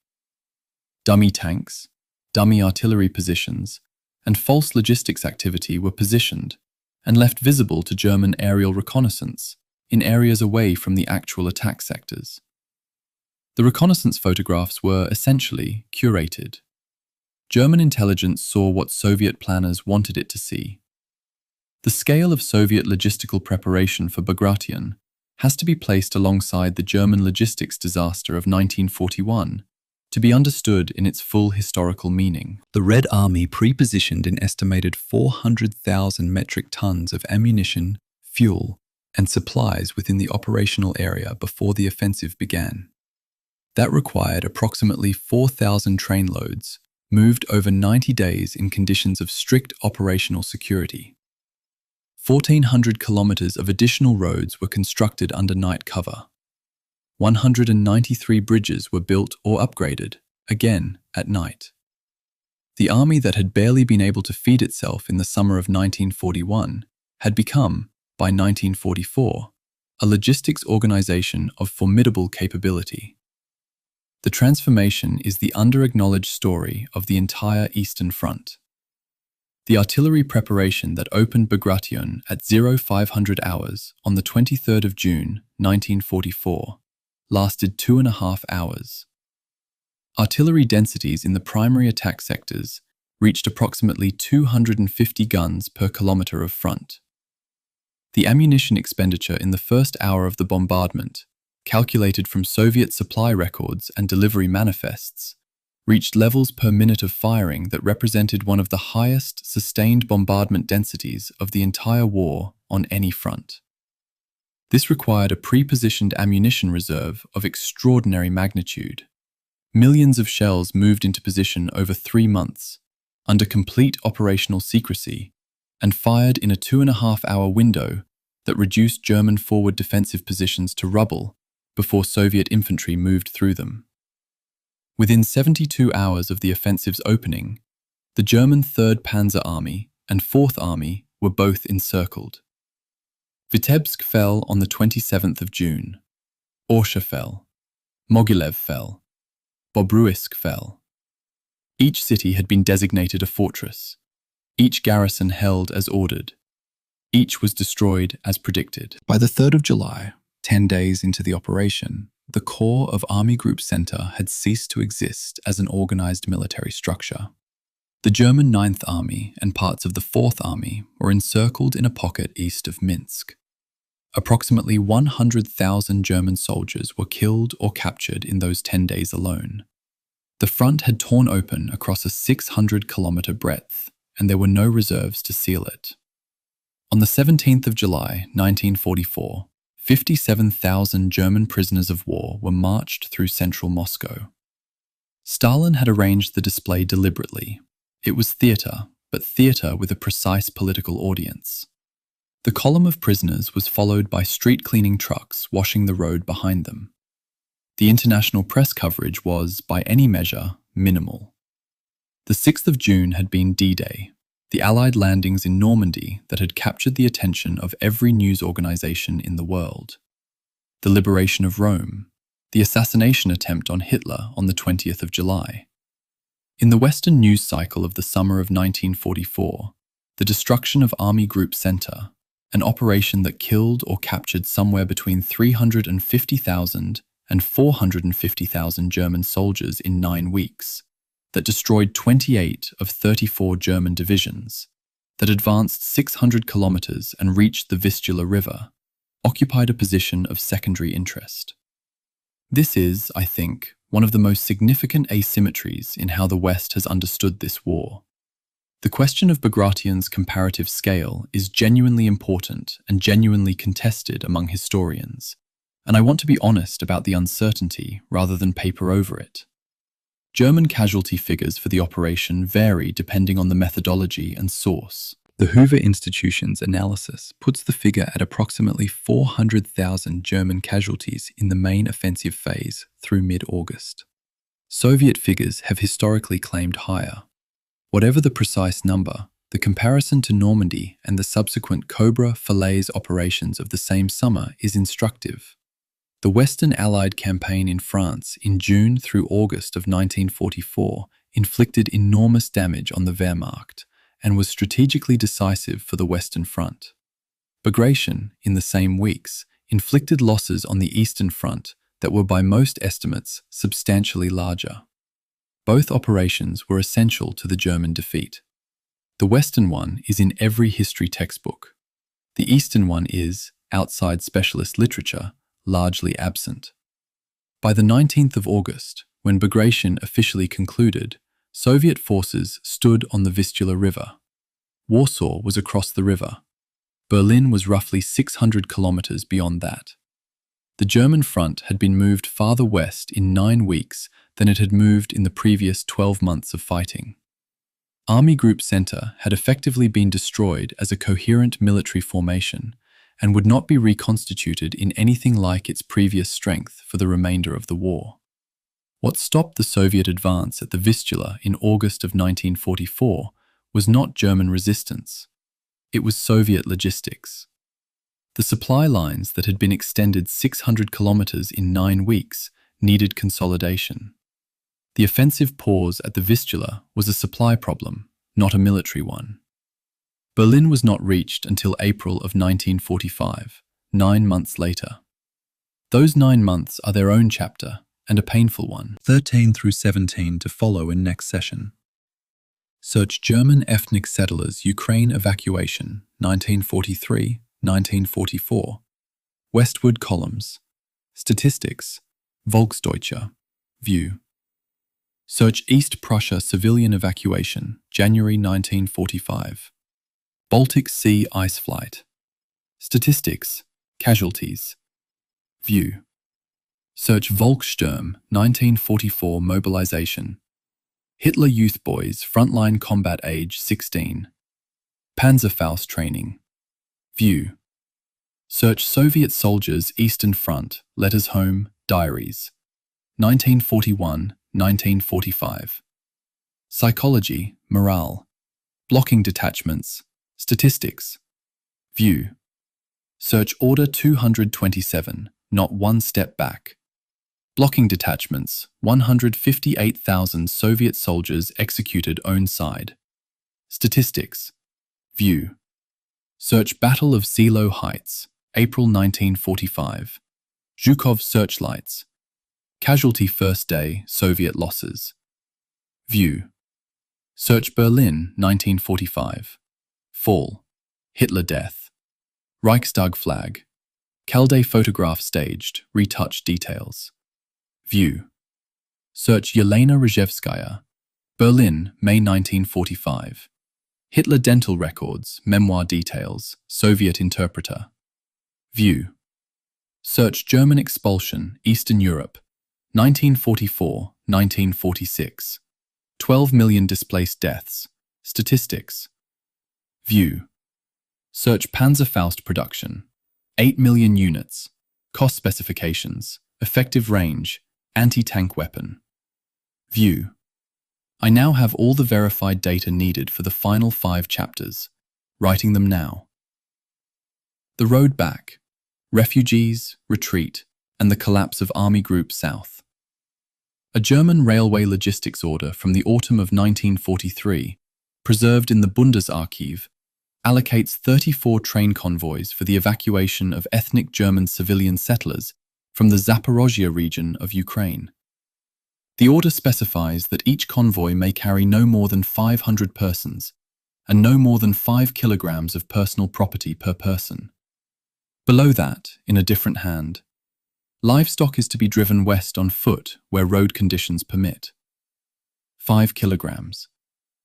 Dummy tanks, dummy artillery positions, and false logistics activity were positioned and left visible to German aerial reconnaissance in areas away from the actual attack sectors. The reconnaissance photographs were essentially curated. German intelligence saw what Soviet planners wanted it to see. The scale of Soviet logistical preparation for Bagration has to be placed alongside the German logistics disaster of 1941 to be understood in its full historical meaning. The Red Army pre-positioned an estimated 400,000 metric tons of ammunition, fuel, and supplies within the operational area before the offensive began. That required approximately 4,000 trainloads, moved over 90 days in conditions of strict operational security. 1,400 kilometers of additional roads were constructed under night cover. 193 bridges were built or upgraded, again at night. The army that had barely been able to feed itself in the summer of 1941 had become, by 1944, a logistics organization of formidable capability. The transformation is the under-acknowledged story of the entire Eastern Front. The artillery preparation that opened Bagration at 0500 hours on the 23rd of June, 1944, lasted 2.5 hours. Artillery densities in the primary attack sectors reached approximately 250 guns per kilometre of front. The ammunition expenditure in the first hour of the bombardment, calculated from Soviet supply records and delivery manifests, reached levels per minute of firing that represented one of the highest sustained bombardment densities of the entire war on any front. This required a pre-positioned ammunition reserve of extraordinary magnitude. Millions of shells moved into position over 3 months, under complete operational secrecy, and fired in a 2.5-hour window that reduced German forward defensive positions to rubble before Soviet infantry moved through them. Within 72 hours of the offensive's opening, the German 3rd Panzer Army and 4th Army were both encircled. Vitebsk fell on the 27th of June. Orsha fell. Mogilev fell. Bobruisk fell. Each city had been designated a fortress. Each garrison held as ordered. Each was destroyed as predicted. By the 3rd of July, 10 days into the operation, the core of Army Group Center had ceased to exist as an organized military structure. The German 9th Army and parts of the 4th Army were encircled in a pocket east of Minsk. Approximately 100,000 German soldiers were killed or captured in those 10 days alone. The front had torn open across a 600-kilometer breadth, and there were no reserves to seal it. On the 17th of July, 1944, 57,000 German prisoners of war were marched through central Moscow. Stalin had arranged the display deliberately. It was theatre, but theatre with a precise political audience. The column of prisoners was followed by street-cleaning trucks washing the road behind them. The international press coverage was, by any measure, minimal. The 6th of June had been D-Day, the Allied landings in Normandy that had captured the attention of every news organization in the world. The liberation of Rome, the assassination attempt on Hitler on the 20th of July. In the Western news cycle of the summer of 1944, the destruction of Army Group Center, an operation that killed or captured somewhere between 350,000 and 450,000 German soldiers in 9 weeks, that destroyed 28 of 34 German divisions, that advanced 600 kilometers and reached the Vistula River, occupied a position of secondary interest. This is, I think, one of the most significant asymmetries in how the West has understood this war. The question of Bagration's comparative scale is genuinely important and genuinely contested among historians, and I want to be honest about the uncertainty rather than paper over it. German casualty figures for the operation vary depending on the methodology and source. The Hoover Institution's analysis puts the figure at approximately 400,000 German casualties in the main offensive phase through mid-August. Soviet figures have historically claimed higher. Whatever the precise number, the comparison to Normandy and the subsequent Cobra Falaise operations of the same summer is instructive. The Western Allied campaign in France in June through August of 1944 inflicted enormous damage on the Wehrmacht and was strategically decisive for the Western Front. Bagration, in the same weeks, inflicted losses on the Eastern Front that were by most estimates substantially larger. Both operations were essential to the German defeat. The Western one is in every history textbook. The Eastern one is, outside specialist literature, largely absent. By the 19th of August, when Bagration officially concluded, Soviet forces stood on the Vistula River. Warsaw was across the river. Berlin was roughly 600 kilometers beyond that. The German front had been moved farther west in 9 weeks than it had moved in the previous 12 months of fighting. Army Group Center had effectively been destroyed as a coherent military formation and would not be reconstituted in anything like its previous strength for the remainder of the war. What stopped the Soviet advance at the Vistula in August of 1944 was not German resistance. It was Soviet logistics. The supply lines that had been extended 600 kilometers in 9 weeks needed consolidation. The offensive pause at the Vistula was a supply problem, not a military one. Berlin was not reached until April of 1945, 9 months later. Those 9 months are their own chapter, and a painful one. 13 through 17 to follow in next session. Search German ethnic settlers Ukraine evacuation, 1943-1944. Westward columns. Statistics. Volksdeutsche. View. Search East Prussia civilian evacuation, January 1945. Baltic Sea ice flight. Statistics. Casualties. View. Search Volkssturm 1944 mobilization. Hitler Youth Boys frontline combat age 16. Panzerfaust training. View. Search Soviet soldiers Eastern Front letters home diaries. 1941-1945. Psychology, morale. Blocking detachments. Statistics. View. Search Order 227, not one step back. Blocking detachments, 158,000 Soviet soldiers executed own side. Statistics. View. Search Battle of Silo Heights, April 1945. Zhukov searchlights. Casualty first day, Soviet losses. View. Search Berlin 1945. Fall. Hitler death. Reichstag flag. Calday photograph staged, retouched details. View. Search Yelena Rzhevskaya. Berlin, May 1945. Hitler dental records, memoir details, Soviet interpreter. View. Search German expulsion, Eastern Europe, 1944-1946. 12 million displaced deaths. Statistics. View. Search Panzerfaust production. 8 million units. Cost specifications. Effective range. Anti-tank weapon. View. I now have all the verified data needed for the final 5 chapters. Writing them now. The road back. Refugees, retreat, and the collapse of Army Group South. A German railway logistics order from the autumn of 1943, preserved in the Bundesarchiv, allocates 34 train convoys for the evacuation of ethnic German civilian settlers from the Zaporozhye region of Ukraine. The order specifies that each convoy may carry no more than 500 persons and no more than 5 kilograms of personal property per person. Below that, in a different hand, livestock is to be driven west on foot where road conditions permit. 5 kilograms,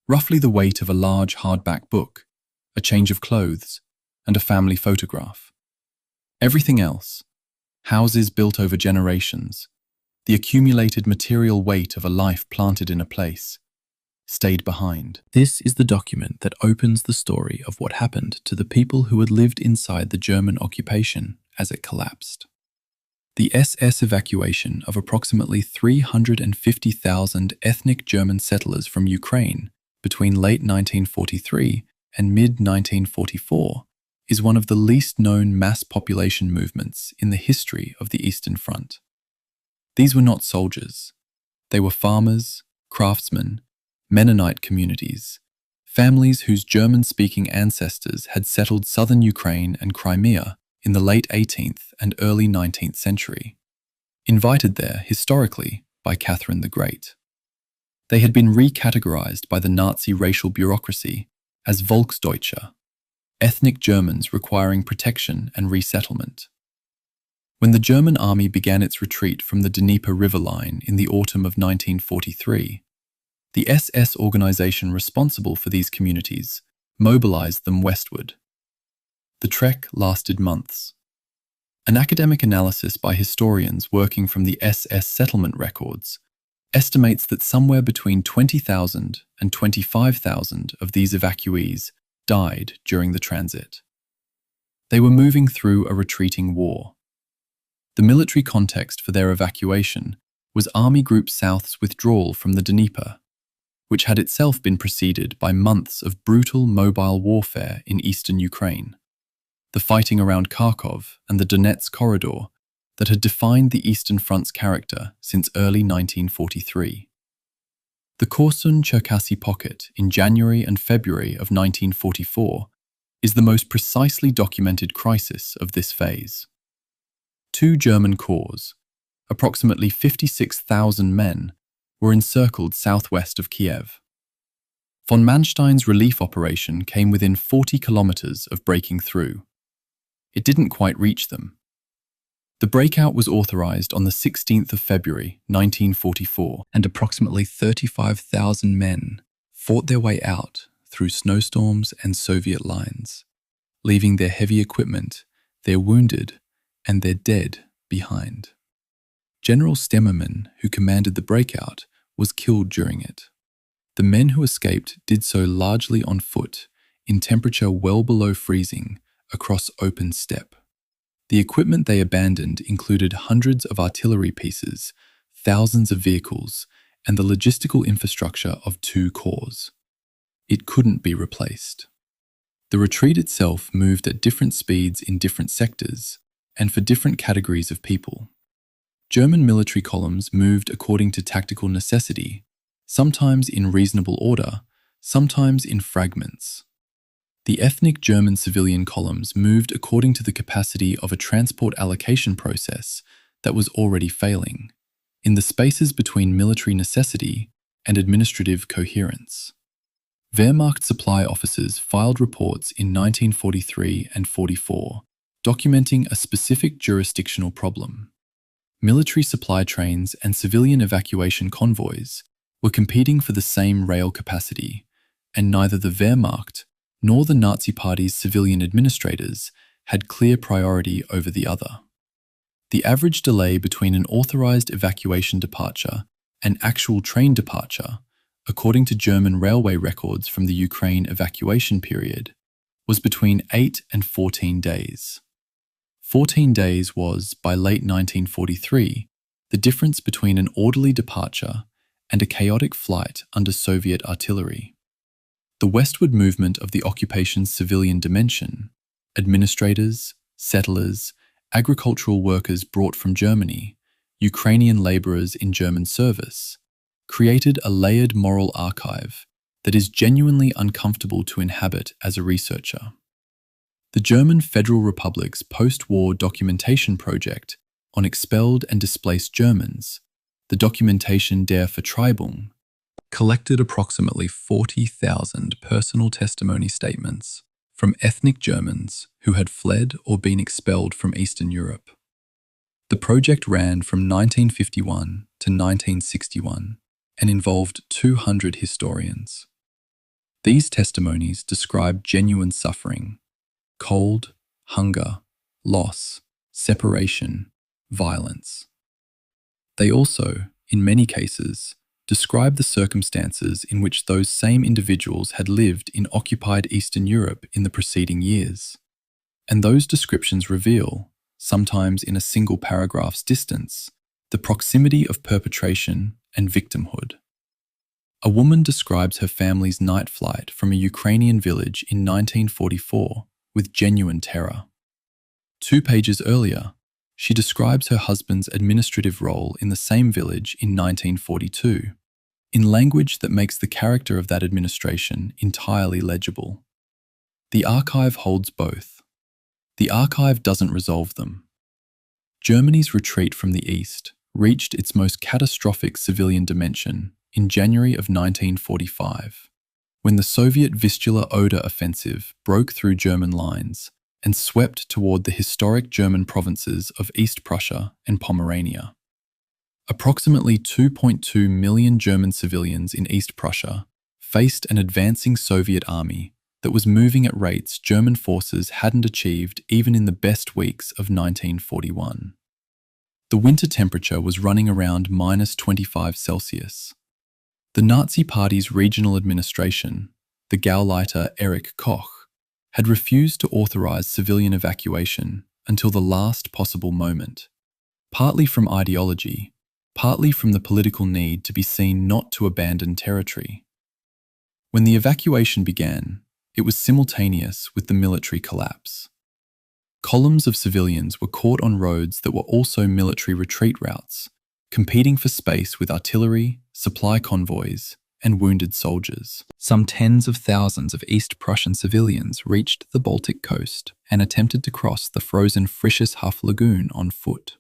roughly the weight of a large hardback book, a change of clothes, and a family photograph. Everything else, Houses built over generations, the accumulated material weight of a life planted in a place, stayed behind. This is the document that opens the story of what happened to the people who had lived inside the German occupation as it collapsed. The SS evacuation of approximately 350,000 ethnic German settlers from Ukraine between late 1943 and mid-1944 is one of the least known mass population movements in the history of the Eastern Front. These were not soldiers. They were farmers, craftsmen, Mennonite communities, families whose German-speaking ancestors had settled southern Ukraine and Crimea in the late 18th and early 19th century, invited there historically by Catherine the Great. They had been recategorized by the Nazi racial bureaucracy as Volksdeutsche, ethnic Germans requiring protection and resettlement. When the German army began its retreat from the Dnieper River line in the autumn of 1943, the SS organization responsible for these communities mobilized them westward. The trek lasted months. An academic analysis by historians working from the SS settlement records estimates that somewhere between 20,000 and 25,000 of these evacuees died during the transit. They were moving through a retreating war. The military context for their evacuation was Army Group South's withdrawal from the Dnieper, which had itself been preceded by months of brutal mobile warfare in eastern Ukraine. The fighting around Kharkov and the Donetsk corridor that had defined the Eastern Front's character since early 1943. The Korsun-Cherkasy pocket in January and February of 1944 is the most precisely documented crisis of this phase. Two German corps, approximately 56,000 men, were encircled southwest of Kyiv. Von Manstein's relief operation came within 40 kilometers of breaking through. It didn't quite reach them. The breakout was authorized on the 16th of February, 1944, and approximately 35,000 men fought their way out through snowstorms and Soviet lines, leaving their heavy equipment, their wounded, and their dead behind. General Stemmermann, who commanded the breakout, was killed during it. The men who escaped did so largely on foot, in temperature well below freezing, across open steppe. The equipment they abandoned included hundreds of artillery pieces, thousands of vehicles, and the logistical infrastructure of two corps. It couldn't be replaced. The retreat itself moved at different speeds in different sectors, and for different categories of people. German military columns moved according to tactical necessity, sometimes in reasonable order, sometimes in fragments. The ethnic German civilian columns moved according to the capacity of a transport allocation process that was already failing, in the spaces between military necessity and administrative coherence. Wehrmacht supply officers filed reports in 1943 and 44, documenting a specific jurisdictional problem. Military supply trains and civilian evacuation convoys were competing for the same rail capacity, and neither the Wehrmacht nor the Nazi Party's civilian administrators had clear priority over the other. The average delay between an authorized evacuation departure and actual train departure, according to German railway records from the Ukraine evacuation period, was between 8 and 14 days. 14 days was, by late 1943, the difference between an orderly departure and a chaotic flight under Soviet artillery. The westward movement of the occupation's civilian dimension, administrators, settlers, agricultural workers brought from Germany, Ukrainian laborers in German service, created a layered moral archive that is genuinely uncomfortable to inhabit as a researcher. The German Federal Republic's post-war documentation project on expelled and displaced Germans, the Dokumentation der Vertreibung, collected approximately 40,000 personal testimony statements from ethnic Germans who had fled or been expelled from Eastern Europe. The project ran from 1951 to 1961 and involved 200 historians. These testimonies describe genuine suffering, cold, hunger, loss, separation, violence. They also, in many cases, describe the circumstances in which those same individuals had lived in occupied Eastern Europe in the preceding years. And those descriptions reveal, sometimes in a single paragraph's distance, the proximity of perpetration and victimhood. A woman describes her family's night flight from a Ukrainian village in 1944 with genuine terror. 2 pages earlier, she describes her husband's administrative role in the same village in 1942, in language that makes the character of that administration entirely legible. The archive holds both. The archive doesn't resolve them. Germany's retreat from the east reached its most catastrophic civilian dimension in January of 1945, when the Soviet Vistula-Oder offensive broke through German lines and swept toward the historic German provinces of East Prussia and Pomerania. Approximately 2.2 million German civilians in East Prussia faced an advancing Soviet army that was moving at rates German forces hadn't achieved even in the best weeks of 1941. The winter temperature was running around -25 Celsius. The Nazi Party's regional administration, the Gauleiter Erich Koch, had refused to authorize civilian evacuation until the last possible moment, partly from ideology, partly from the political need to be seen not to abandon territory. When the evacuation began, it was simultaneous with the military collapse. Columns of civilians were caught on roads that were also military retreat routes, competing for space with artillery, supply convoys, and wounded soldiers. Some tens of thousands of East Prussian civilians reached the Baltic coast and attempted to cross the frozen Frischeshof Lagoon on foot,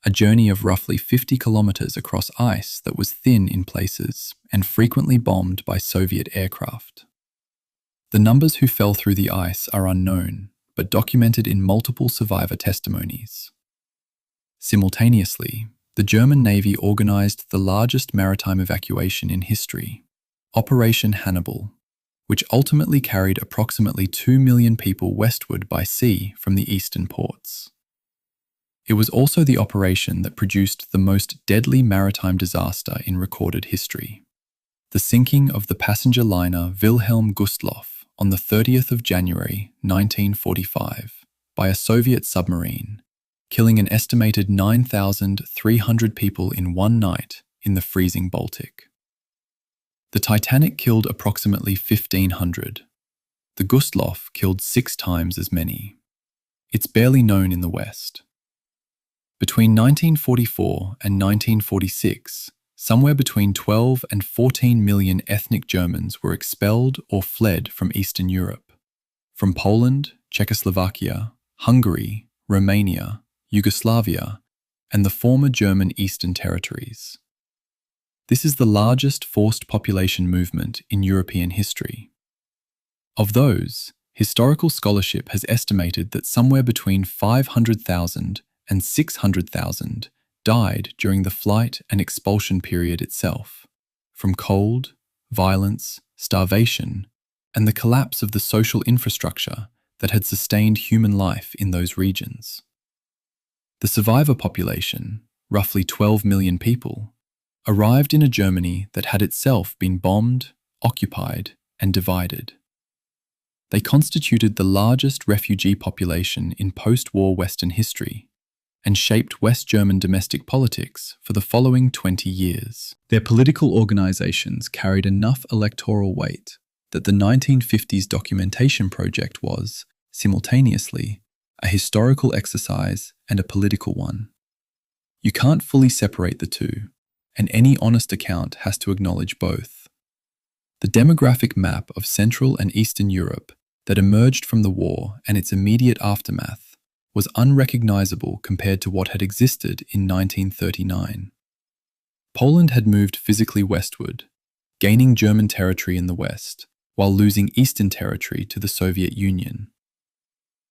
a journey of roughly 50 kilometers across ice that was thin in places and frequently bombed by Soviet aircraft. The numbers who fell through the ice are unknown, but documented in multiple survivor testimonies. Simultaneously, the German Navy organized the largest maritime evacuation in history, Operation Hannibal, which ultimately carried approximately 2 million people westward by sea from the eastern ports. It was also the operation that produced the most deadly maritime disaster in recorded history, the sinking of the passenger liner Wilhelm Gustloff on the 30th of January 1945 by a Soviet submarine, killing an estimated 9,300 people in one night in the freezing Baltic. The Titanic killed approximately 1,500. The Gustloff killed 6 times as many. It's barely known in the West. Between 1944 and 1946, somewhere between 12 and 14 million ethnic Germans were expelled or fled from Eastern Europe, from Poland, Czechoslovakia, Hungary, Romania, Yugoslavia, and the former German Eastern territories. This is the largest forced population movement in European history. Of those, historical scholarship has estimated that somewhere between 500,000 and 600,000 died during the flight and expulsion period itself, from cold, violence, starvation, and the collapse of the social infrastructure that had sustained human life in those regions. The survivor population, roughly 12 million people, arrived in a Germany that had itself been bombed, occupied, and divided. They constituted the largest refugee population in post-war Western history and shaped West German domestic politics for the following 20 years. Their political organizations carried enough electoral weight that the 1950s documentation project was, simultaneously, a historical exercise and a political one. You can't fully separate the two, and any honest account has to acknowledge both. The demographic map of Central and Eastern Europe that emerged from the war and its immediate aftermath was unrecognizable compared to what had existed in 1939. Poland had moved physically westward, gaining German territory in the west, while losing Eastern territory to the Soviet Union.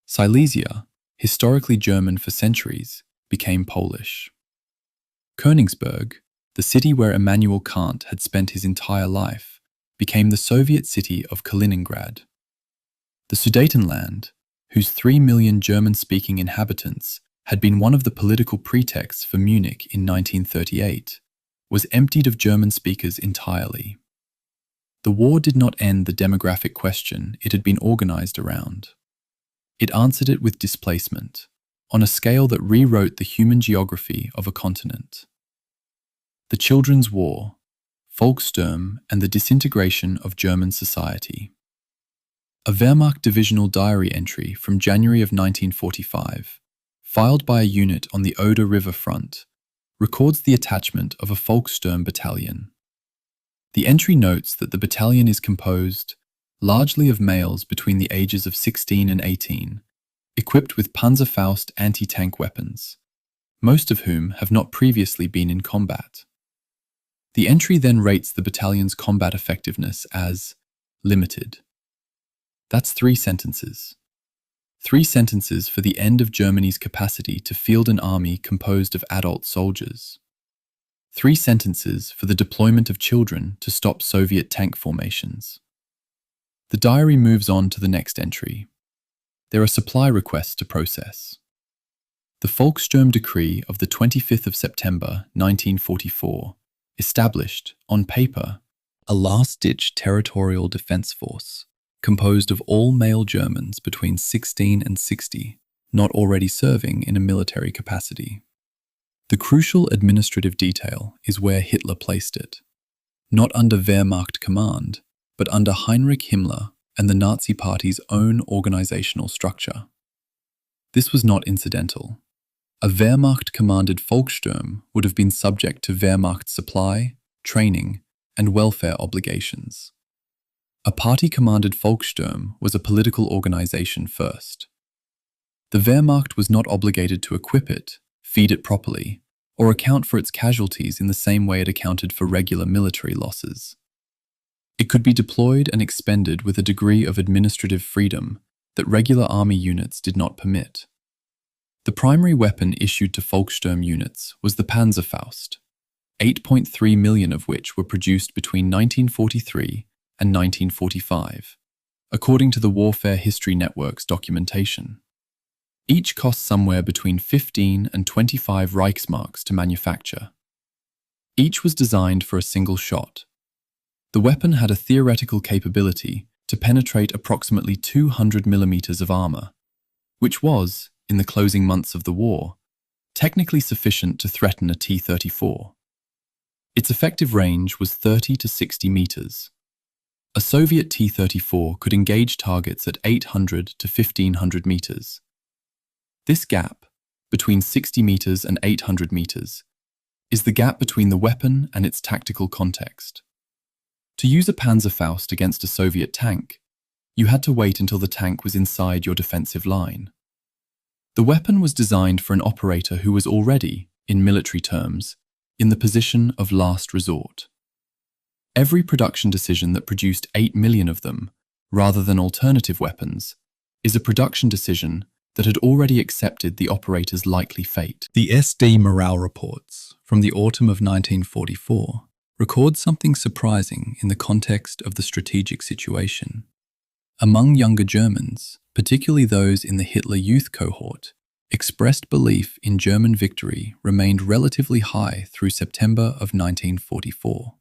Silesia, historically German for centuries, became Polish. Königsberg, the city where Immanuel Kant had spent his entire life, became the Soviet city of Kaliningrad. The Sudetenland, whose 3 million German-speaking inhabitants had been one of the political pretexts for Munich in 1938, was emptied of German speakers entirely. The war did not end the demographic question it had been organized around. It answered it with displacement, on a scale that rewrote the human geography of a continent. The Children's War, Volkssturm, and the disintegration of German society. A Wehrmacht divisional diary entry from January of 1945, filed by a unit on the Oder River front, records the attachment of a Volkssturm battalion. The entry notes that the battalion is composed largely of males between the ages of 16 and 18, equipped with Panzerfaust anti-tank weapons, most of whom have not previously been in combat. The entry then rates the battalion's combat effectiveness as limited. That's 3 sentences. 3 sentences for the end of Germany's capacity to field an army composed of adult soldiers. 3 sentences for the deployment of children to stop Soviet tank formations. The diary moves on to the next entry. There are supply requests to process. The Volkssturm Decree of the 25th of September 1944 established, on paper, a last-ditch territorial defense force composed of all male Germans between 16 and 60, not already serving in a military capacity. The crucial administrative detail is where Hitler placed it, not under Wehrmacht command, but under Heinrich Himmler and the Nazi Party's own organizational structure. This was not incidental. A Wehrmacht-commanded Volkssturm would have been subject to Wehrmacht supply, training, and welfare obligations. A party-commanded Volkssturm was a political organization first. The Wehrmacht was not obligated to equip it, feed it properly, or account for its casualties in the same way it accounted for regular military losses. It could be deployed and expended with a degree of administrative freedom that regular army units did not permit. The primary weapon issued to Volkssturm units was the Panzerfaust, 8.3 million of which were produced between 1943 and 1945, according to the Warfare History Network's documentation. Each cost somewhere between 15 and 25 Reichsmarks to manufacture. Each was designed for a single shot. The weapon had a theoretical capability to penetrate approximately 200 millimeters of armor, which was, in the closing months of the war, technically sufficient to threaten a T-34. Its effective range was 30 to 60 meters. A Soviet T-34 could engage targets at 800 to 1500 meters. This gap, between 60 meters and 800 meters, is the gap between the weapon and its tactical context. To use a Panzerfaust against a Soviet tank, you had to wait until the tank was inside your defensive line. The weapon was designed for an operator who was already, in military terms, in the position of last resort. Every production decision that produced 8 million of them, rather than alternative weapons, is a production decision that had already accepted the operator's likely fate. The SD morale reports from the autumn of 1944 record something surprising in the context of the strategic situation. Among younger Germans, particularly those in the Hitler Youth cohort, expressed belief in German victory remained relatively high through September of 1944.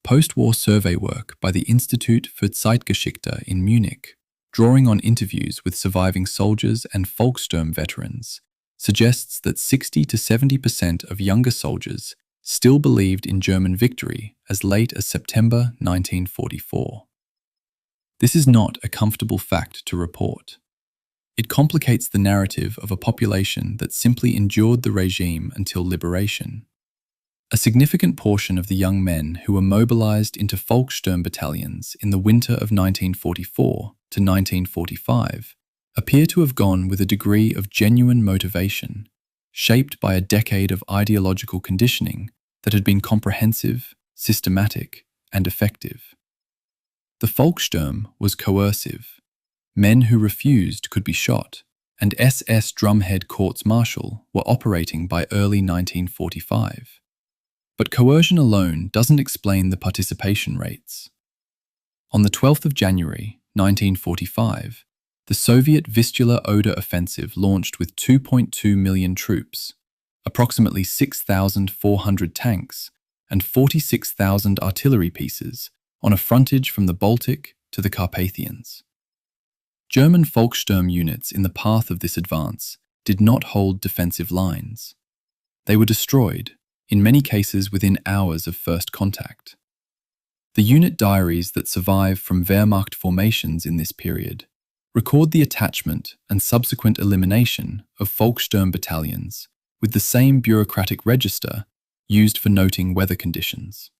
Post-war survey work by the Institute für Zeitgeschichte in Munich, drawing on interviews with surviving soldiers and Volkssturm veterans, suggests that 60 to 70% of younger soldiers still believed in German victory as late as September 1944. This is not a comfortable fact to report. It complicates the narrative of a population that simply endured the regime until liberation. A significant portion of the young men who were mobilized into Volkssturm battalions in the winter of 1944 to 1945 appear to have gone with a degree of genuine motivation, shaped by a decade of ideological conditioning that had been comprehensive, systematic, and effective. The Volkssturm was coercive. Men who refused could be shot, and SS drumhead courts-martial were operating by early 1945. But coercion alone doesn't explain the participation rates. On the 12th of January, 1945, The Soviet Vistula-Oder offensive launched with 2.2 million troops, approximately 6,400 tanks, and 46,000 artillery pieces on a frontage from the Baltic to the Carpathians. German Volkssturm units in the path of this advance did not hold defensive lines. They were destroyed, in many cases within hours of first contact. The unit diaries that survive from Wehrmacht formations in this period record the attachment and subsequent elimination of Volkssturm battalions with the same bureaucratic register used for noting weather conditions.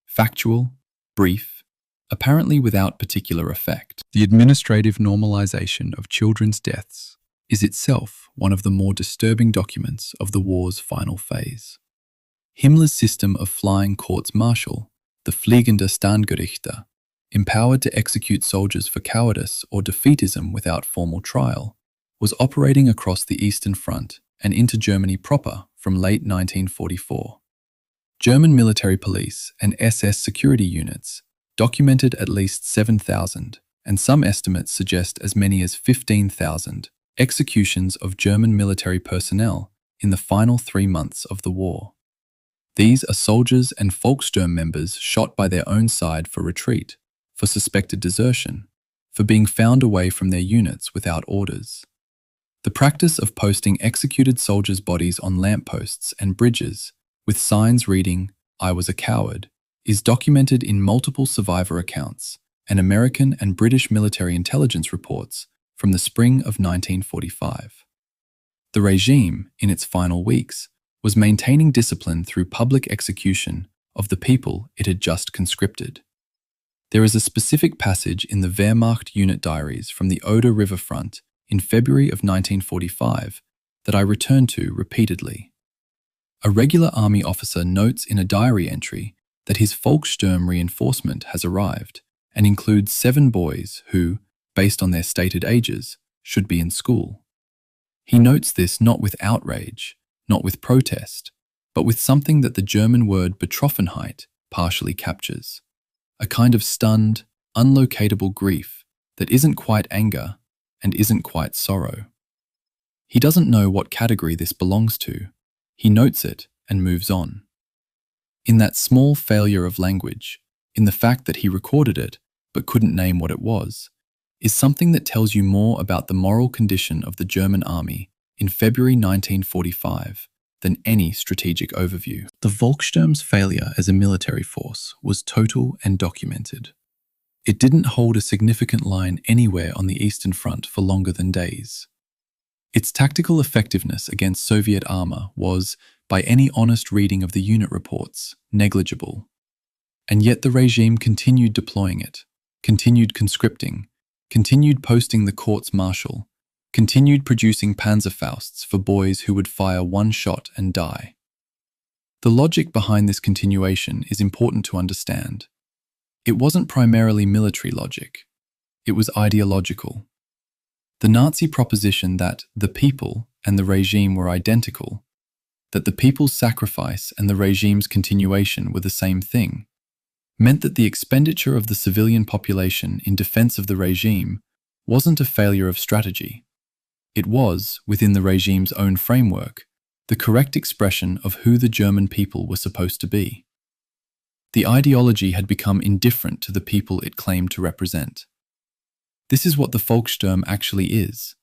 Factual, brief, apparently without particular effect. The administrative normalization of children's deaths is itself one of the more disturbing documents of the war's final phase. Himmler's system of flying courts-martial, the Fliegende Standgerichte, empowered to execute soldiers for cowardice or defeatism without formal trial, was operating across the Eastern Front and into Germany proper from late 1944. German military police and SS security units documented at least 7,000, and some estimates suggest as many as 15,000, executions of German military personnel in the final 3 months of the war. These are soldiers and Volkssturm members shot by their own side for retreat, for suspected desertion, for being found away from their units without orders. The practice of posting executed soldiers' bodies on lampposts and bridges with signs reading, "I was a coward," is documented in multiple survivor accounts and American and British military intelligence reports from the spring of 1945. The regime, in its final weeks, was maintaining discipline through public execution of the people it had just conscripted. There is a specific passage in the Wehrmacht unit diaries from the Oder River front in February of 1945 that I return to repeatedly. A regular army officer notes in a diary entry that his Volkssturm reinforcement has arrived and includes 7 boys who, based on their stated ages, should be in school. He notes this not with outrage, not with protest, but with something that the German word Betroffenheit partially captures. A kind of stunned, unlocatable grief that isn't quite anger and isn't quite sorrow. He doesn't know what category this belongs to. He notes it and moves on. In that small failure of language, in the fact that he recorded it but couldn't name what it was, is something that tells you more about the moral condition of the German army in February 1945 than any strategic overview. The Volkssturm's failure as a military force was total and documented. It didn't hold a significant line anywhere on the Eastern Front for longer than days. Its tactical effectiveness against Soviet armor was, by any honest reading of the unit reports, negligible. And yet the regime continued deploying it, continued conscripting, continued posting the courts-martial, continued producing Panzerfausts for boys who would fire one shot and die. The logic behind this continuation is important to understand. It wasn't primarily military logic. It was ideological. The Nazi proposition that the people and the regime were identical, that the people's sacrifice and the regime's continuation were the same thing, meant that the expenditure of the civilian population in defense of the regime wasn't a failure of strategy. It was, within the regime's own framework, the correct expression of who the German people were supposed to be. The ideology had become indifferent to the people it claimed to represent. This is what the Volkssturm actually is,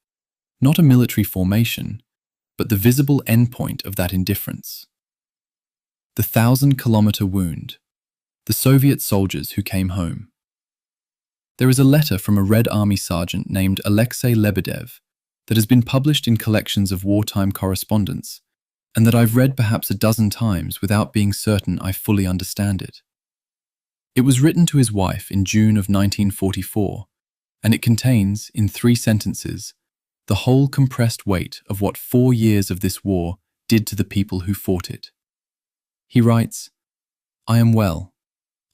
not a military formation, but the visible endpoint of that indifference. The 1,000-kilometer wound, the Soviet soldiers who came home. There is a letter from a Red Army sergeant named Alexei Lebedev that has been published in collections of wartime correspondence, and that I've read perhaps a dozen times without being certain I fully understand it. It was written to his wife in June of 1944, and it contains, in 3 sentences, the whole compressed weight of what 4 years of this war did to the people who fought it. He writes, "I am well.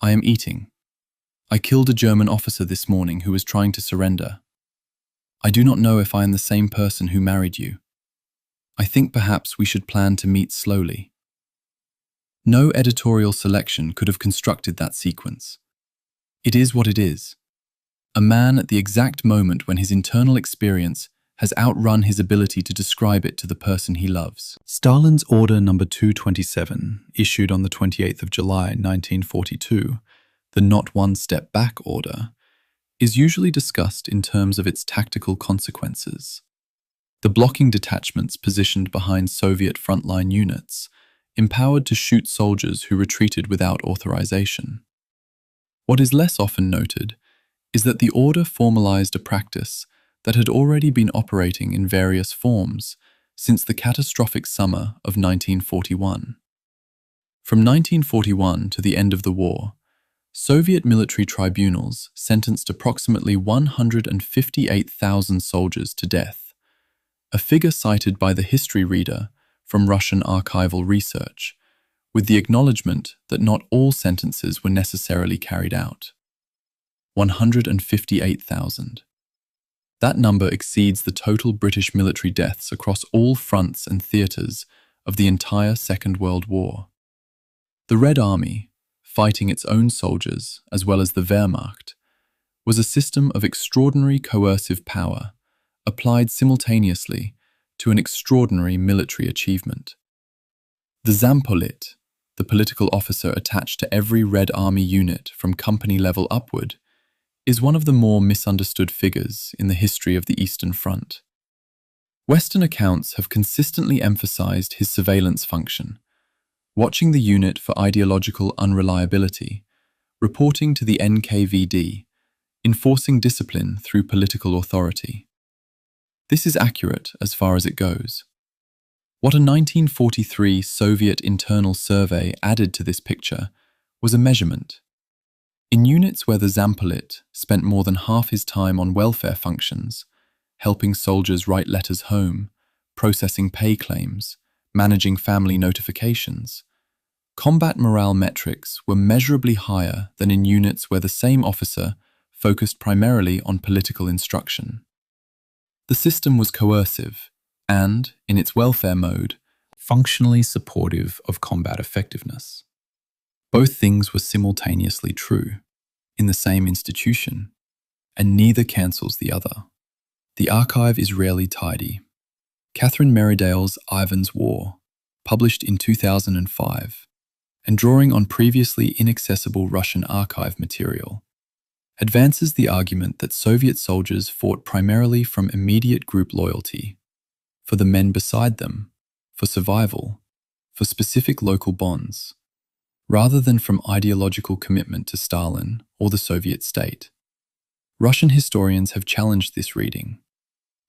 I am eating. I killed a German officer this morning who was trying to surrender. I do not know if I am the same person who married you. I think perhaps we should plan to meet slowly." No editorial selection could have constructed that sequence. It is what it is. a man at the exact moment when his internal experience has outrun his ability to describe it to the person he loves. Stalin's Order No. 227, issued on the 28th of July 1942, the Not One Step Back order, is usually discussed in terms of its tactical consequences. The blocking detachments positioned behind Soviet frontline units, empowered to shoot soldiers who retreated without authorization. What is less often noted is that the order formalized a practice that had already been operating in various forms since the catastrophic summer of 1941. From 1941 to the end of the war, Soviet military tribunals sentenced approximately 158,000 soldiers to death, a figure cited by the history reader from Russian archival research, with the acknowledgement that not all sentences were necessarily carried out. 158,000. That number exceeds the total British military deaths across all fronts and theatres of the entire Second World War. The Red Army, fighting its own soldiers as well as the Wehrmacht, was a system of extraordinary coercive power applied simultaneously to an extraordinary military achievement. The Zampolit, the political officer attached to every Red Army unit from company level upward, is one of the more misunderstood figures in the history of the Eastern Front. Western accounts have consistently emphasized his surveillance function, watching the unit for ideological unreliability, reporting to the NKVD, enforcing discipline through political authority. This is accurate as far as it goes. What a 1943 Soviet internal survey added to this picture was a measurement. In units where the Zampolit spent more than half his time on welfare functions, helping soldiers write letters home, processing pay claims, managing family notifications, combat morale metrics were measurably higher than in units where the same officer focused primarily on political instruction. The system was coercive and, in its welfare mode, functionally supportive of combat effectiveness. Both things were simultaneously true, in the same institution, and neither cancels the other. The archive is rarely tidy. Catherine Merridale's Ivan's War, published in 2005, and drawing on previously inaccessible Russian archive material, advances the argument that Soviet soldiers fought primarily from immediate group loyalty, for the men beside them, for survival, for specific local bonds, rather than from ideological commitment to Stalin or the Soviet state. Russian historians have challenged this reading,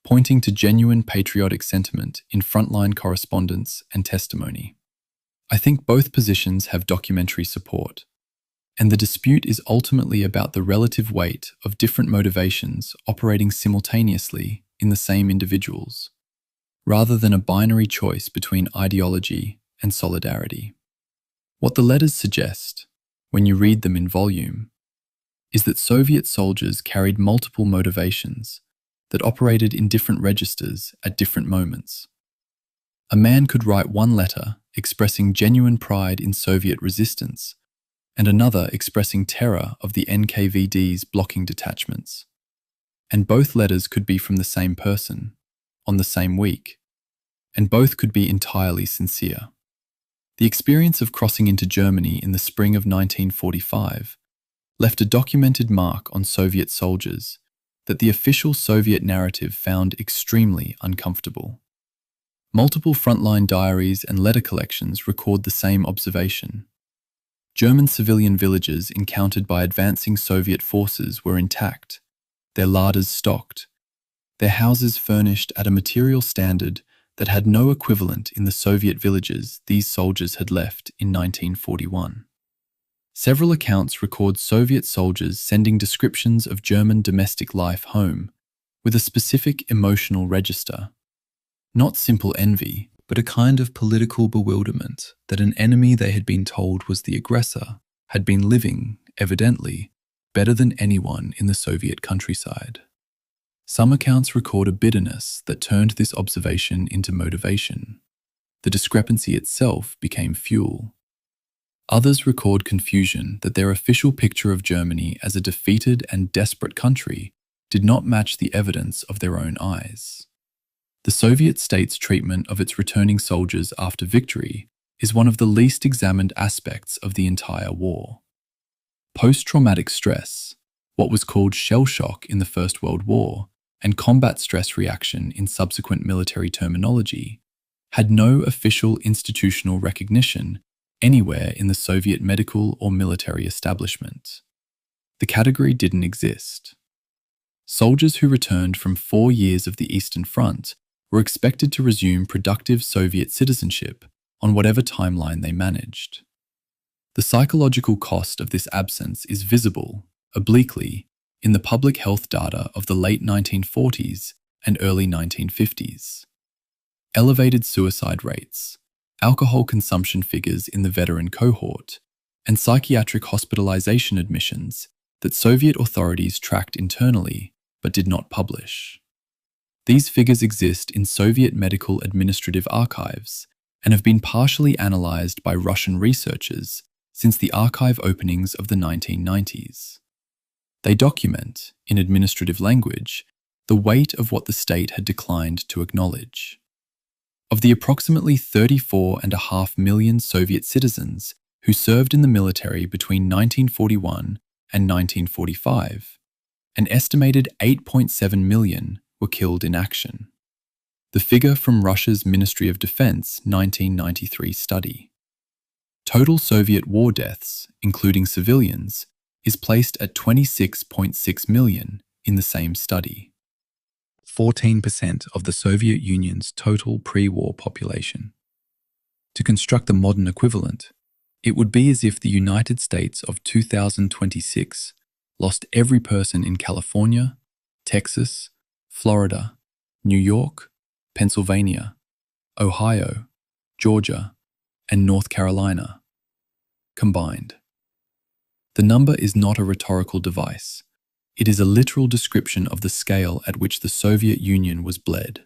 pointing to genuine patriotic sentiment in frontline correspondence and testimony. I think both positions have documentary support, and the dispute is ultimately about the relative weight of different motivations operating simultaneously in the same individuals, rather than a binary choice between ideology and solidarity. What the letters suggest, when you read them in volume, is that Soviet soldiers carried multiple motivations that operated in different registers at different moments. A man could write one letter expressing genuine pride in Soviet resistance, and another expressing terror of the NKVD's blocking detachments. And both letters could be from the same person, on the same week, and both could be entirely sincere. The experience of crossing into Germany in the spring of 1945 left a documented mark on Soviet soldiers that the official Soviet narrative found extremely uncomfortable. Multiple frontline diaries and letter collections record the same observation. German civilian villages encountered by advancing Soviet forces were intact, their larders stocked, their houses furnished at a material standard that had no equivalent in the Soviet villages these soldiers had left in 1941. Several accounts record Soviet soldiers sending descriptions of German domestic life home with a specific emotional register. Not simple envy, but a kind of political bewilderment that an enemy they had been told was the aggressor had been living, evidently, better than anyone in the Soviet countryside. Some accounts record a bitterness that turned this observation into motivation. The discrepancy itself became fuel. Others record confusion that their official picture of Germany as a defeated and desperate country did not match the evidence of their own eyes. The Soviet state's treatment of its returning soldiers after victory is one of the least examined aspects of the entire war. Post-traumatic stress, what was called shell shock in the First World War, and combat stress reaction in subsequent military terminology, had no official institutional recognition anywhere in the Soviet medical or military establishment. The category didn't exist. Soldiers who returned from 4 years of the Eastern Front were expected to resume productive Soviet citizenship on whatever timeline they managed. The psychological cost of this absence is visible, obliquely, in the public health data of the late 1940s and early 1950s. Elevated suicide rates, alcohol consumption figures in the veteran cohort, and psychiatric hospitalization admissions that Soviet authorities tracked internally but did not publish. These figures exist in Soviet medical administrative archives and have been partially analyzed by Russian researchers since the archive openings of the 1990s. They document, in administrative language, the weight of what the state had declined to acknowledge. Of the approximately 34.5 million Soviet citizens who served in the military between 1941 and 1945, an estimated 8.7 million were killed in action. The figure from Russia's Ministry of Defense 1993 study. Total Soviet war deaths, including civilians, is placed at 26.6 million in the same study. 14% of the Soviet Union's total pre-war population. To construct the modern equivalent, it would be as if the United States of 2026 lost every person in California, Texas, Florida, New York, Pennsylvania, Ohio, Georgia, and North Carolina combined. The number is not a rhetorical device. It is a literal description of the scale at which the Soviet Union was bled.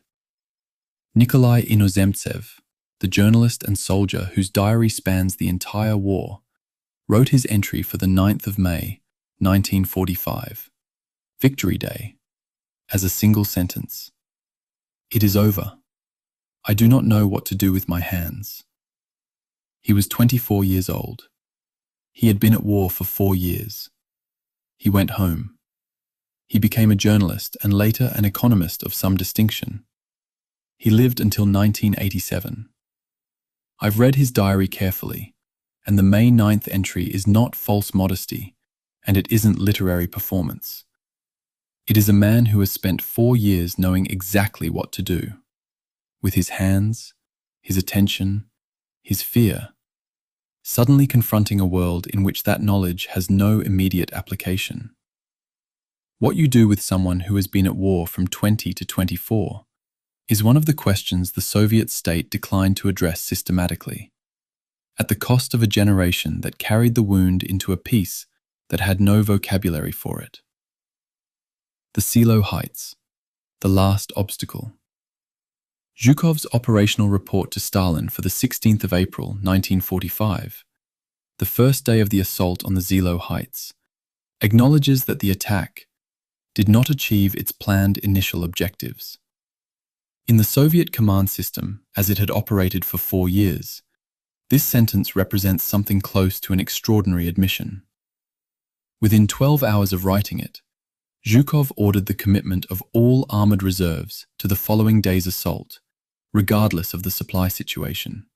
Nikolai Inozemtsev, the journalist and soldier whose diary spans the entire war, wrote his entry for the 9th of May, 1945, Victory Day, as a single sentence. It is over. I do not know what to do with my hands. He was 24 years old. He had been at war for 4 years. He went home. He became a journalist and later an economist of some distinction. He lived until 1987. I've read his diary carefully, and the May 9th entry is not false modesty, and it isn't literary performance. It is a man who has spent 4 years knowing exactly what to do. With his hands, his attention, his fear, suddenly confronting a world in which that knowledge has no immediate application. What you do with someone who has been at war from 20 to 24 is one of the questions the Soviet state declined to address systematically, at the cost of a generation that carried the wound into a peace that had no vocabulary for it. The Silo Heights, the last obstacle. Zhukov's operational report to Stalin for the 16th of April, 1945, the first day of the assault on the Silo Heights, acknowledges that the attack did not achieve its planned initial objectives. In the Soviet command system, as it had operated for 4 years, this sentence represents something close to an extraordinary admission. Within 12 hours of writing it, Zhukov ordered the commitment of all armoured reserves to the following day's assault, regardless of the supply situation.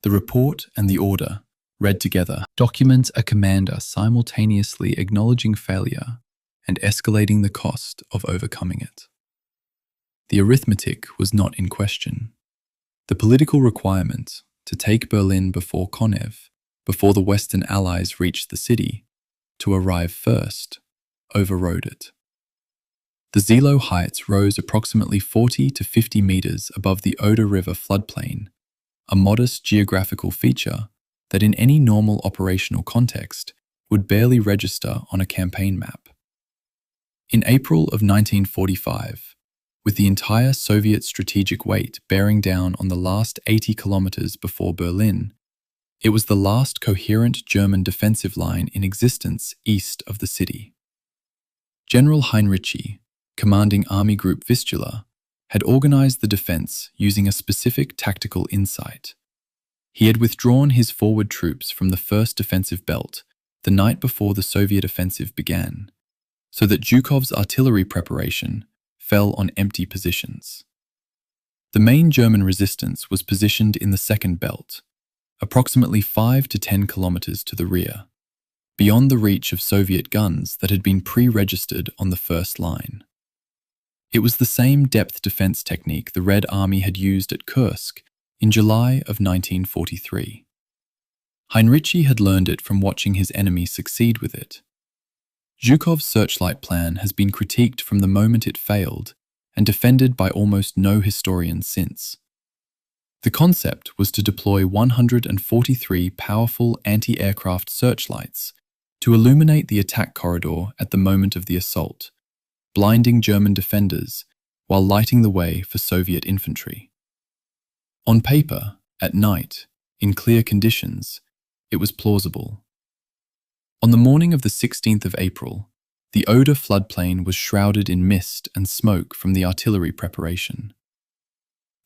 The report and the order, read together, document a commander simultaneously acknowledging failure and escalating the cost of overcoming it. The arithmetic was not in question. The political requirement to take Berlin before Konev, before the Western Allies reached the city, to arrive first, overrode it. The Silo Heights rose approximately 40 to 50 meters above the Oder River floodplain, a modest geographical feature that in any normal operational context would barely register on a campaign map. In April of 1945, with the entire Soviet strategic weight bearing down on the last 80 kilometers before Berlin, It was the last coherent German defensive line in existence east of the city. General Heinrici, commanding Army Group Vistula, had organized the defense using a specific tactical insight. He had withdrawn his forward troops from the first defensive belt the night before the Soviet offensive began, so that Zhukov's artillery preparation fell on empty positions. The main German resistance was positioned in the second belt, approximately 5 to 10 kilometers to the rear, beyond the reach of Soviet guns that had been pre-registered on the first line. It was the same depth defense technique the Red Army had used at Kursk in July of 1943. Heinrici had learned it from watching his enemy succeed with it. Zhukov's searchlight plan has been critiqued from the moment it failed and defended by almost no historian since. The concept was to deploy 143 powerful anti-aircraft searchlights to illuminate the attack corridor at the moment of the assault, blinding German defenders while lighting the way for Soviet infantry. On paper, at night, in clear conditions, it was plausible. On the morning of the 16th of April, the Oder floodplain was shrouded in mist and smoke from the artillery preparation.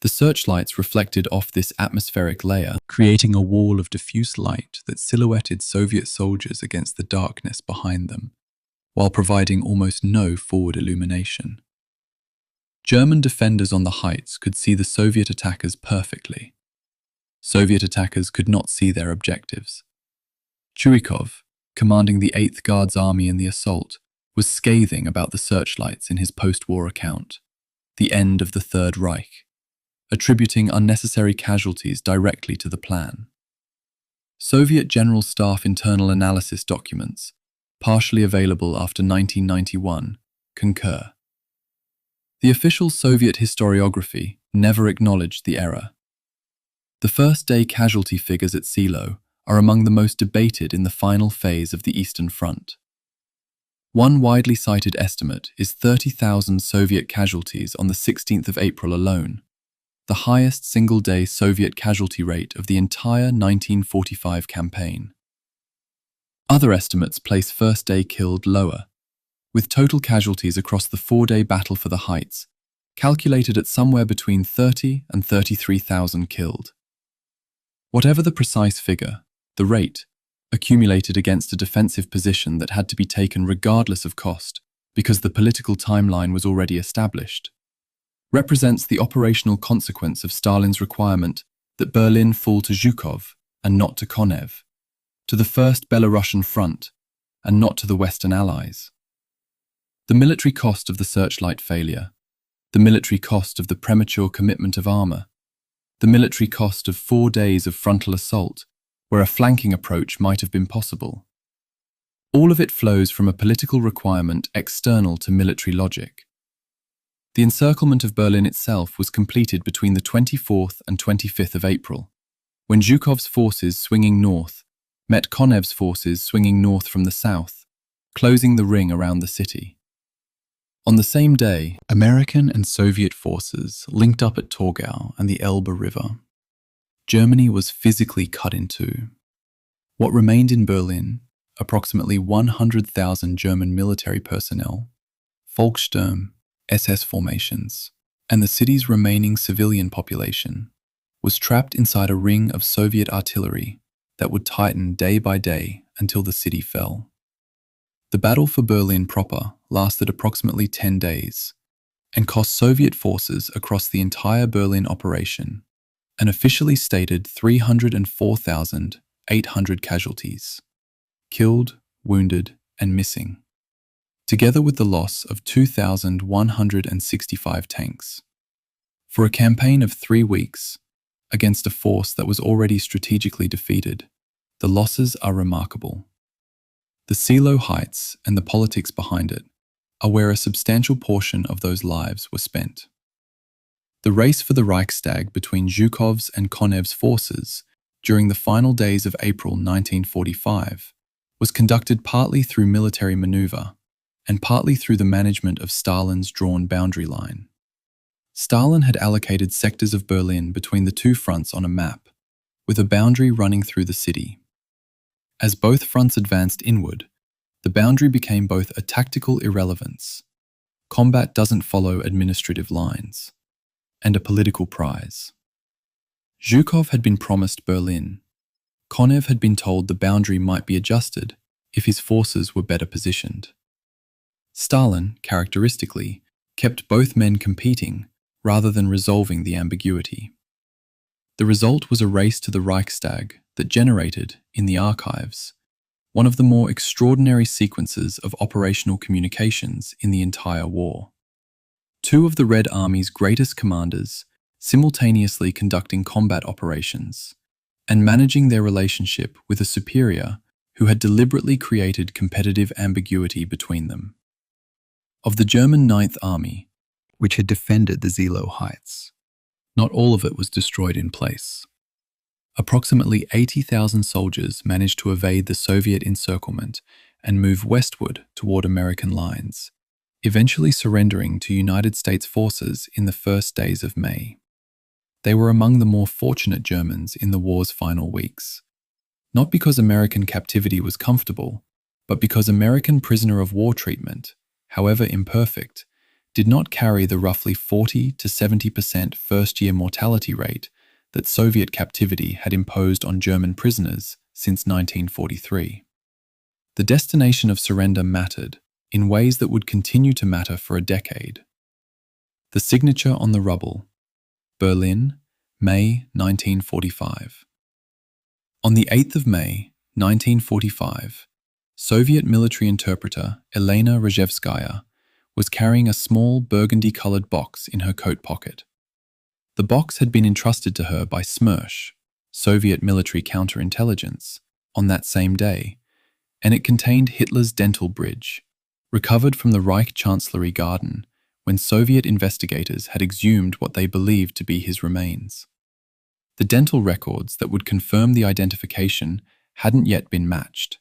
The searchlights reflected off this atmospheric layer, creating a wall of diffuse light that silhouetted Soviet soldiers against the darkness behind them, while providing almost no forward illumination. German defenders on the heights could see the Soviet attackers perfectly. Soviet attackers could not see their objectives. Churikov, commanding the 8th Guards Army in the assault, was scathing about the searchlights in his post-war account, The End of the Third Reich, attributing unnecessary casualties directly to the plan. Soviet General Staff internal analysis documents, partially available after 1991, concur. The official Soviet historiography never acknowledged the error. The first-day casualty figures at Silo are among the most debated in the final phase of the Eastern Front. One widely cited estimate is 30,000 Soviet casualties on the 16th of April alone, the highest single-day Soviet casualty rate of the entire 1945 campaign. Other estimates place first-day killed lower, with total casualties across the 4-day battle for the Heights calculated at somewhere between 30 and 33,000 killed. Whatever the precise figure, the rate, accumulated against a defensive position that had to be taken regardless of cost because the political timeline was already established, represents the operational consequence of Stalin's requirement that Berlin fall to Zhukov and not to Konev, to the First Belarusian Front and not to the Western Allies. The military cost of the searchlight failure, the military cost of the premature commitment of armor, the military cost of 4 days of frontal assault where a flanking approach might have been possible. All of it flows from a political requirement external to military logic. The encirclement of Berlin itself was completed between the 24th and 25th of April, when Zhukov's forces swinging north met Konev's forces swinging north from the south, closing the ring around the city. On the same day, American and Soviet forces linked up at Torgau and the Elbe River. Germany was physically cut in two. What remained in Berlin, approximately 100,000 German military personnel, Volkssturm, SS formations, and the city's remaining civilian population, was trapped inside a ring of Soviet artillery that would tighten day by day until the city fell. The battle for Berlin proper lasted approximately 10 days and cost Soviet forces across the entire Berlin operation an officially stated 304,800 casualties, killed, wounded, and missing, together with the loss of 2,165 tanks. For a campaign of 3 weeks, against a force that was already strategically defeated, the losses are remarkable. The Silo Heights and the politics behind it are where a substantial portion of those lives were spent. The race for the Reichstag between Zhukov's and Konev's forces during the final days of April 1945 was conducted partly through military maneuver and partly through the management of Stalin's drawn boundary line. Stalin had allocated sectors of Berlin between the two fronts on a map, with a boundary running through the city. As both fronts advanced inward, the boundary became both a tactical irrelevance, combat doesn't follow administrative lines, and a political prize. Zhukov had been promised Berlin. Konev had been told the boundary might be adjusted if his forces were better positioned. Stalin, characteristically, kept both men competing rather than resolving the ambiguity. The result was a race to the Reichstag that generated, in the archives, one of the more extraordinary sequences of operational communications in the entire war. Two of the Red Army's greatest commanders simultaneously conducting combat operations and managing their relationship with a superior who had deliberately created competitive ambiguity between them. Of the German Ninth Army, which had defended the Zilo Heights, not all of it was destroyed in place. Approximately 80,000 soldiers managed to evade the Soviet encirclement and move westward toward American lines, eventually surrendering to United States forces in the first days of May. They were among the more fortunate Germans in the war's final weeks, not because American captivity was comfortable, but because American prisoner of war treatment, however imperfect, did not carry the roughly 40 to 70% first-year mortality rate that Soviet captivity had imposed on German prisoners since 1943. The destination of surrender mattered in ways that would continue to matter for a decade. The signature on the rubble, Berlin, May 1945. On the 8th of May, 1945, Soviet military interpreter Elena Rozhevskaya was carrying a small burgundy-colored box in her coat pocket. The box had been entrusted to her by Smersh, Soviet military counterintelligence, on that same day, and it contained Hitler's dental bridge, recovered from the Reich Chancellery garden when Soviet investigators had exhumed what they believed to be his remains. The dental records that would confirm the identification hadn't yet been matched.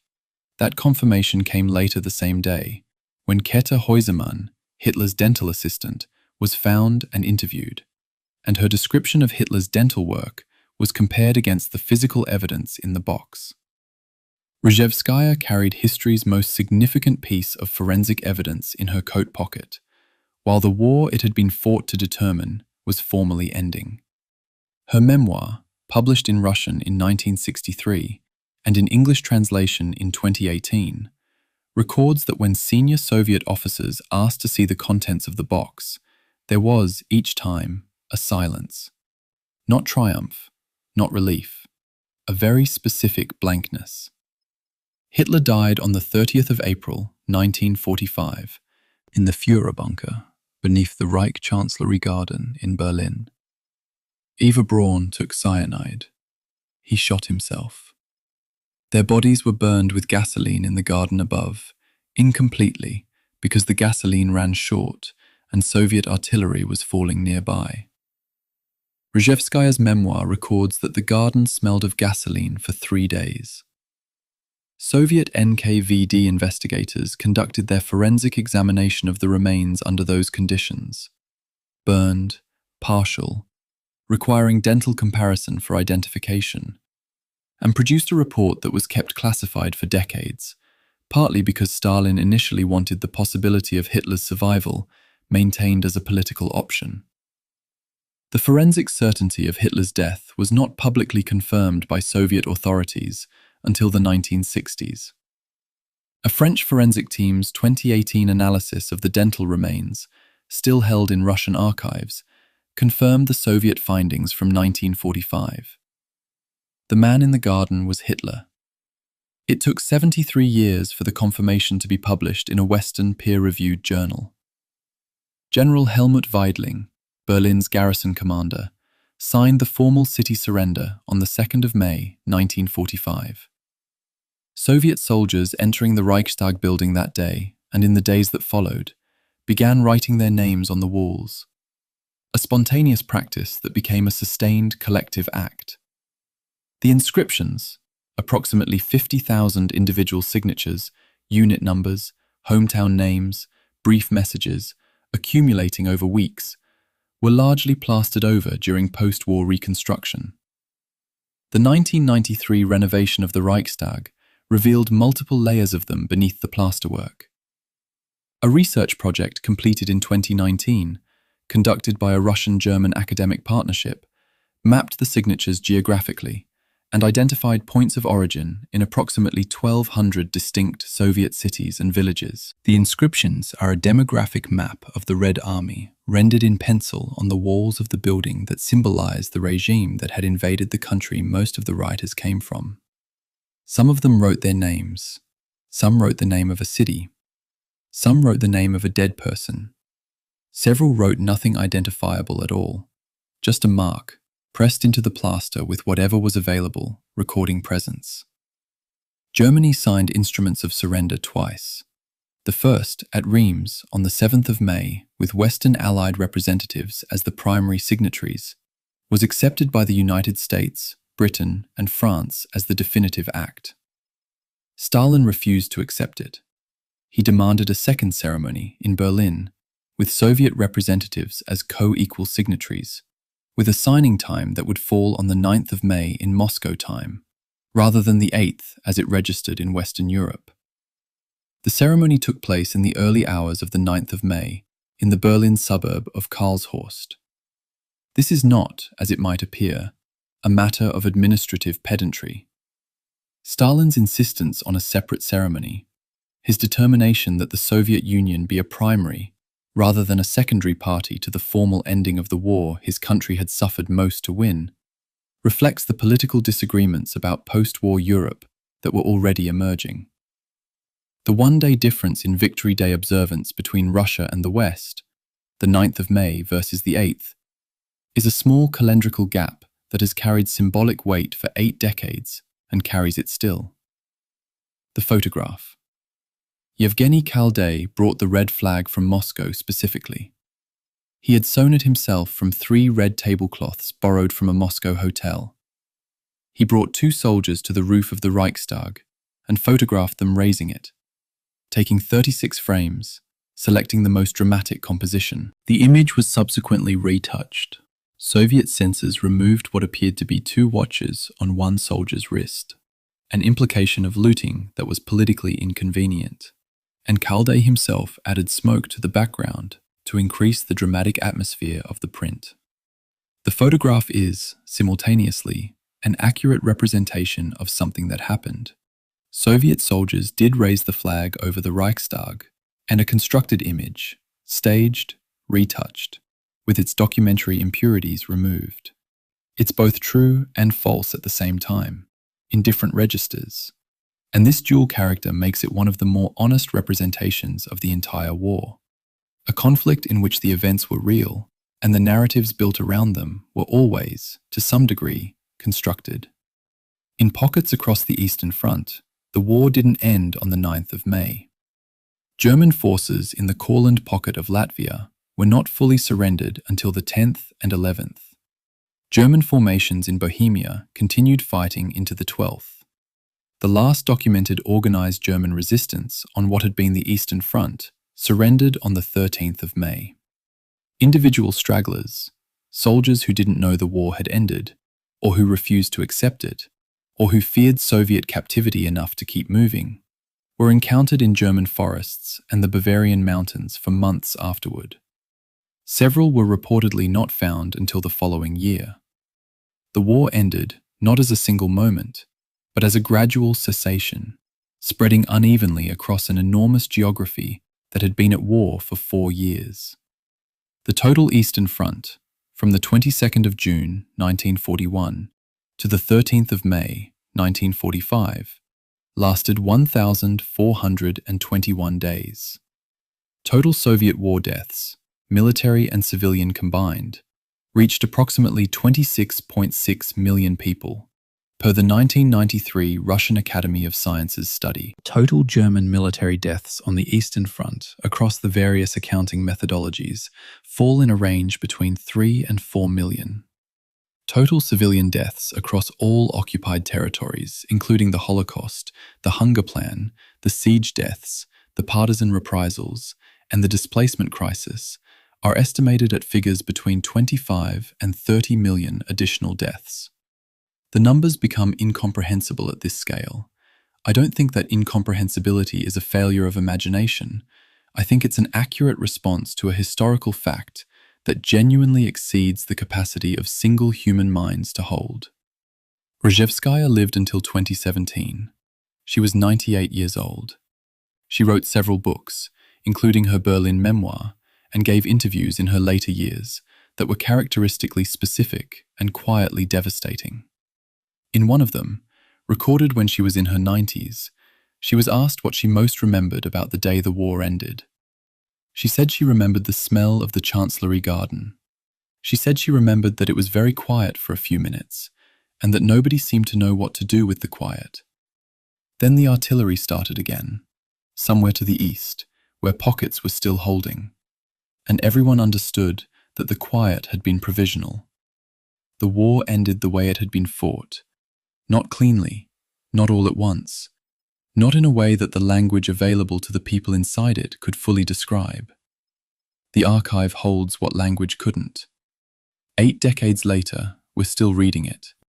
That confirmation came later the same day, when Käthe Häusermann, Hitler's dental assistant, was found and interviewed, and her description of Hitler's dental work was compared against the physical evidence in the box. Rozhevskaya carried history's most significant piece of forensic evidence in her coat pocket, while the war it had been fought to determine was formally ending. Her memoir, published in Russian in 1963 and in English translation in 2018, records that when senior Soviet officers asked to see the contents of the box, there was, each time, a silence. Not triumph, not relief, a very specific blankness. Hitler died on the 30th of April, 1945, in the Führer bunker beneath the Reich Chancellery garden in Berlin. Eva Braun took cyanide. He shot himself. Their bodies were burned with gasoline in the garden above, incompletely because the gasoline ran short and Soviet artillery was falling nearby. Rozhevskaya's memoir records that the garden smelled of gasoline for 3 days. Soviet NKVD investigators conducted their forensic examination of the remains under those conditions, burned, partial, requiring dental comparison for identification, and produced a report that was kept classified for decades, partly because Stalin initially wanted the possibility of Hitler's survival maintained as a political option. The forensic certainty of Hitler's death was not publicly confirmed by Soviet authorities until the 1960s. A French forensic team's 2018 analysis of the dental remains, still held in Russian archives, confirmed the Soviet findings from 1945. The man in the garden was Hitler. It took 73 years for the confirmation to be published in a Western peer-reviewed journal. General Helmut Weidling, Berlin's garrison commander, signed the formal city surrender on the 2nd of May, 1945. Soviet soldiers entering the Reichstag building that day, and in the days that followed, began writing their names on the walls, a spontaneous practice that became a sustained collective act. The inscriptions, approximately 50,000 individual signatures, unit numbers, hometown names, brief messages, accumulating over weeks, were largely plastered over during post-war reconstruction. The 1993 renovation of the Reichstag revealed multiple layers of them beneath the plasterwork. A research project completed in 2019, conducted by a Russian-German academic partnership, mapped the signatures geographically and identified points of origin in approximately 1,200 distinct Soviet cities and villages. The inscriptions are a demographic map of the Red Army, rendered in pencil on the walls of the building that symbolized the regime that had invaded the country most of the writers came from. Some of them wrote their names. Some wrote the name of a city. Some wrote the name of a dead person. Several wrote nothing identifiable at all, just a mark, pressed into the plaster with whatever was available, recording presence. Germany signed instruments of surrender twice. The first, at Reims, on the 7th of May, with Western Allied representatives as the primary signatories, was accepted by the United States, Britain, and France as the definitive act. Stalin refused to accept it. He demanded a second ceremony in Berlin, with Soviet representatives as co-equal signatories, with a signing time that would fall on the 9th of May in Moscow time, rather than the 8th as it registered in Western Europe. The ceremony took place in the early hours of the 9th of May in the Berlin suburb of Karlshorst. This is not, as it might appear, a matter of administrative pedantry. Stalin's insistence on a separate ceremony, his determination that the Soviet Union be a primary rather than a secondary party to the formal ending of the war his country had suffered most to win, reflects the political disagreements about post-war Europe that were already emerging. The one-day difference in Victory Day observance between Russia and the West, the 9th of May versus the 8th, is a small calendrical gap that has carried symbolic weight for 8 decades and carries it still. The photograph. Yevgeny Khalday brought the red flag from Moscow specifically. He had sewn it himself from 3 red tablecloths borrowed from a Moscow hotel. He brought 2 soldiers to the roof of the Reichstag and photographed them raising it, taking 36 frames, selecting the most dramatic composition. The image was subsequently retouched. Soviet censors removed what appeared to be 2 watches on one soldier's wrist, an implication of looting that was politically inconvenient. And Khalday himself added smoke to the background to increase the dramatic atmosphere of the print. The photograph is, simultaneously, an accurate representation of something that happened. Soviet soldiers did raise the flag over the Reichstag, and a constructed image, staged, retouched, with its documentary impurities removed. It's both true and false at the same time, in different registers. And this dual character makes it one of the more honest representations of the entire war. A conflict in which the events were real, and the narratives built around them were always, to some degree, constructed. In pockets across the Eastern Front, the war didn't end on the 9th of May. German forces in the Courland pocket of Latvia were not fully surrendered until the 10th and 11th. German formations in Bohemia continued fighting into the 12th. The last documented organized German resistance on what had been the Eastern Front surrendered on the 13th of May. Individual stragglers, soldiers who didn't know the war had ended, or who refused to accept it, or who feared Soviet captivity enough to keep moving, were encountered in German forests and the Bavarian mountains for months afterward. Several were reportedly not found until the following year. The war ended not as a single moment, but as a gradual cessation, spreading unevenly across an enormous geography that had been at war for 4 years. The total Eastern Front, from the 22nd of June 1941 to the 13th of May 1945, lasted 1,421 days. Total Soviet war deaths, military and civilian combined, reached approximately 26.6 million people, per the 1993 Russian Academy of Sciences study. Total German military deaths on the Eastern Front across the various accounting methodologies fall in a range between 3 and 4 million. Total civilian deaths across all occupied territories, including the Holocaust, the Hunger Plan, the siege deaths, the partisan reprisals, and the displacement crisis, are estimated at figures between 25 and 30 million additional deaths. The numbers become incomprehensible at this scale. I don't think that incomprehensibility is a failure of imagination. I think it's an accurate response to a historical fact that genuinely exceeds the capacity of single human minds to hold. Rozhevskaya lived until 2017. She was 98 years old. She wrote several books, including her Berlin memoir, and gave interviews in her later years that were characteristically specific and quietly devastating. In one of them, recorded when she was in her 90s, she was asked what she most remembered about the day the war ended. She said she remembered the smell of the Chancellery garden. She said she remembered that it was very quiet for a few minutes, and that nobody seemed to know what to do with the quiet. Then the artillery started again, somewhere to the east, where pockets were still holding, and everyone understood that the quiet had been provisional. The war ended the way it had been fought, not cleanly, not all at once, not in a way that the language available to the people inside it could fully describe. The archive holds what language couldn't. 8 decades later, we're still reading it,